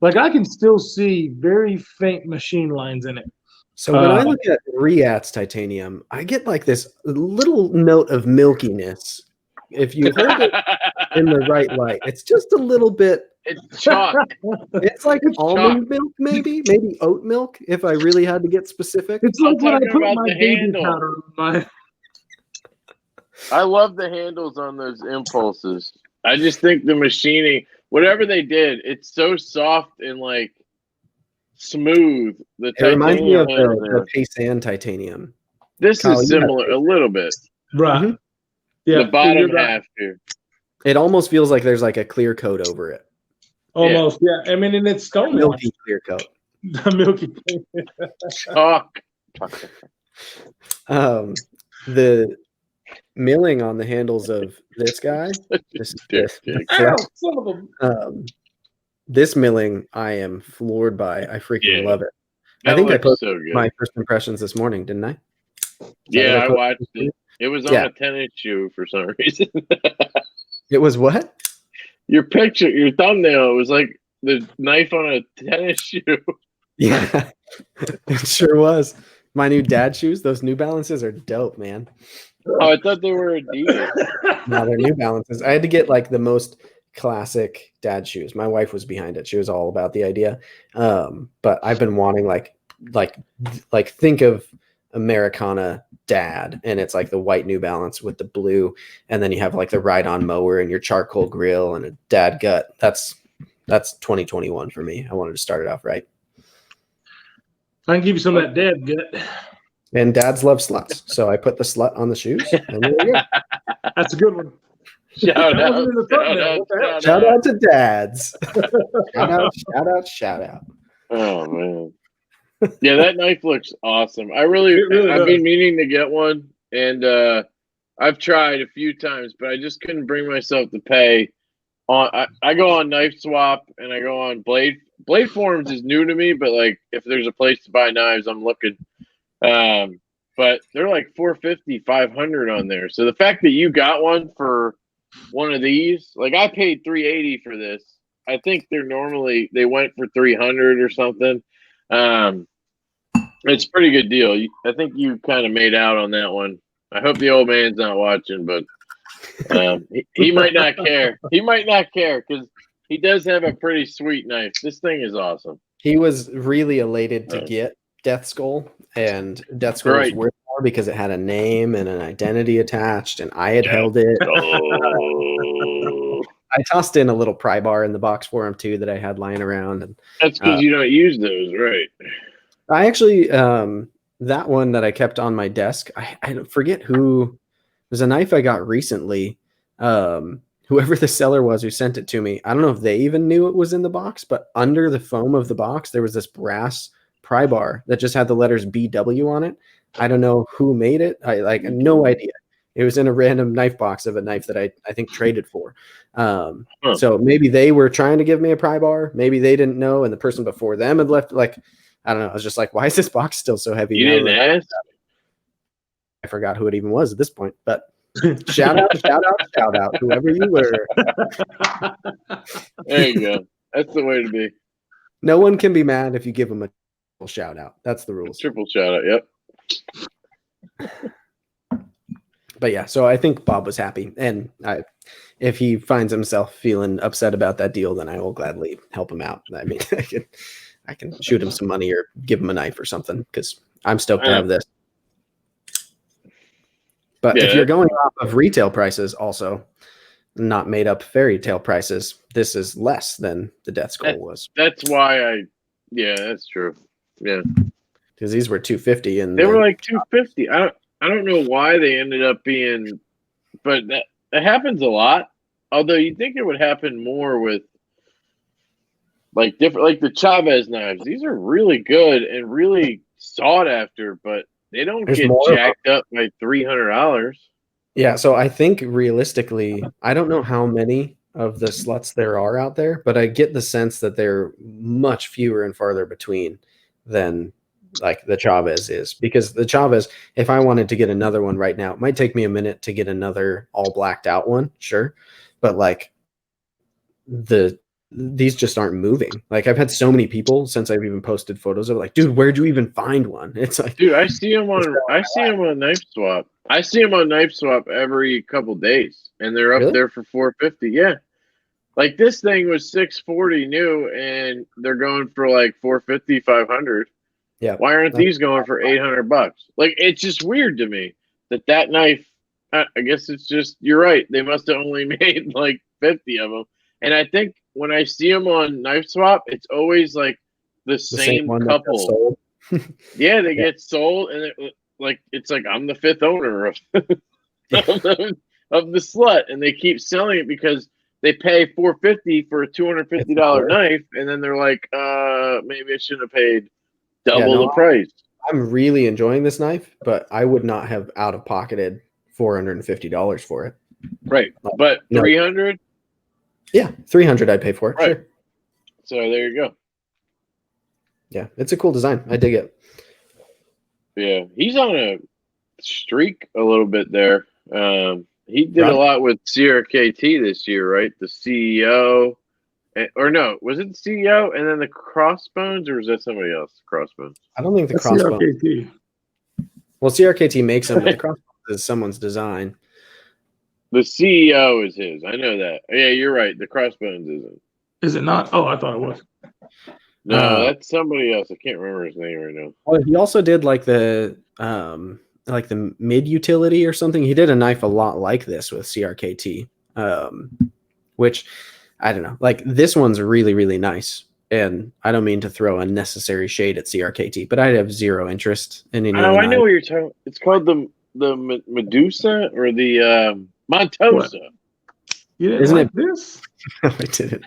I can still see very faint machine lines in it. So when I look at Riat's titanium, I get like this little note of milkiness. If you hold it in the right light, it's just a little bit. It's chalk. It's like almond milk, maybe oat milk. If I really had to get specific, it's like when I put my baby powder on my. I love the handles on those Impulses. I just think the machining, whatever they did, it's so soft and like smooth. It reminds me of the Paysan titanium. This is similar a little bit, right? Mm-hmm. Yeah, the bottom half here. It almost feels like there's like a clear coat over it. Almost, yeah. I mean, and it's stone milky clear coat. The milky chalk. The milling on the handles of this guy. This milling, I am floored by. I freaking love it. I think I posted my first impressions this morning, didn't I? Yeah, I watched it. It was on a tennis shoe for some reason. It was what? Your picture, your thumbnail was like the knife on a tennis shoe. Yeah, it sure was. My new dad shoes, those New Balances are dope, man. Oh, I thought they were Adidas. No, they're New Balances. I had to get like the most classic dad shoes. My wife was behind it. She was all about the idea. But I've been wanting like think of Americana dad, and it's like the white New Balance with the blue, and then you have like the ride-on mower and your charcoal grill and a dad gut. That's 2021 for me. I wanted to start it off right. I can give you some of that dad gut. And dads love sluts, so I put the slut on the shoes. And there you go. That's a good one. Shout That out, wasn't in the shout thumbnail. out, What the hell? Shout out to dads. Shout out, shout out, shout out. Oh man. Yeah, that knife looks awesome. It really I've does. been meaning to get one, and I've tried a few times, but I just couldn't bring myself to pay. I go on Knife Swap and I go on Blade Forums is new to me, but like if there's a place to buy knives, I'm looking. But they're like 450, 500 on there. So the fact that you got one for one of these, like I paid 380 for this. I think they went for 300 or something. It's a pretty good deal. I think you kind of made out on that one. I hope the old man's not watching, but he might not care. He might not care because he does have a pretty sweet knife. This thing is awesome. He was really elated to get Death Skull, and Death Skull was worth more because it had a name and an identity attached, and I had held it. Oh. I tossed in a little pry bar in the box for him too that I had lying around. And that's because you don't use those, right? I actually, that one that I kept on my desk, I forget who. There's a knife I got recently. Whoever the seller was who sent it to me, I don't know if they even knew it was in the box, but under the foam of the box, there was this brass pry bar that just had the letters BW on it. I don't know who made it. I no idea. It was in a random knife box of a knife that I think traded for. So maybe they were trying to give me a pry bar. Maybe they didn't know, and the person before them had left. Like, I don't know. I was just like, why is this box still so heavy? You didn't ask? I forgot who it even was at this point, but shout out, whoever you were. There you go. That's the way to be. No one can be mad if you give them a triple shout out. That's the rules. Triple shout out. Yep. But yeah, so I think Bob was happy, and if he finds himself feeling upset about that deal, then I will gladly help him out. I mean, I can shoot him some money or give him a knife or something because I'm stoked to have this. But if you're going off of retail prices, also not made up fairy tale prices, this is less than the Death Skull was. That's why that's true. Yeah, because these were $250 and they were like $250. I don't know why they ended up being, but that happens a lot. Although you'd think it would happen more with like different, like the Chavez knives. These are really good and really sought after, but they don't get jacked up by $300. Yeah, so I think realistically, I don't know how many of the sluts there are out there, but I get the sense that they're much fewer and farther between than like the Chavez is, because the Chavez, if I wanted to get another one right now, it might take me a minute to get another all blacked out one, sure, but like these just aren't moving. Like I've had so many people since I've even posted photos of like, dude, where'd you even find one? It's like, dude, I see them on Knife Swap. I see them on Knife Swap every couple days, and they're up there for $450. Yeah, like this thing was $640 new, and they're going for like $450, $500. Yeah. Why aren't these going for $800? Like, it's just weird to me that knife. I guess it's just, you're right. They must have only made like 50 of them. And I think when I see them on Knife Swap, it's always like the same couple. Yeah, they get sold, and it's like I'm the fifth owner of the slut, and they keep selling it because they pay $450 for a $250 knife, and then they're like, maybe I shouldn't have paid double the price. I'm really enjoying this knife, but I would not have out of pocketed $450 for it. Right, but $300. Yeah, $300 I'd pay for it. Right. Sure. So there you go. Yeah, it's a cool design. I dig it. Yeah, he's on a streak a little bit there. He did a lot with CRKT this year, right? The CEO. Or no, was it the CEO and then the Crossbones, or was that somebody else? Crossbones. I don't think the Crossbones. CRKT. Well, CRKT makes them, but the Crossbones is someone's design. The CEO is his. I know that. Yeah, you're right. The Crossbones isn't. Is it not? Oh, I thought it was. No, that's somebody else. I can't remember his name right now. Well, he also did like the mid utility or something. He did a knife a lot like this with CRKT, which I don't know. Like this one's really, really nice. And I don't mean to throw unnecessary shade at CRKT, but I have zero interest in any. Oh, I know what you're talking. It's called the Medusa or the Montosa. You didn't Isn't like it- this? I didn't.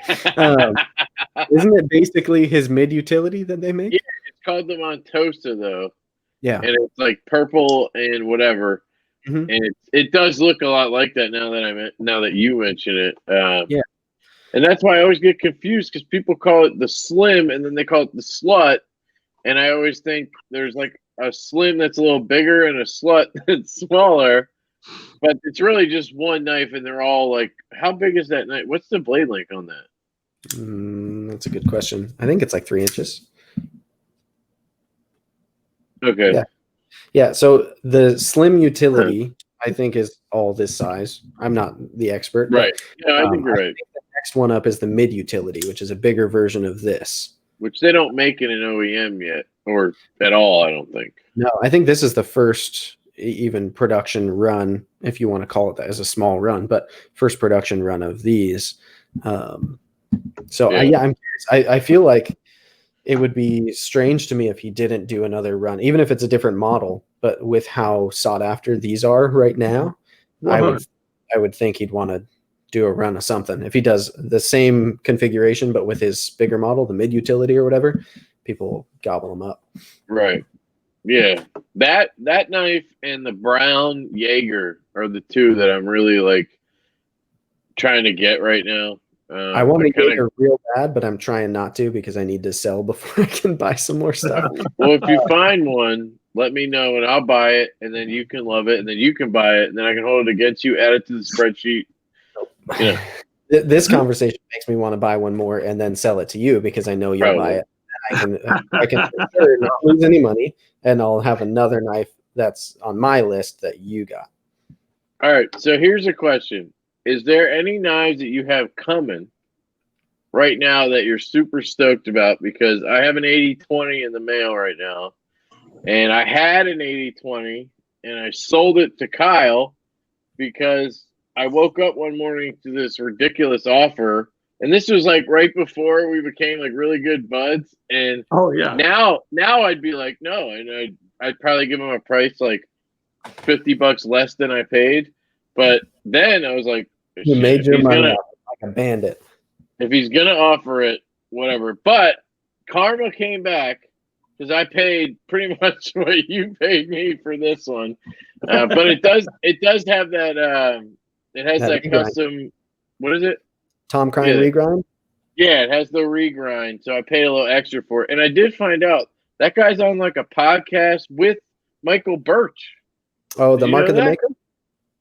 Isn't it basically his mid utility that they make? Yeah. It's called the Montosa though, Yeah. and it's like purple and whatever, Mhm. and it does look a lot like that now that you mention it. Yeah. And that's why I always get confused because people call it the slim and then they call it the slut, and I always think there's like a slim that's a little bigger and a slut that's smaller, but it's really just one knife, and they're all like, how big is that knife? What's the blade length on that? That's a good question. I think it's like 3 inches. Okay. Yeah. Yeah. So the slim utility, I think, is all this size. I'm not the expert. Right. Yeah, I But, think you're right. think the next one up is the mid utility, which is a bigger version of this. Which they don't make in an OEM yet, or at all, I don't think. No, I think this is the first even production run, if you want to call it that, as a small run, but first production run of these. I'm curious. I feel like it would be strange to me if he didn't do another run, even if it's a different model. But with how sought after these are right now, I would think he'd want to do a run of something. If he does the same configuration but with his bigger model, the mid utility or whatever, people will gobble them up. Right. Yeah. That knife and the brown Jaeger are the two that I'm really like trying to get right now. I want to get her real bad, but I'm trying not to because I need to sell before I can buy some more stuff. Well, if you find one, let me know and I'll buy it, and then you can love it, and then you can buy it, and then I can hold it against you, add it to the spreadsheet. You know. This conversation makes me want to buy one more and then sell it to you because I know you'll buy it. And I can for sure not lose any money, and I'll have another knife that's on my list that you got. All right. So here's a question. Is there any knives that you have coming right now that you're super stoked about? Because I have an 80-20 in the mail right now, and I had an 80-20, and I sold it to Kyle because I woke up one morning to this ridiculous offer, and this was like right before we became like really good buds. And now I'd be like, no, and I'd probably give him a price like $50 less than I paid. But then I was like, you made your money like a bandit. If he's gonna offer it, whatever. But karma came back because I paid pretty much what you paid me for this one. But it does have that it has that custom. What is it? Tom Crine regrind. Yeah, it has the regrind. So I paid a little extra for it, and I did find out that guy's on like a podcast with Michael Birch. Oh, the Mark of the Maker.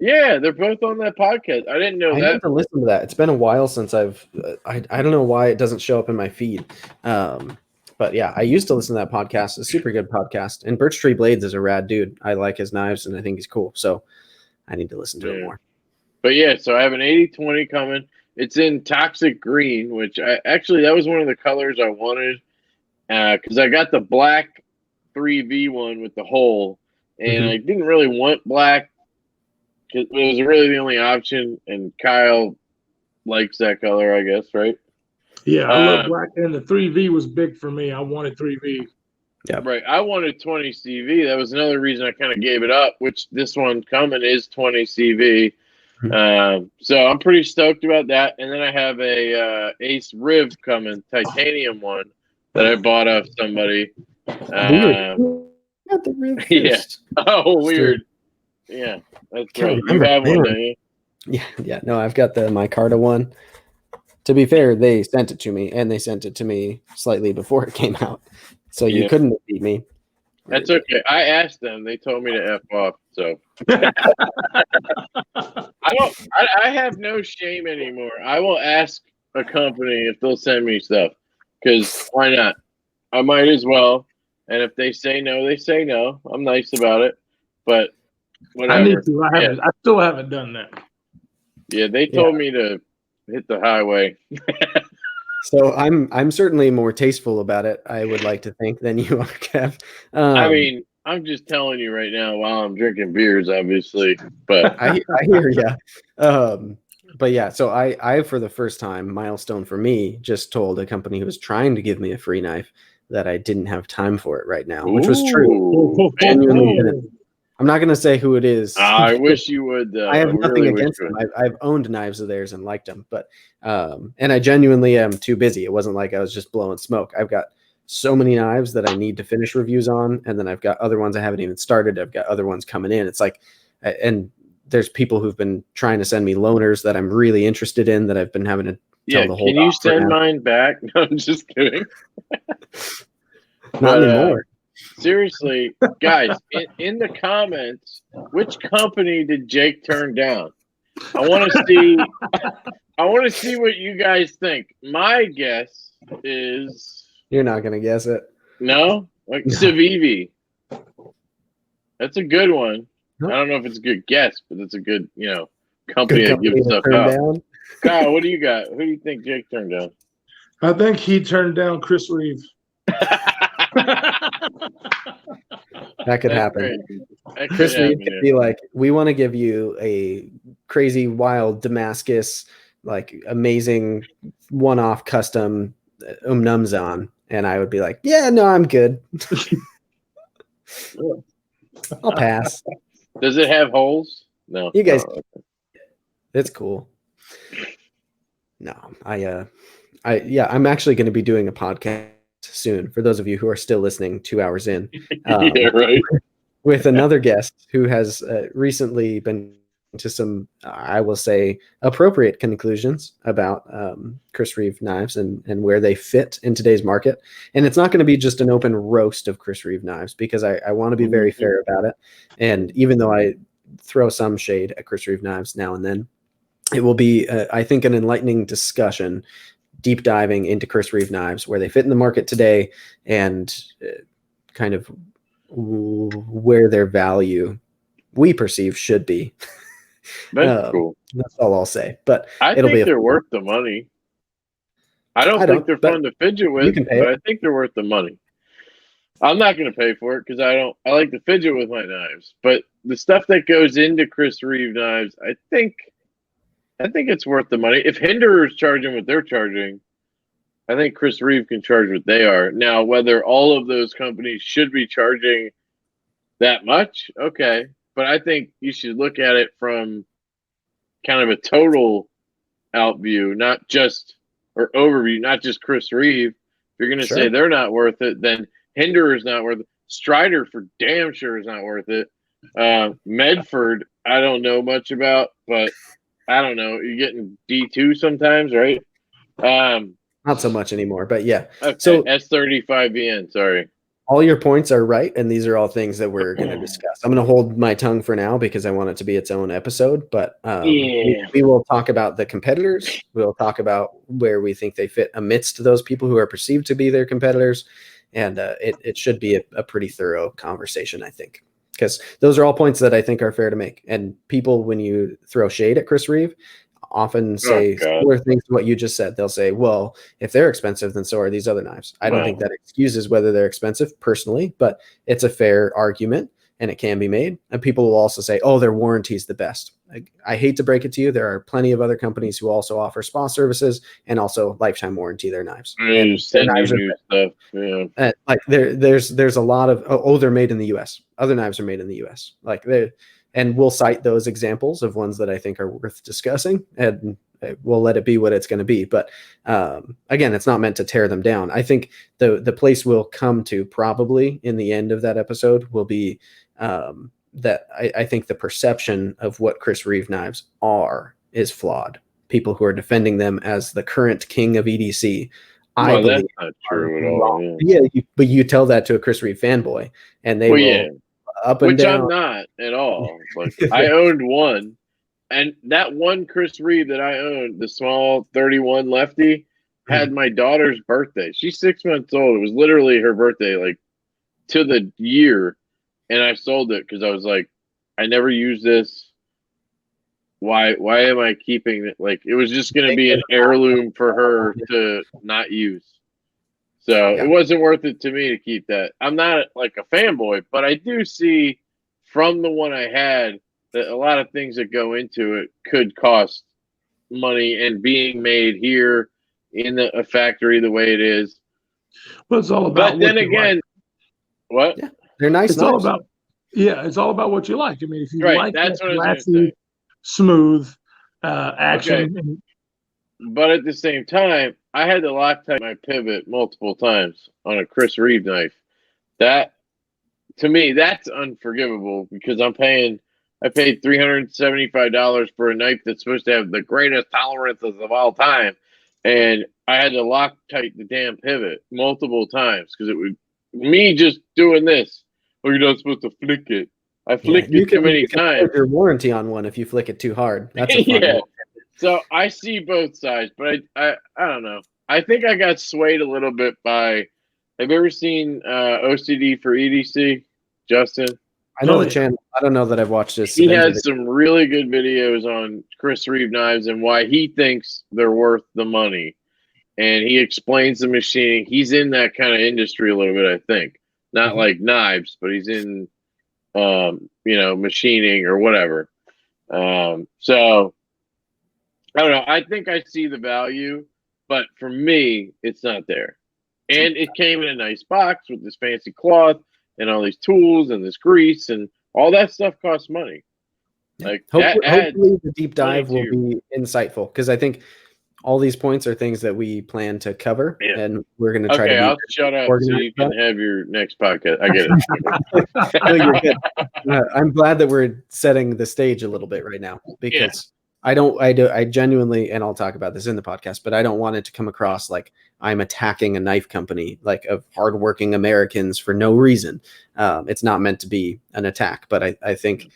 Yeah, they're both on that podcast. I didn't know that. I need to listen to that. It's been a while since I've. I don't know why it doesn't show up in my feed. But yeah, I used to listen to that podcast. It's a super good podcast. And Birch Tree Blades is a rad dude. I like his knives, and I think he's cool. So I need to listen to it more. But yeah, so I have an 80-20 coming. It's in Toxic Green, which that was one of the colors I wanted because I got the black 3V one with the hole, and I didn't really want black. It was really the only option, and Kyle likes that color, I guess, right? Yeah, I love black, and the 3V was big for me. I wanted 3V. Yeah, right. I wanted 20 CV. That was another reason I kind of gave it up, which this one coming is 20 CV. So I'm pretty stoked about that. And then I have a Ace Riv coming, titanium one that I bought off somebody. Got the Riv first. Oh, weird. Yeah, that's right. You have one, don't you? Yeah. No, I've got the Micarta one. To be fair, they sent it to me, and they sent it to me slightly before it came out. So you couldn't beat me. That's okay. I asked them. They told me to F off. So I have no shame anymore. I will ask a company if they'll send me stuff because why not? I might as well. And if they say no, they say no. I'm nice about it. But whatever. I need to. I still haven't done that. Yeah, they told me to hit the highway. So I'm certainly more tasteful about it, I would like to think, than you are, Kev. I mean, I'm just telling you right now while I'm drinking beers, obviously. But I hear you. But yeah, so I for the first time, milestone for me, just told a company who was trying to give me a free knife that I didn't have time for it right now, which was true. I'm not going to say who it is. I wish you would. I have nothing really against them. I've owned knives of theirs and liked them, but and I genuinely am too busy. It wasn't like I was just blowing smoke. I've got so many knives that I need to finish reviews on, and then I've got other ones I haven't even started. I've got other ones coming in. It's like, and there's people who've been trying to send me loaners that I'm really interested in that I've been having to tell the whole. Can you send mine back? No, I'm just kidding. Not anymore. Seriously, guys, in the comments, which company did Jake turn down? I want to see. I want to see what you guys think. My guess is you're not going to guess it. No, like no. Civivi. That's a good one. I don't know if it's a good guess, but it's a good, company that gives stuff out. Down. Kyle, what do you got? Who do you think Jake turned down? I think he turned down Chris Reeve. That could happen. Chris Reeve could be like, we want to give you a crazy, wild Damascus, like amazing one-off custom Numzon. And I would be like, yeah, no, I'm good. I'll pass. Does it have holes? No. You guys, it's cool. No, I'm actually going to be doing a podcast soon. For those of you who are still listening, 2 hours in, yeah, right. With another guest who has recently been to some, I will say, appropriate conclusions about Chris Reeve knives and where they fit in today's market. And it's not going to be just an open roast of Chris Reeve knives, because I want to be very fair about it. And even though I throw some shade at Chris Reeve knives now and then, it will be, I think, an enlightening discussion, deep diving into Chris Reeve knives, where they fit in the market today and kind of where their value we perceive should be. That's cool. That's all I'll say. But I think they're worth the money. I don't think they're fun to fidget with, but I think they're worth the money. I'm not going to pay for it because I like to fidget with my knives. But the stuff that goes into Chris Reeve knives, I think it's worth the money. If Hinderer is charging what they're charging, I think Chris Reeve can charge what they are. Now, whether all of those companies should be charging that much, okay. But I think you should look at it from kind of a total out view, not just or overview, not just Chris Reeve. If you're going to say they're not worth it, then Hinderer is not worth it. Strider for damn sure is not worth it. Medford, I don't know much about, but I don't know. You're getting D2 sometimes, right? Not so much anymore, but yeah. Okay. So S35VN, sorry. All your points are right, and these are all things that we're going to discuss. I'm going to hold my tongue for now because I want it to be its own episode, but we will talk about the competitors. We'll talk about where we think they fit amidst those people who are perceived to be their competitors, and it should be a pretty thorough conversation, I think, because those are all points that I think are fair to make. And people, when you throw shade at Chris Reeve, often say similar things to what you just said. They'll say, well, if they're expensive, then so are these other knives. I don't think that excuses whether they're expensive personally, but it's a fair argument and it can be made. And people will also say, oh, their warranty is the best. I hate to break it to you. There are plenty of other companies who also offer spa services and also lifetime warranty their knives. And their knives are stuff. Like there's a lot of, they're made in the US. Other knives are made in the US. And we'll cite those examples of ones that I think are worth discussing, and we'll let it be what it's going to be. But again, it's not meant to tear them down. I think the place we'll come to probably in the end of that episode will be that I think the perception of what Chris Reeve knives are is flawed. People who are defending them as the current king of EDC. I believe that's not true at all. Yeah, but you tell that to a Chris Reeve fanboy, and they will. Yeah. Up and Which down. I'm not at all. Like I owned one, and that one Chris Reeve that I owned, the small 31 lefty, had my daughter's birthday. She's 6 months old. It was literally her birthday, like to the year, and I sold it because I was like, I never used this. Why am I keeping it? Like it was just going to be an heirloom for her to not use. So it wasn't worth it to me to keep that. I'm not like a fanboy, but I do see from the one I had that a lot of things that go into it could cost money, and being made here in a factory the way it is. Well, it's all about. But then again, what? Yeah, they're nice. It's all about. Yeah, it's all about what you like. I mean, if you Right, like that's that what I was gonna classy, say. smooth action, Okay. But at the same time, I had to Loctite my pivot multiple times on a Chris Reeve knife. That, to me, that's unforgivable because I paid $375 for a knife that's supposed to have the greatest tolerances of all time, and I had to Loctite the damn pivot multiple times because it would me just doing this. Oh, you're not supposed to flick it. I Yeah, flicked it too many you can times. serve your warranty on one if you flick it too hard. That's a fun Yeah. one. So I see both sides, but I don't know. I think I got swayed a little bit by. Have you ever seen OCD for EDC, Justin? I know Oh, the yeah. channel. I don't know that I've watched his. He Avenger has some really good videos on Chris Reeve knives and why he thinks they're worth the money, and he explains the machining. He's in that kind of industry a little bit, I think. Not like knives, but he's in, machining or whatever. So I don't know. I think I see the value, but for me, it's not there. And it came in a nice box with this fancy cloth and all these tools and this grease and all that stuff costs money. Like Hopefully the deep dive money will to be insightful because I think all these points are things that we plan to cover, Yeah. and we're going to try to Okay, be I'll shut up so organized you can about have your next podcast. I get it. No, you're good. I'm glad that we're setting the stage a little bit right now because I genuinely, and I'll talk about this in the podcast, but I don't want it to come across like I'm attacking a knife company, like of hardworking Americans for no reason. It's not meant to be an attack, but I think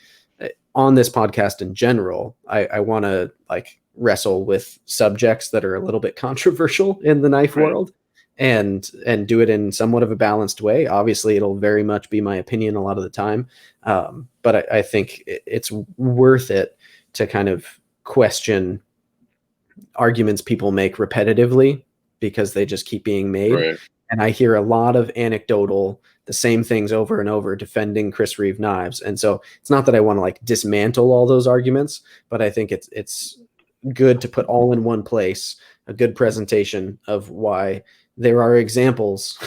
on this podcast in general, I want to like wrestle with subjects that are a little bit controversial in the knife world and do it in somewhat of a balanced way. Obviously it'll very much be my opinion a lot of the time. But I think it's worth it to kind of question arguments people make repetitively because they just keep being made. Right. And I hear a lot of anecdotal, the same things over and over defending Chris Reeve knives. And so it's not that I want to like dismantle all those arguments, but I think it's good to put all in one place, a good presentation of why there are examples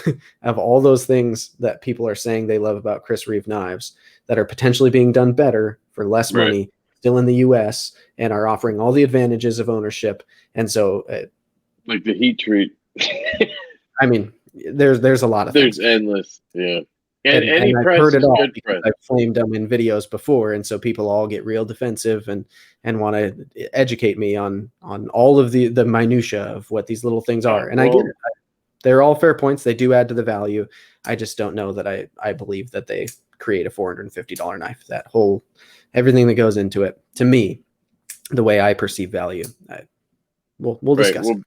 of all those things that people are saying they love about Chris Reeve knives that are potentially being done better for less money, still in the US, and are offering all the advantages of ownership. And so like the heat treat. I mean, there's a lot of There's things. endless, yeah. And any I've press heard it is all good because press. I've flamed them in videos before, and so people all get real defensive and want to educate me on all of the minutia of what these little things are. And I get it. They're all fair points. They do add to the value. I just don't know that I believe that they create a $450 knife. That whole everything that goes into it, to me, the way I perceive value. We'll discuss. Well,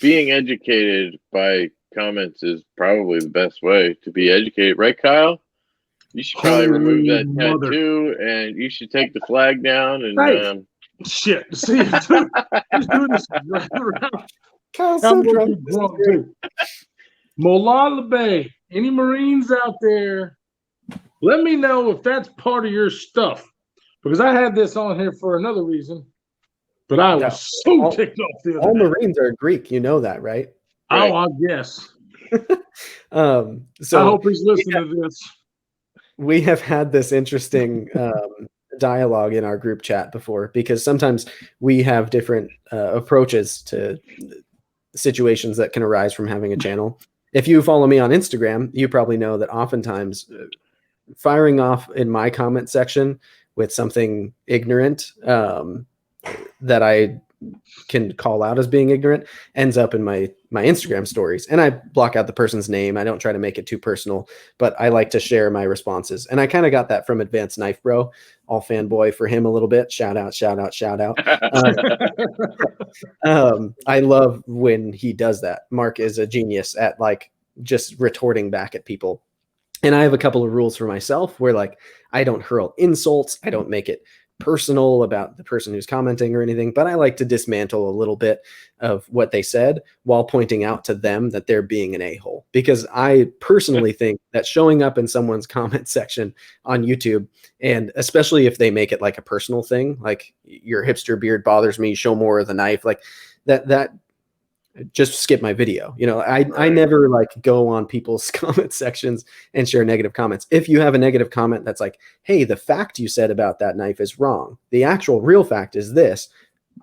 being educated by comments is probably the best way to be educated, right, Kyle? You should probably remove that tattoo, and you should take the flag down. And shit, see, he's doing this right around. Kyle's so drunk. Molala Bay, any Marines out there? Let me know if that's part of your stuff, because I had this on here for another reason. But I was so ticked off the other all day. Marines are Greek, you know that, right? Oh, I guess. So I hope he's listening to this. We have had this interesting dialogue in our group chat before, because sometimes we have different approaches to situations that can arise from having a channel. If you follow me on Instagram, you probably know that oftentimes firing off in my comment section with something ignorant that I can call out as being ignorant ends up in my Instagram stories, and I block out the person's name. I don't try to make it too personal, but I like to share my responses. And I kind of got that from Advanced Knife Bro. I'll fanboy for him a little bit. Shout out. I love when he does that. Mark is a genius at like just retorting back at people. And I have a couple of rules for myself where like I don't hurl insults. I don't make it personal about the person who's commenting or anything, but I like to dismantle a little bit of what they said while pointing out to them that they're being an a-hole, because I personally think that showing up in someone's comment section on YouTube, and especially if they make it like a personal thing, like your hipster beard bothers me, show more of the knife, like that just skip my video. You know, I never like go on people's comment sections and share negative comments. If you have a negative comment that's like, hey, the fact you said about that knife is wrong, the actual real fact is this,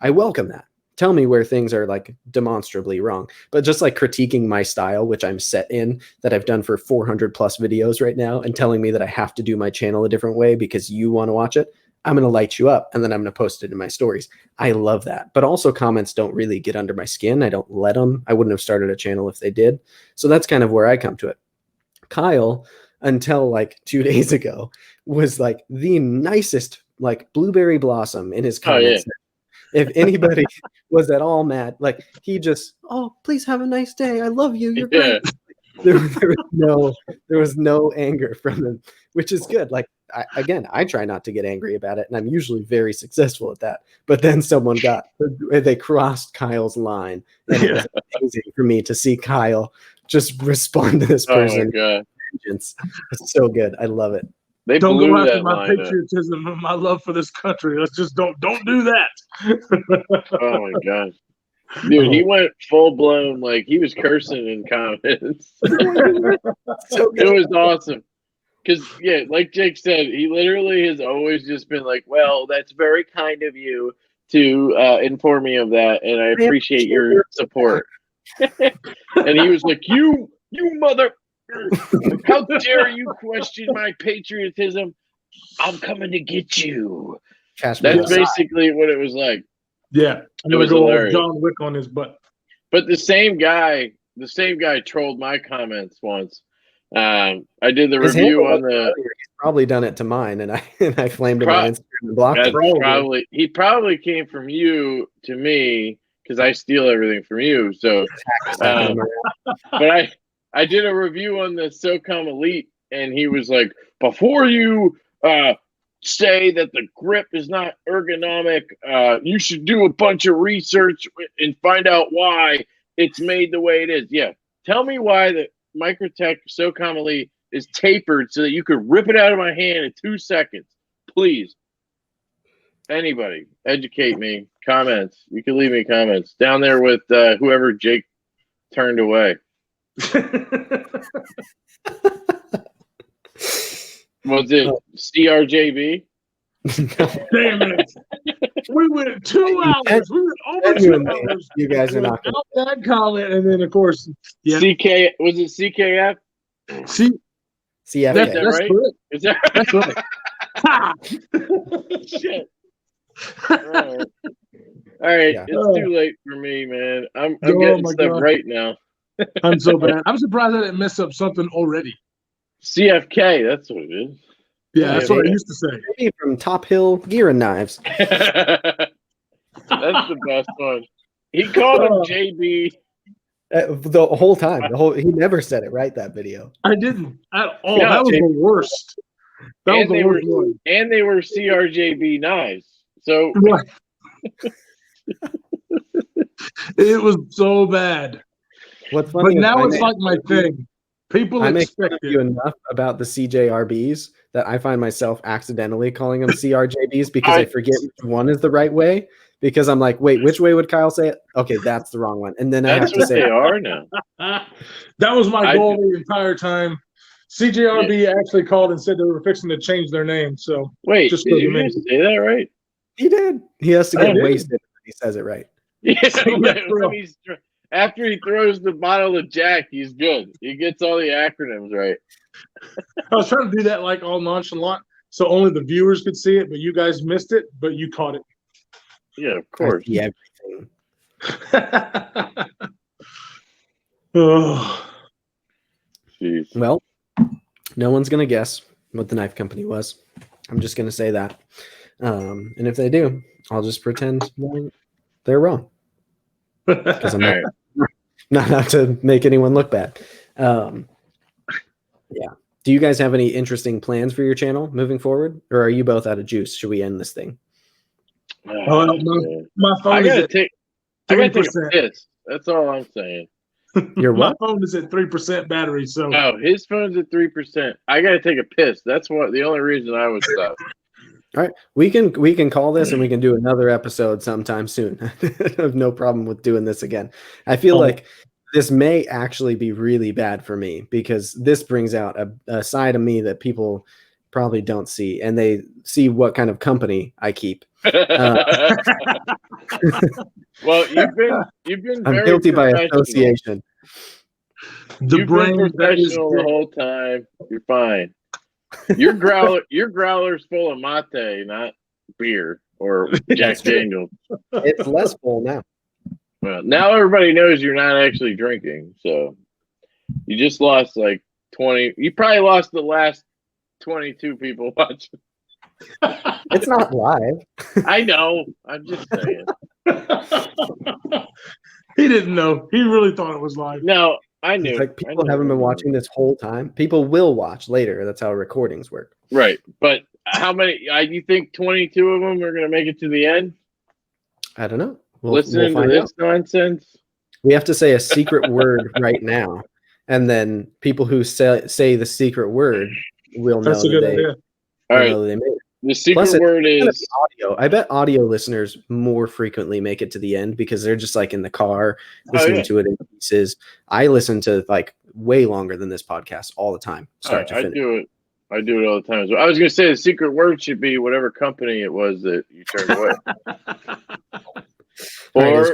I welcome that. Tell me where things are like demonstrably wrong. But just like critiquing my style, which I'm set in, that I've done for 400 plus videos right now, and telling me that I have to do my channel a different way because you want to watch it, I'm going to light you up and then I'm going to post it in my stories. I love that. But also comments don't really get under my skin. I don't let them. I wouldn't have started a channel if they did. So that's kind of where I come to it. Kyle, until like 2 days ago, was like the nicest, like blueberry blossom in his comments. Oh, yeah. If anybody was at all mad, like he just, oh, please have a nice day. I love you. You're great. There was no anger from him, which is good. Like, I try not to get angry about it, and I'm usually very successful at that. But then they crossed Kyle's line, and it was amazing for me to see Kyle just respond to this person. Oh my God. It's so good. I love it. They don't blew go after that my line patriotism and my love for this country. Let's just don't do that. Oh my gosh. Dude, he went full blown, like he was cursing in comments. So It was awesome. Because, yeah, like Jake said, he literally has always just been like, well, that's very kind of you to inform me of that, and I appreciate your support. And he was like, you mother, how dare you question my patriotism? I'm coming to get you. That's basically what it was like. Yeah, I'm gonna go all John Wick on his butt. But the same guy trolled my comments once. I did the review on the. He's probably done it to mine, and I flamed him on Instagram and blocked him. He probably came from you to me because I steal everything from you. So, but I did a review on the SOCOM Elite, and he was like, before you say that the grip is not ergonomic, you should do a bunch of research and find out why it's made the way it is. Yeah, tell me why the Microtech SOCOM Elite is tapered so that you could rip it out of my hand in 2 seconds. Please. Anybody, educate me. Comments. You can leave me comments. Down there with whoever Jake turned away. Was it CRJB? Damn it. We went 2 hours. We went over 2 hours. You guys are not that comment, and then of course, yeah. CK, was it CKF? CFK. That's right? Correct. Is that that's right? Shit. All right. Yeah. It's too late for me, man. I'm getting stuff right now. I'm so bad. I'm surprised I didn't mess up something already. CFK, that's what it is. Yeah, that's what I used to say. From Top Hill Gear and Knives. That's the best one. He called him JB. The whole time. He never said it right, that video. I didn't at all. Yeah, that was the worst. That was the worst one. And they were CRJB knives. So right. It was so bad. What's funny, but now it's like my thing. People expect you enough about the CJRBs that I find myself accidentally calling them CRJBs because I forget which one is the right way. Because I'm like, wait, which way would Kyle say it? Okay, that's the wrong one. And then I have to say they are now. That was my goal the entire time. CJRB actually called and said they were fixing to change their name. So wait, did you just say that right? He did. He has to get wasted if he says it right. Yeah, after he throws the bottle of Jack, he's good. He gets all the acronyms right. I was trying to do that like all nonchalant, so only the viewers could see it, but you guys missed it, but you caught it. Yeah, of course. Yeah, everything. Oh. Jeez. Well, no one's gonna guess what the knife company was. I'm just gonna say that, and if they do, I'll just pretend they're wrong because I'm not to make anyone look bad. Yeah. Do you guys have any interesting plans for your channel moving forward, or are you both out of juice? Should we end this thing? My phone I gotta take a 3%. piss. That's all I'm saying. Your what? My phone is at 3% battery. So his phone's at 3%. I gotta take a piss. That's the only reason I would stop. All right, we can call this and we can do another episode sometime soon. I have no problem with doing this again. I feel like this may actually be really bad for me because this brings out a side of me that people probably don't see, and they see what kind of company I keep. Well, you've been I'm very guilty by professional. association. The You've brain been that is professional the whole time. You're fine. Your growler's full of mate, not beer or Jack Daniels. It's less full now. Well, now everybody knows you're not actually drinking, so you just lost like 20. You probably lost the last 22 people watching. It's not live. I know. I'm just saying. He didn't know. He really thought it was live. No, I knew. It's like people haven't been watching this whole time. People will watch later. That's how recordings work. Right, but how many? You think 22 of them are going to make it to the end? I don't know. Listening to this nonsense. We have to say a secret word right now, and then people who say the secret word will know That's a good idea. All right. they made it. The secret word is audio. I bet audio listeners more frequently make it to the end because they're just like in the car listening to it in pieces. I listen to like way longer than this podcast all the time. Start to finish. I do it all the time as well. I was going to say the secret word should be whatever company it was that you turned away. Or it was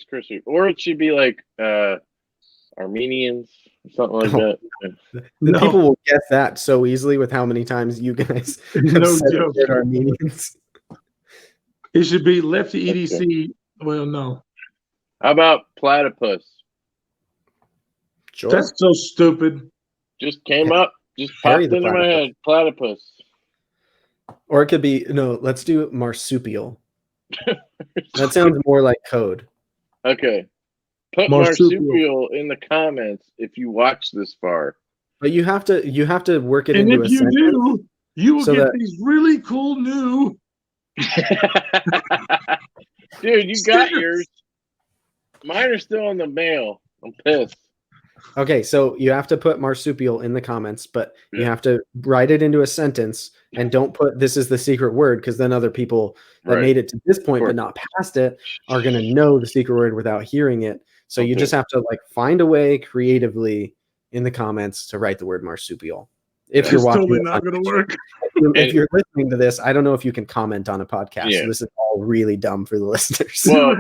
Chris. Or it should be like Armenians. Something like that. People will guess that so easily with how many times you guys have said Armenians. It should be LeftyEDC. Okay. Well, no. How about platypus? Sure. That's so stupid. Just came up. Just popped into my head. Platypus. Or it could be, let's do marsupial. That sounds more like code. Okay. Put marsupial in the comments if you watch this far. But you have to work it into a sentence. And if you do, you will get these really cool new. Dude, you got yours. Mine are still in the mail. I'm pissed. Okay, so you have to put marsupial in the comments, but you have to write it into a sentence and don't put this is the secret word because then other people that made it to this point but not past it are going to know the secret word without hearing it. So you just have to like find a way creatively in the comments to write the word marsupial. If you're watching, totally not going to work. If you're listening to this, I don't know if you can comment on a podcast. So this is all really dumb for the listeners. Well,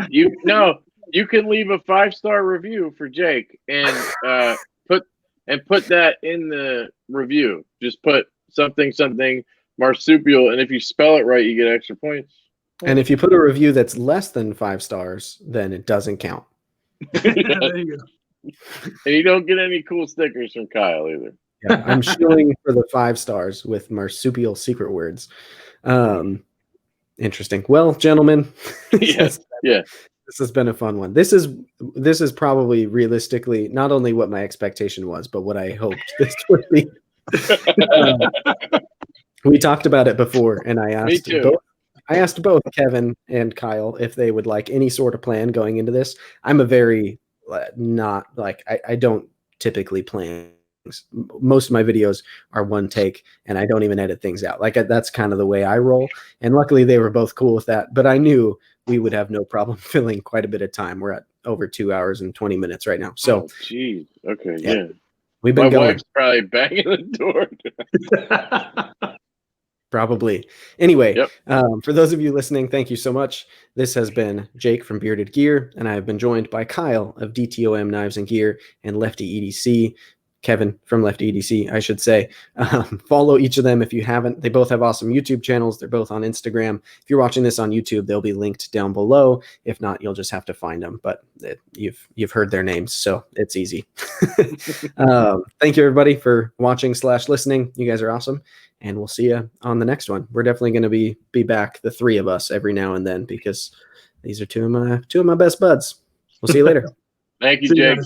you can leave a 5-star review for Jake and put that in the review. Just put something marsupial, and if you spell it right, you get extra points. And if you put a review that's less than 5 stars, then it doesn't count. There you go. And you don't get any cool stickers from Kyle either. Yeah, I'm shooting for the 5 stars with marsupial secret words. Interesting. Well, gentlemen, this has been a fun one. This is probably realistically not only what my expectation was, but what I hoped this would be. We talked about it before, and I asked both Kevin and Kyle if they would like any sort of plan going into this. I'm a very I don't typically plan. Most of my videos are one take, and I don't even edit things out. Like that's kind of the way I roll. And luckily, they were both cool with that. But I knew we would have no problem filling quite a bit of time. We're at over 2 hours and 20 minutes right now. So, geez, okay, yeah. We've been going. Wife's probably banging the door. Probably. Anyway, for those of you listening, thank you so much. This has been Jake from Bearded Gear, and I have been joined by Kyle of DTOM Knives and Gear and LeftyEDC. Kevin from LeftyEDC, I should say. Follow each of them if you haven't. They both have awesome YouTube channels. They're both on Instagram. If you're watching this on YouTube, they'll be linked down below. If not, you'll just have to find them. But you've heard their names, so it's easy. Thank you, everybody, for watching / listening. You guys are awesome, and we'll see you on the next one. We're definitely going to be back, the 3 of us, every now and then, because these are two of my best buds. We'll see you later. Thank you, Jake.